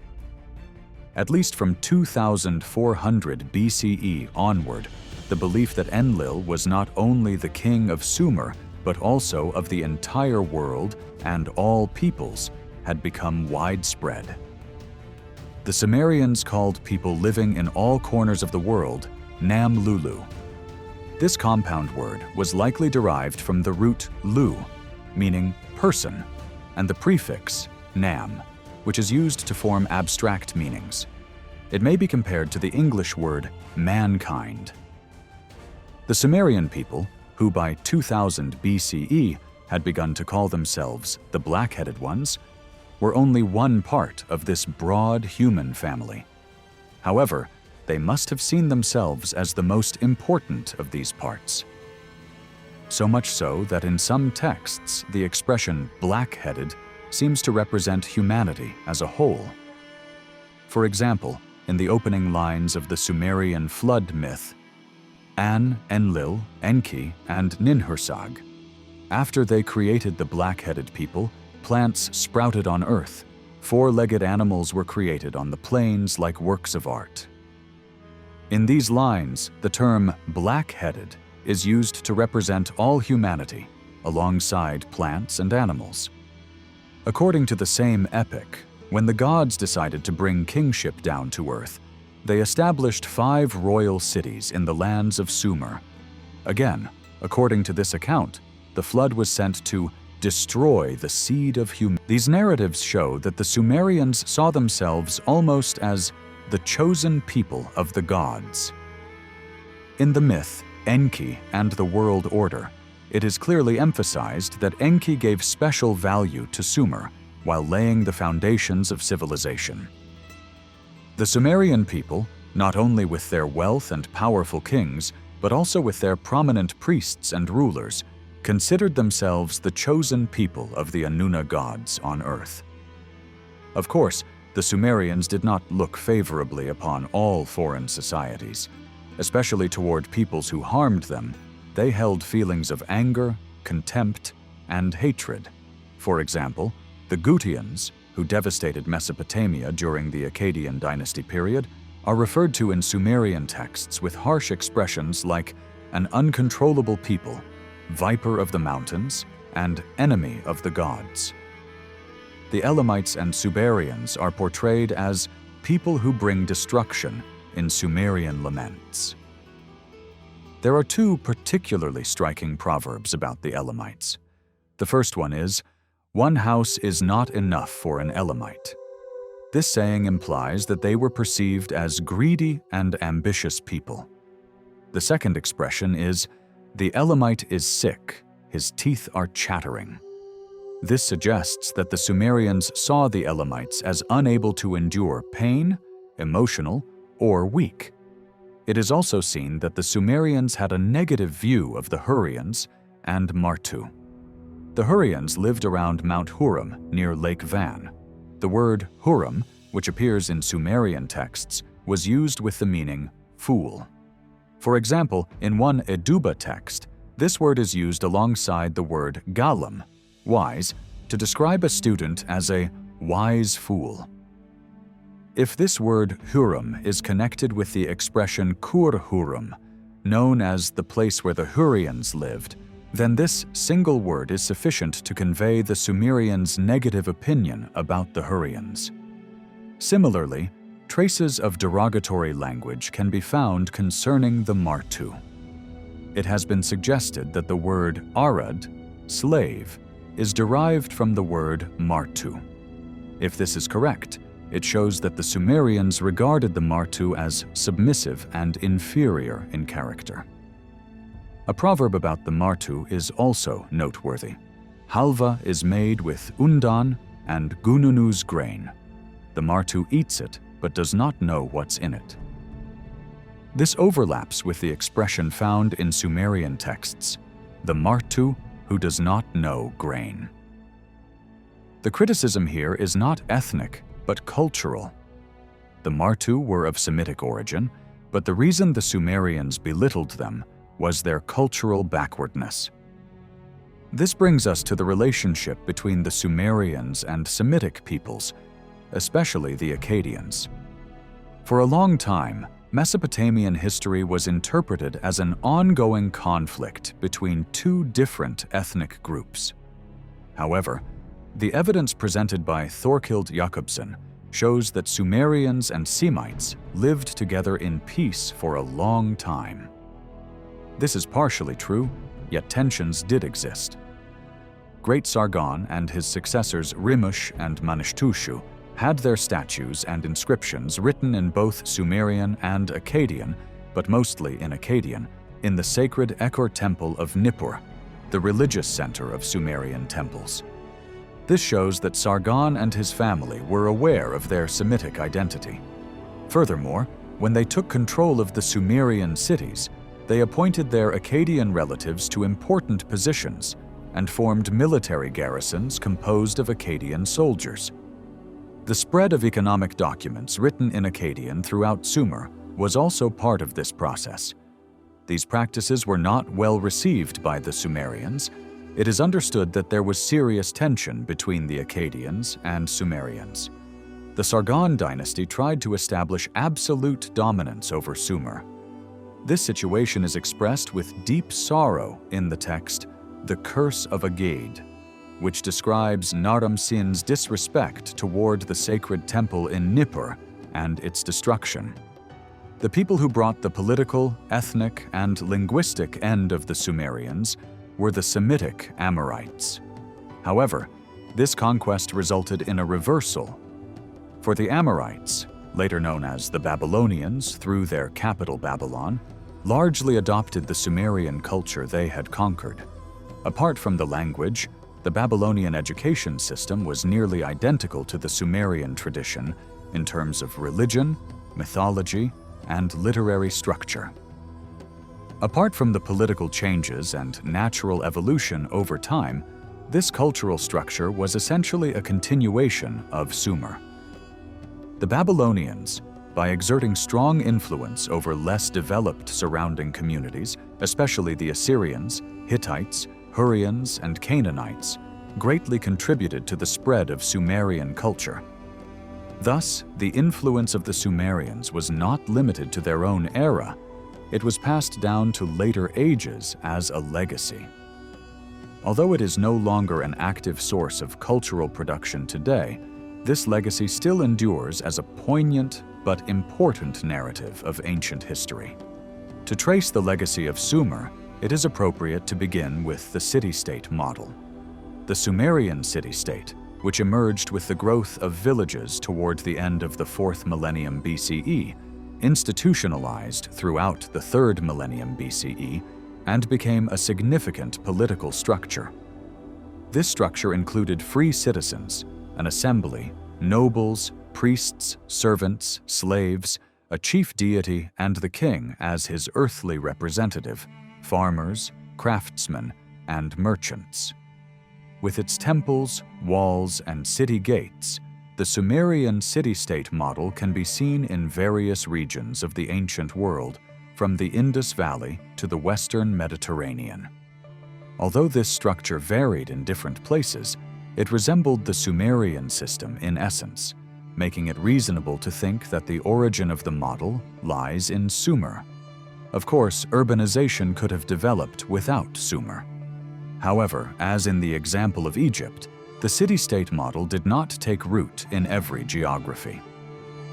At least from 2400 BCE onward, the belief that Enlil was not only the king of Sumer, but also of the entire world and all peoples, had become widespread. The Sumerians called people living in all corners of the world Nam-Lulu. This compound word was likely derived from the root lu, meaning person, and the prefix nam, which is used to form abstract meanings. It may be compared to the English word mankind. The Sumerian people, who by 2000 BCE had begun to call themselves the black-headed ones, were only one part of this broad human family. However, they must have seen themselves as the most important of these parts. So much so that in some texts the expression black-headed seems to represent humanity as a whole. For example, in the opening lines of the Sumerian flood myth, An, Enlil, Enki, and Ninhursag. After they created the black-headed people, plants sprouted on earth. Four-legged animals were created on the plains like works of art. In these lines, the term black-headed is used to represent all humanity, alongside plants and animals. According to the same epic, when the gods decided to bring kingship down to earth, they established 5 royal cities in the lands of Sumer. Again, according to this account, the flood was sent to destroy the seed of humanity. These narratives show that the Sumerians saw themselves almost as the chosen people of the gods. In the myth, Enki and the World Order, it is clearly emphasized that Enki gave special value to Sumer while laying the foundations of civilization. The Sumerian people, not only with their wealth and powerful kings, but also with their prominent priests and rulers, considered themselves the chosen people of the Anuna gods on earth. Of course, the Sumerians did not look favorably upon all foreign societies, especially toward peoples who harmed them. They held feelings of anger, contempt, and hatred. For example, the Gutians, who devastated Mesopotamia during the Akkadian dynasty period, are referred to in Sumerian texts with harsh expressions like an uncontrollable people, viper of the mountains, and enemy of the gods. The Elamites and Sumerians are portrayed as people who bring destruction in Sumerian laments. There are 2 particularly striking proverbs about the Elamites. The first one is, "One house is not enough for an Elamite." This saying implies that they were perceived as greedy and ambitious people. The second expression is, "The Elamite is sick, his teeth are chattering." This suggests that the Sumerians saw the Elamites as unable to endure pain, emotional, or weak. It is also seen that the Sumerians had a negative view of the Hurrians and Martu. The Hurrians lived around Mount Huram near Lake Van. The word Huram, which appears in Sumerian texts, was used with the meaning fool. For example, in one Eduba text, this word is used alongside the word galam, wise, to describe a student as a wise fool. If this word Huram is connected with the expression Kur Huram, known as the place where the Hurrians lived, then this single word is sufficient to convey the Sumerians' negative opinion about the Hurrians. Similarly, traces of derogatory language can be found concerning the Martu. It has been suggested that the word arad, slave, is derived from the word Martu. If this is correct, it shows that the Sumerians regarded the Martu as submissive and inferior in character. A proverb about the Martu is also noteworthy. Halva is made with undan and gununu's grain. The Martu eats it, but does not know what's in it. This overlaps with the expression found in Sumerian texts, the Martu who does not know grain. The criticism here is not ethnic, but cultural. The Martu were of Semitic origin, but the reason the Sumerians belittled them was their cultural backwardness. This brings us to the relationship between the Sumerians and Semitic peoples, especially the Akkadians. For a long time, Mesopotamian history was interpreted as an ongoing conflict between two different ethnic groups. However, the evidence presented by Thorkild Jakobsen shows that Sumerians and Semites lived together in peace for a long time. This is partially true, yet tensions did exist. Great Sargon and his successors Rimush and Manishtushu had their statues and inscriptions written in both Sumerian and Akkadian, but mostly in Akkadian, in the sacred Ekor Temple of Nippur, the religious center of Sumerian temples. This shows that Sargon and his family were aware of their Semitic identity. Furthermore, when they took control of the Sumerian cities, they appointed their Akkadian relatives to important positions and formed military garrisons composed of Akkadian soldiers. The spread of economic documents written in Akkadian throughout Sumer was also part of this process. These practices were not well received by the Sumerians. It is understood that there was serious tension between the Akkadians and Sumerians. The Sargon dynasty tried to establish absolute dominance over Sumer. This situation is expressed with deep sorrow in the text, The Curse of Agade, which describes Naram Sin's disrespect toward the sacred temple in Nippur and its destruction. The people who brought the political, ethnic, and linguistic end of the Sumerians were the Semitic Amorites. However, this conquest resulted in a reversal. For the Amorites, later known as the Babylonians through their capital Babylon, largely adopted the Sumerian culture they had conquered. Apart from the language, the Babylonian education system was nearly identical to the Sumerian tradition in terms of religion, mythology, and literary structure. Apart from the political changes and natural evolution over time, this cultural structure was essentially a continuation of Sumer. The Babylonians, by exerting strong influence over less developed surrounding communities, especially the Assyrians, Hittites, Hurrians, and Canaanites, greatly contributed to the spread of Sumerian culture. Thus, the influence of the Sumerians was not limited to their own era. It was passed down to later ages as a legacy. Although it is no longer an active source of cultural production today, this legacy still endures as a poignant but important narrative of ancient history. To trace the legacy of Sumer, it is appropriate to begin with the city-state model. The Sumerian city-state, which emerged with the growth of villages toward the end of the 4th millennium BCE, institutionalized throughout the 3rd millennium BCE, and became a significant political structure. This structure included free citizens, an assembly, nobles, priests, servants, slaves, a chief deity, and the king as his earthly representative, farmers, craftsmen, and merchants. With its temples, walls, and city gates, the Sumerian city-state model can be seen in various regions of the ancient world, from the Indus Valley to the Western Mediterranean. Although this structure varied in different places, it resembled the Sumerian system in essence, making it reasonable to think that the origin of the model lies in Sumer. Of course, urbanization could have developed without Sumer. However, as in the example of Egypt, the city-state model did not take root in every geography.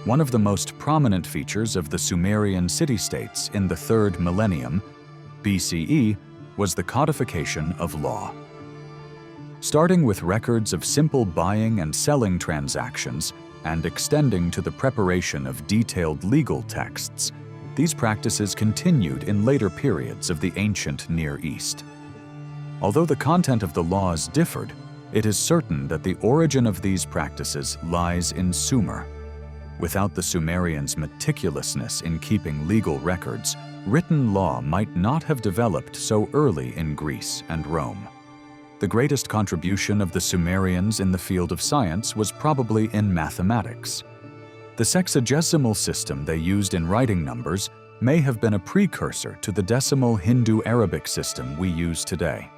One of the most prominent features of the Sumerian city-states in the 3rd millennium BCE was the codification of law. Starting with records of simple buying and selling transactions and extending to the preparation of detailed legal texts, these practices continued in later periods of the ancient Near East. Although the content of the laws differed, it is certain that the origin of these practices lies in Sumer. Without the Sumerians' meticulousness in keeping legal records, written law might not have developed so early in Greece and Rome. The greatest contribution of the Sumerians in the field of science was probably in mathematics. The sexagesimal system they used in writing numbers may have been a precursor to the decimal Hindu-Arabic system we use today.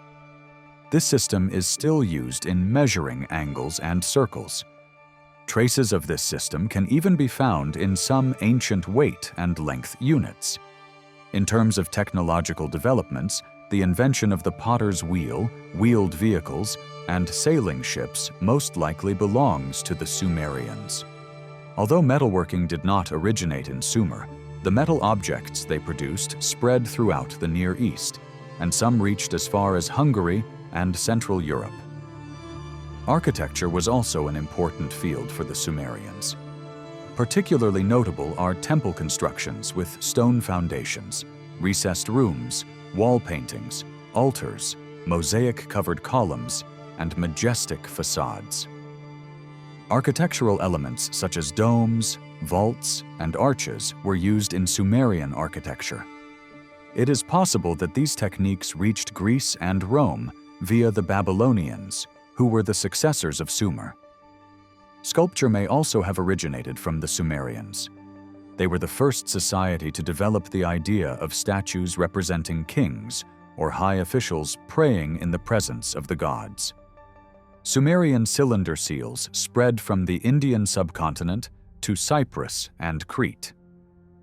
This system is still used in measuring angles and circles. Traces of this system can even be found in some ancient weight and length units. In terms of technological developments, the invention of the potter's wheel, wheeled vehicles, and sailing ships most likely belongs to the Sumerians. Although metalworking did not originate in Sumer, the metal objects they produced spread throughout the Near East, and some reached as far as Hungary and Central Europe. Architecture was also an important field for the Sumerians. Particularly notable are temple constructions with stone foundations, recessed rooms, wall paintings, altars, mosaic-covered columns, and majestic facades. Architectural elements such as domes, vaults, and arches were used in Sumerian architecture. It is possible that these techniques reached Greece and Rome via the Babylonians, who were the successors of Sumer. Sculpture may also have originated from the Sumerians. They were the first society to develop the idea of statues representing kings or high officials praying in the presence of the gods. Sumerian cylinder seals spread from the Indian subcontinent to Cyprus and Crete.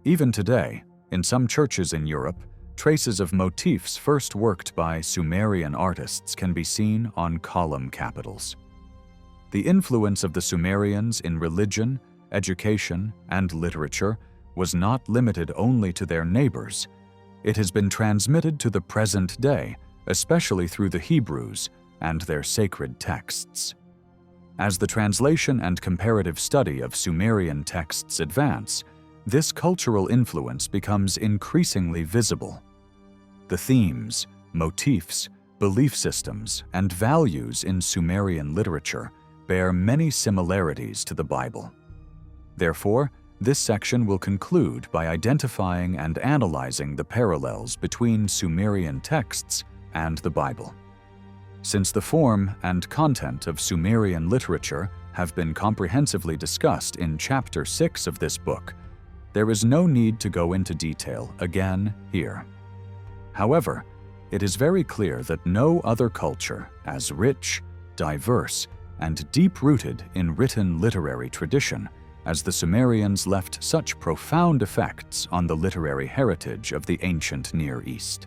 Even today, in some churches in Europe, traces of motifs first worked by Sumerian artists can be seen on column capitals. The influence of the Sumerians in religion, education, and literature was not limited only to their neighbors. It has been transmitted to the present day, especially through the Hebrews and their sacred texts. As the translation and comparative study of Sumerian texts advance, this cultural influence becomes increasingly visible. The themes, motifs, belief systems, and values in Sumerian literature bear many similarities to the Bible. Therefore, this section will conclude by identifying and analyzing the parallels between Sumerian texts and the Bible. Since the form and content of Sumerian literature have been comprehensively discussed in Chapter 6 of this book, there is no need to go into detail again here. However, it is very clear that no other culture as rich, diverse, and deep-rooted in written literary tradition as the Sumerians left such profound effects on the literary heritage of the ancient Near East.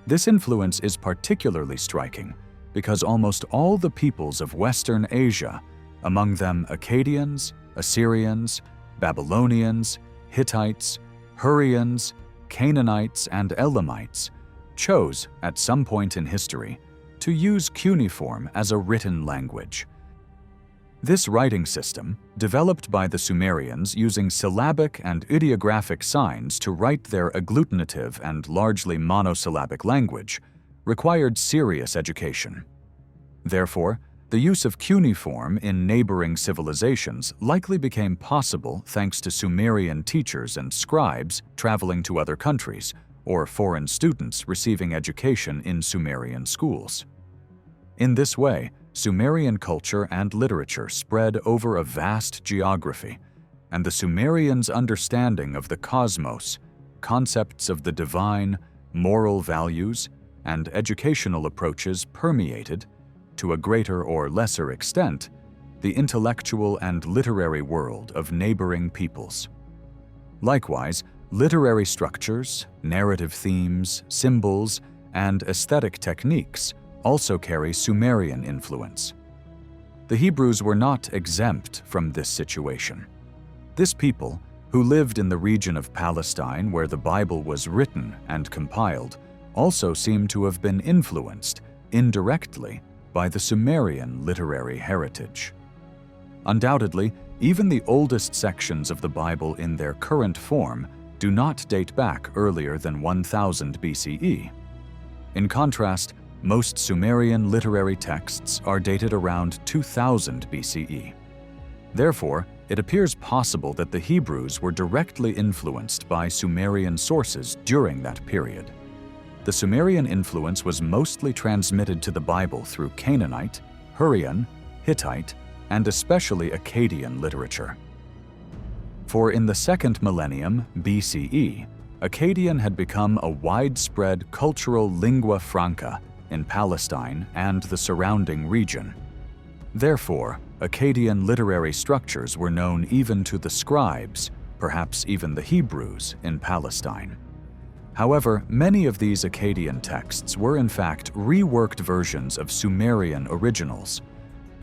This influence is particularly striking because almost all the peoples of Western Asia, among them Akkadians, Assyrians, Babylonians, Hittites, Hurrians, Canaanites, and Elamites, chose, at some point in history, to use cuneiform as a written language. This writing system, developed by the Sumerians using syllabic and ideographic signs to write their agglutinative and largely monosyllabic language, required serious education. Therefore, the use of cuneiform in neighboring civilizations likely became possible thanks to Sumerian teachers and scribes traveling to other countries, or foreign students receiving education in Sumerian schools. In this way, Sumerian culture and literature spread over a vast geography, and the Sumerians' understanding of the cosmos, concepts of the divine, moral values, and educational approaches permeated, to a greater or lesser extent, the intellectual and literary world of neighboring peoples. Likewise, literary structures, narrative themes, symbols, and aesthetic techniques also carry Sumerian influence. The Hebrews were not exempt from this situation. This people, who lived in the region of Palestine where the Bible was written and compiled, also seem to have been influenced, indirectly, by the Sumerian literary heritage. Undoubtedly, even the oldest sections of the Bible in their current form do not date back earlier than 1000 BCE. In contrast, most Sumerian literary texts are dated around 2000 BCE. Therefore, it appears possible that the Hebrews were directly influenced by Sumerian sources during that period. The Sumerian influence was mostly transmitted to the Bible through Canaanite, Hurrian, Hittite, and especially Akkadian literature. For in the second millennium BCE, Akkadian had become a widespread cultural lingua franca in Palestine and the surrounding region. Therefore, Akkadian literary structures were known even to the scribes, perhaps even the Hebrews, in Palestine. However, many of these Akkadian texts were in fact reworked versions of Sumerian originals.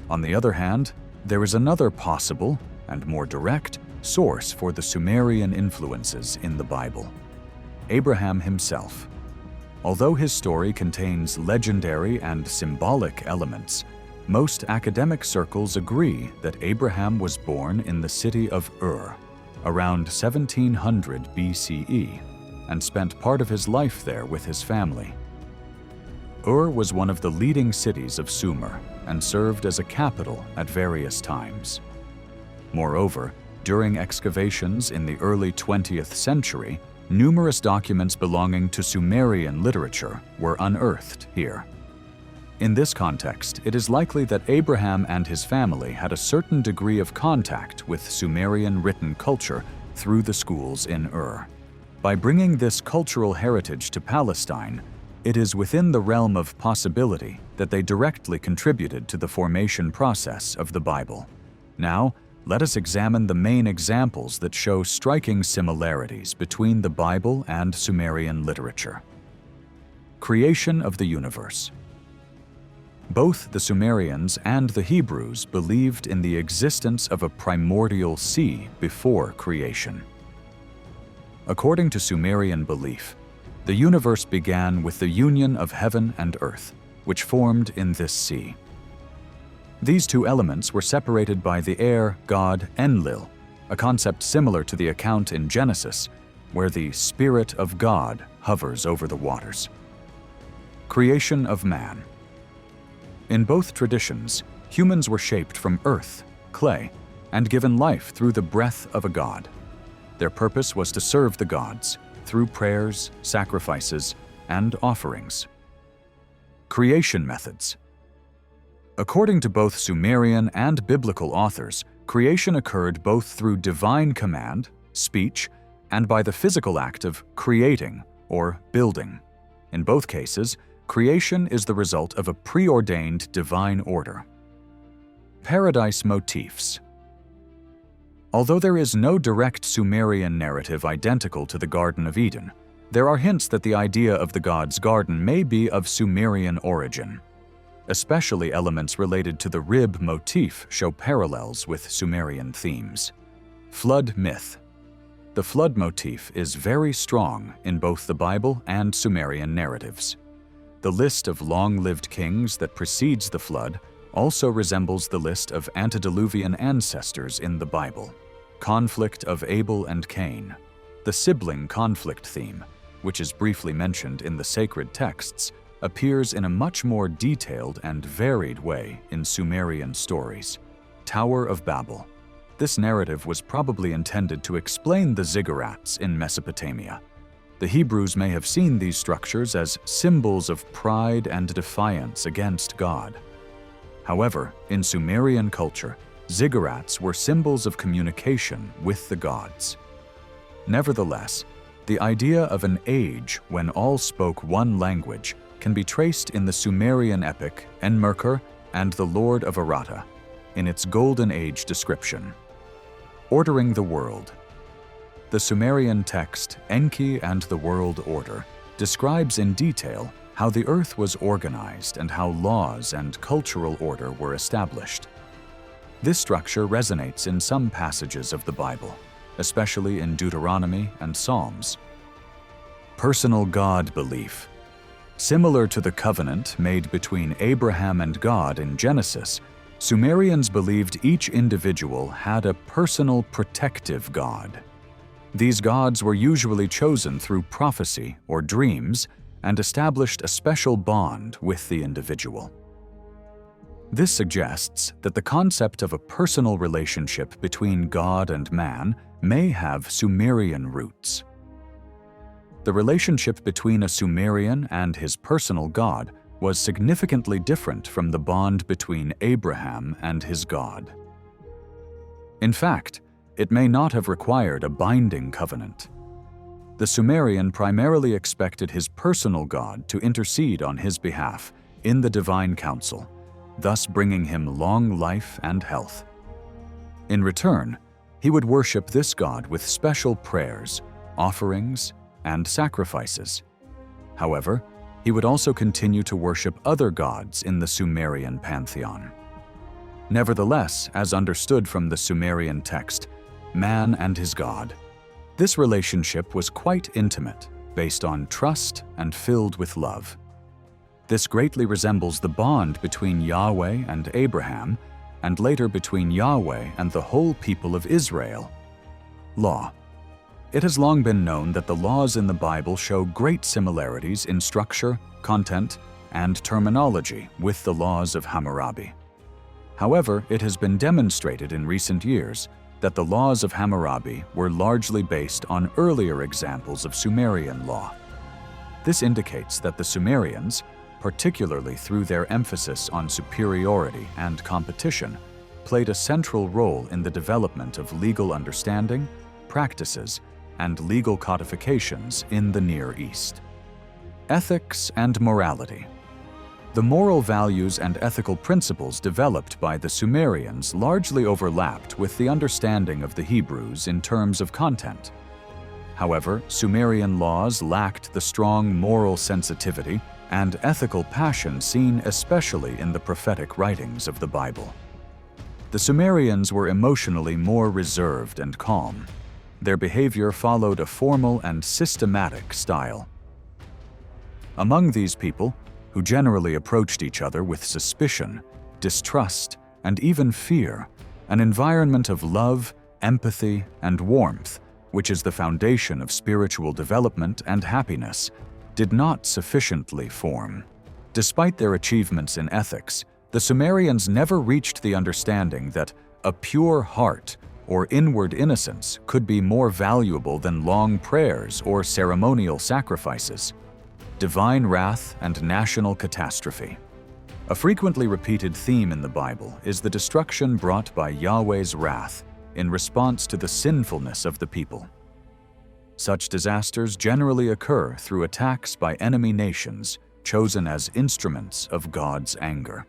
On the other hand, there is another possible, and more direct, source for the Sumerian influences in the Bible: Abraham himself. Although his story contains legendary and symbolic elements, most academic circles agree that Abraham was born in the city of Ur around 1700 BCE and spent part of his life there with his family. Ur was one of the leading cities of Sumer and served as a capital at various times. Moreover, during excavations in the early 20th century, numerous documents belonging to Sumerian literature were unearthed here. In this context, it is likely that Abraham and his family had a certain degree of contact with Sumerian written culture through the schools in Ur. By bringing this cultural heritage to Palestine, it is within the realm of possibility that they directly contributed to the formation process of the Bible. Now, let us examine the main examples that show striking similarities between the Bible and Sumerian literature. Creation of the universe. Both the Sumerians and the Hebrews believed in the existence of a primordial sea before creation. According to Sumerian belief, the universe began with the union of heaven and earth, which formed in this sea. These two elements were separated by the air god Enlil, a concept similar to the account in Genesis, where the Spirit of God hovers over the waters. Creation of man. In both traditions, humans were shaped from earth, clay, and given life through the breath of a god. Their purpose was to serve the gods through prayers, sacrifices, and offerings. Creation methods. According to both Sumerian and biblical authors, creation occurred both through divine command, speech, and by the physical act of creating or building. In both cases, creation is the result of a preordained divine order. Paradise motifs. Although there is no direct Sumerian narrative identical to the Garden of Eden, there are hints that the idea of the god's garden may be of Sumerian origin. Especially elements related to the rib motif show parallels with Sumerian themes. Flood myth. The flood motif is very strong in both the Bible and Sumerian narratives. The list of long-lived kings that precedes the flood also resembles the list of antediluvian ancestors in the Bible. Conflict of Abel and Cain. The sibling conflict theme, which is briefly mentioned in the sacred texts, appears in a much more detailed and varied way in Sumerian stories. Tower of Babel. This narrative was probably intended to explain the ziggurats in Mesopotamia. The Hebrews may have seen these structures as symbols of pride and defiance against God. However, in Sumerian culture, ziggurats were symbols of communication with the gods. Nevertheless, the idea of an age when all spoke one language can be traced in the Sumerian epic Enmerkar and the Lord of Arata, in its Golden Age description. Ordering the world. The Sumerian text Enki and the World Order describes in detail how the earth was organized and how laws and cultural order were established. This structure resonates in some passages of the Bible, especially in Deuteronomy and Psalms. Personal God belief. Similar to the covenant made between Abraham and God in Genesis, Sumerians believed each individual had a personal protective God. These gods were usually chosen through prophecy or dreams and established a special bond with the individual. This suggests that the concept of a personal relationship between God and man may have Sumerian roots. The relationship between a Sumerian and his personal God was significantly different from the bond between Abraham and his God. In fact, it may not have required a binding covenant. The Sumerian primarily expected his personal God to intercede on his behalf in the divine council, thus bringing him long life and health. In return, he would worship this God with special prayers, offerings, and sacrifices. However, he would also continue to worship other gods in the Sumerian pantheon. Nevertheless, as understood from the Sumerian text, man and his God, this relationship was quite intimate, based on trust and filled with love. This greatly resembles the bond between Yahweh and Abraham, and later between Yahweh and the whole people of Israel. Law. It has long been known that the laws in the Bible show great similarities in structure, content, and terminology with the laws of Hammurabi. However, it has been demonstrated in recent years that the laws of Hammurabi were largely based on earlier examples of Sumerian law. This indicates that the Sumerians, particularly through their emphasis on superiority and competition, played a central role in the development of legal understanding, practices, and legal codifications in the Near East. Ethics and morality. The moral values and ethical principles developed by the Sumerians largely overlapped with the understanding of the Hebrews in terms of content. However, Sumerian laws lacked the strong moral sensitivity and ethical passion seen especially in the prophetic writings of the Bible. The Sumerians were emotionally more reserved and calm. Their behavior followed a formal and systematic style. Among these people, who generally approached each other with suspicion, distrust, and even fear, an environment of love, empathy, and warmth, which is the foundation of spiritual development and happiness, did not sufficiently form. Despite their achievements in ethics, the Sumerians never reached the understanding that a pure heart or inward innocence could be more valuable than long prayers or ceremonial sacrifices. Divine wrath and national catastrophe. A frequently repeated theme in the Bible is the destruction brought by Yahweh's wrath in response to the sinfulness of the people. Such disasters generally occur through attacks by enemy nations chosen as instruments of God's anger.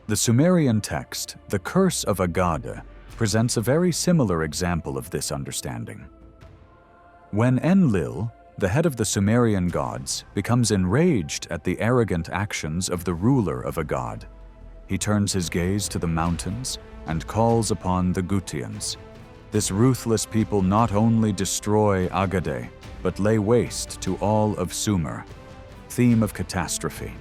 The Sumerian text, The Curse of Agade, presents a very similar example of this understanding. When Enlil, the head of the Sumerian gods, becomes enraged at the arrogant actions of the ruler of Agade, he turns his gaze to the mountains and calls upon the Gutians. This ruthless people not only destroy Agade, but lay waste to all of Sumer. Theme of catastrophe.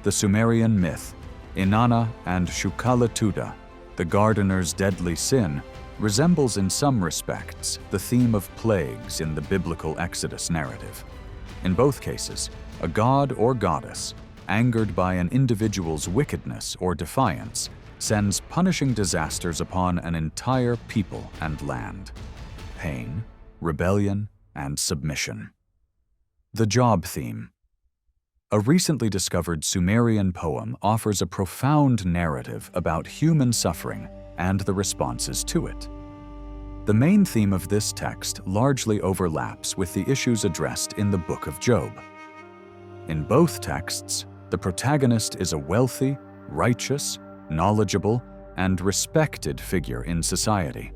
The Sumerian myth, Inana and Shukalatuda, the gardener's deadly sin, resembles in some respects the theme of plagues in the biblical Exodus narrative. In both cases, a god or goddess, angered by an individual's wickedness or defiance, sends punishing disasters upon an entire people and land. Pain, rebellion, and submission. The job theme. A recently discovered Sumerian poem offers a profound narrative about human suffering and the responses to it. The main theme of this text largely overlaps with the issues addressed in the Book of Job. In both texts, the protagonist is a wealthy, righteous, knowledgeable, and respected figure in society.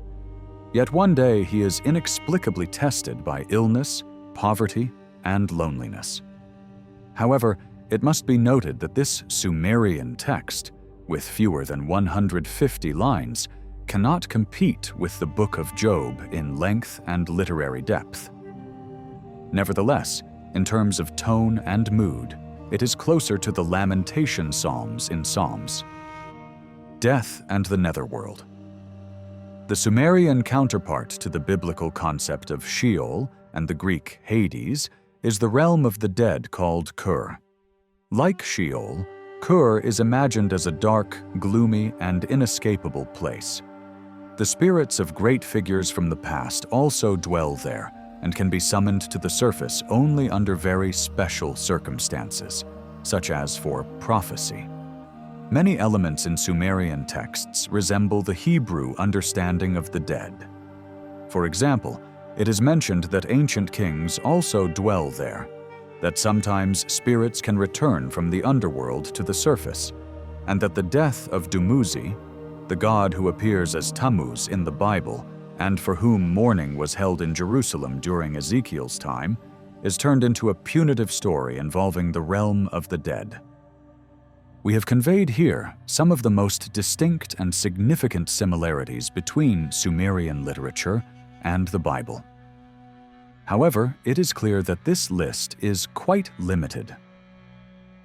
Yet one day he is inexplicably tested by illness, poverty, and loneliness. However, it must be noted that this Sumerian text, with fewer than 150 lines, cannot compete with the Book of Job in length and literary depth. Nevertheless, in terms of tone and mood, it is closer to the lamentation psalms in Psalms. Death and the Netherworld. The Sumerian counterpart to the biblical concept of Sheol and the Greek Hades is the realm of the dead called Kur. Like Sheol, Kur is imagined as a dark, gloomy, and inescapable place. The spirits of great figures from the past also dwell there and can be summoned to the surface only under very special circumstances, such as for prophecy. Many elements in Sumerian texts resemble the Hebrew understanding of the dead. For example, it is mentioned that ancient kings also dwell there, that sometimes spirits can return from the underworld to the surface, and that the death of Dumuzi, the god who appears as Tammuz in the Bible and for whom mourning was held in Jerusalem during Ezekiel's time, is turned into a punitive story involving the realm of the dead. We have conveyed here some of the most distinct and significant similarities between Sumerian literature and the Bible. However, it is clear that this list is quite limited.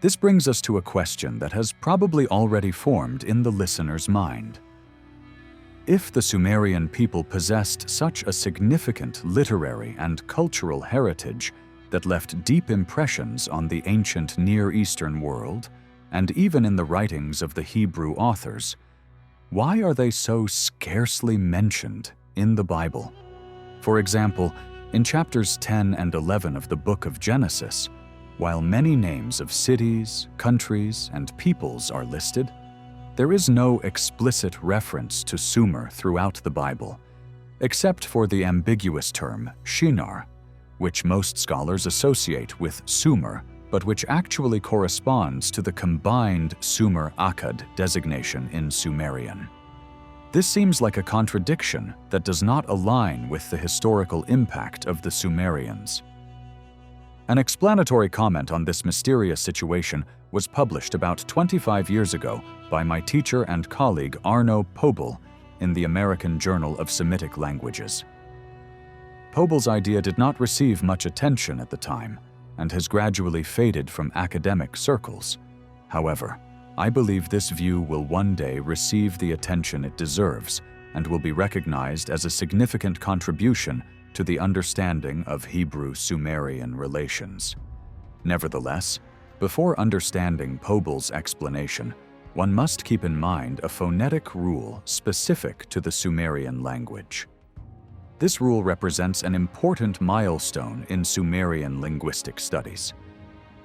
This brings us to a question that has probably already formed in the listener's mind. If the Sumerian people possessed such a significant literary and cultural heritage that left deep impressions on the ancient Near Eastern world, and even in the writings of the Hebrew authors, why are they so scarcely mentioned in the Bible? For example, in chapters 10 and 11 of the book of Genesis, while many names of cities, countries, and peoples are listed, there is no explicit reference to Sumer throughout the Bible, except for the ambiguous term Shinar, which most scholars associate with Sumer, but which actually corresponds to the combined Sumer-Akkad designation in Sumerian. This seems like a contradiction that does not align with the historical impact of the Sumerians. An explanatory comment on this mysterious situation was published about 25 years ago by my teacher and colleague Arno Pobel in the American Journal of Semitic Languages. Pobel's idea did not receive much attention at the time and has gradually faded from academic circles. However, I believe this view will one day receive the attention it deserves and will be recognized as a significant contribution to the understanding of Hebrew-Sumerian relations. Nevertheless, before understanding Pobel's explanation, one must keep in mind a phonetic rule specific to the Sumerian language. This rule represents an important milestone in Sumerian linguistic studies.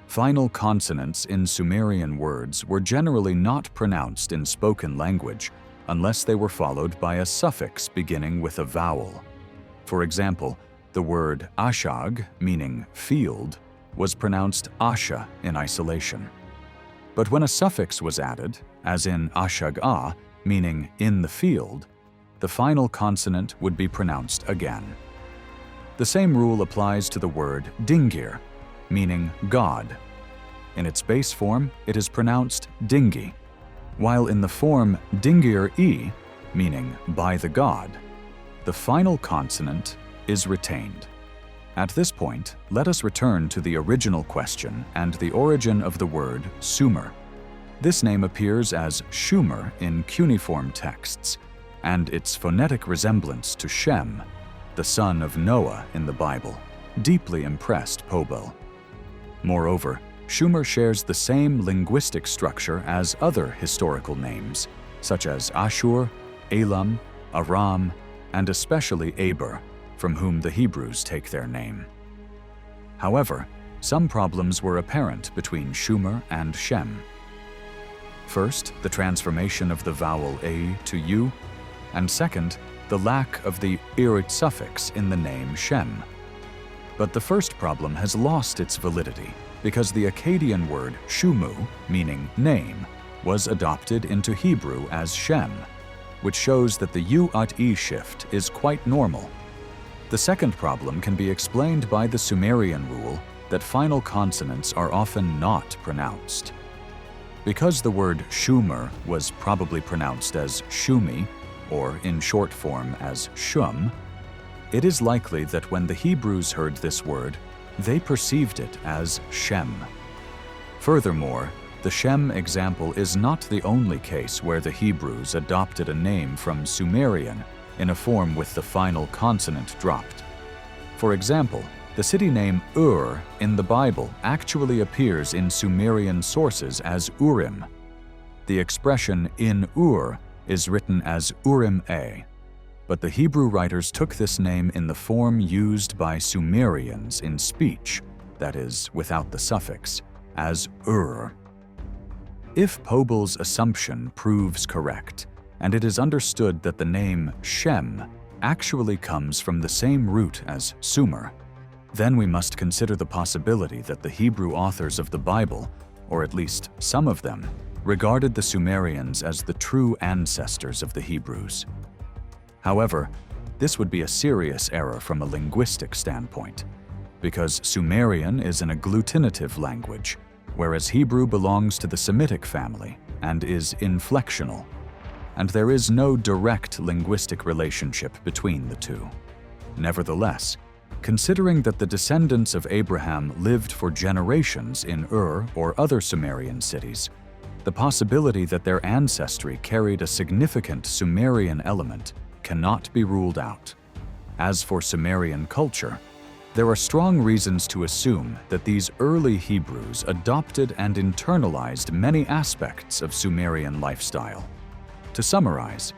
Final consonants in Sumerian words were generally not pronounced in spoken language unless they were followed by a suffix beginning with a vowel. For example, the word ashag, meaning field, was pronounced asha in isolation. But when a suffix was added, as in ashag-a, meaning in the field, the final consonant would be pronounced again. The same rule applies to the word dingir, meaning God. In its base form, it is pronounced dingi, while in the form dingir-e, meaning by the god, the final consonant is retained. At this point, let us return to the original question and the origin of the word Sumer. This name appears as Shumer in cuneiform texts, and its phonetic resemblance to Shem, the son of Noah in the Bible, deeply impressed Pobel. Moreover, Shumer shares the same linguistic structure as other historical names, such as Ashur, Elam, Aram, and especially Eber, from whom the Hebrews take their name. However, some problems were apparent between Shumer and Shem. First, the transformation of the vowel a to u, and second, the lack of the irit suffix in the name Shem. But the first problem has lost its validity because the Akkadian word shumu, meaning name, was adopted into Hebrew as Shem, which shows that the u-at-e shift is quite normal. The second problem can be explained by the Sumerian rule that final consonants are often not pronounced. Because the word Shumer was probably pronounced as Shumi, or in short form as Shum, it is likely that when the Hebrews heard this word, they perceived it as Shem. Furthermore, the Shem example is not the only case where the Hebrews adopted a name from Sumerian in a form with the final consonant dropped. For example, the city name Ur in the Bible actually appears in Sumerian sources as Urim. The expression in Ur is written as Urim-A, but the Hebrew writers took this name in the form used by Sumerians in speech, that is, without the suffix, as Ur. If Pobel's assumption proves correct, and it is understood that the name Shem actually comes from the same root as Sumer, then we must consider the possibility that the Hebrew authors of the Bible, or at least some of them, regarded the Sumerians as the true ancestors of the Hebrews. However, this would be a serious error from a linguistic standpoint, because Sumerian is an agglutinative language, whereas Hebrew belongs to the Semitic family and is inflectional, and there is no direct linguistic relationship between the two. Nevertheless, considering that the descendants of Abraham lived for generations in Ur or other Sumerian cities, the possibility that their ancestry carried a significant Sumerian element cannot be ruled out. As for Sumerian culture, there are strong reasons to assume that these early Hebrews adopted and internalized many aspects of Sumerian lifestyle. To summarize,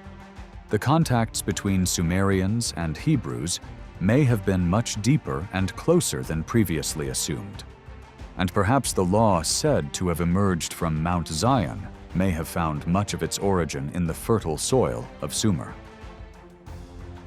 the contacts between Sumerians and Hebrews may have been much deeper and closer than previously assumed, and perhaps the law said to have emerged from Mount Zion may have found much of its origin in the fertile soil of Sumer.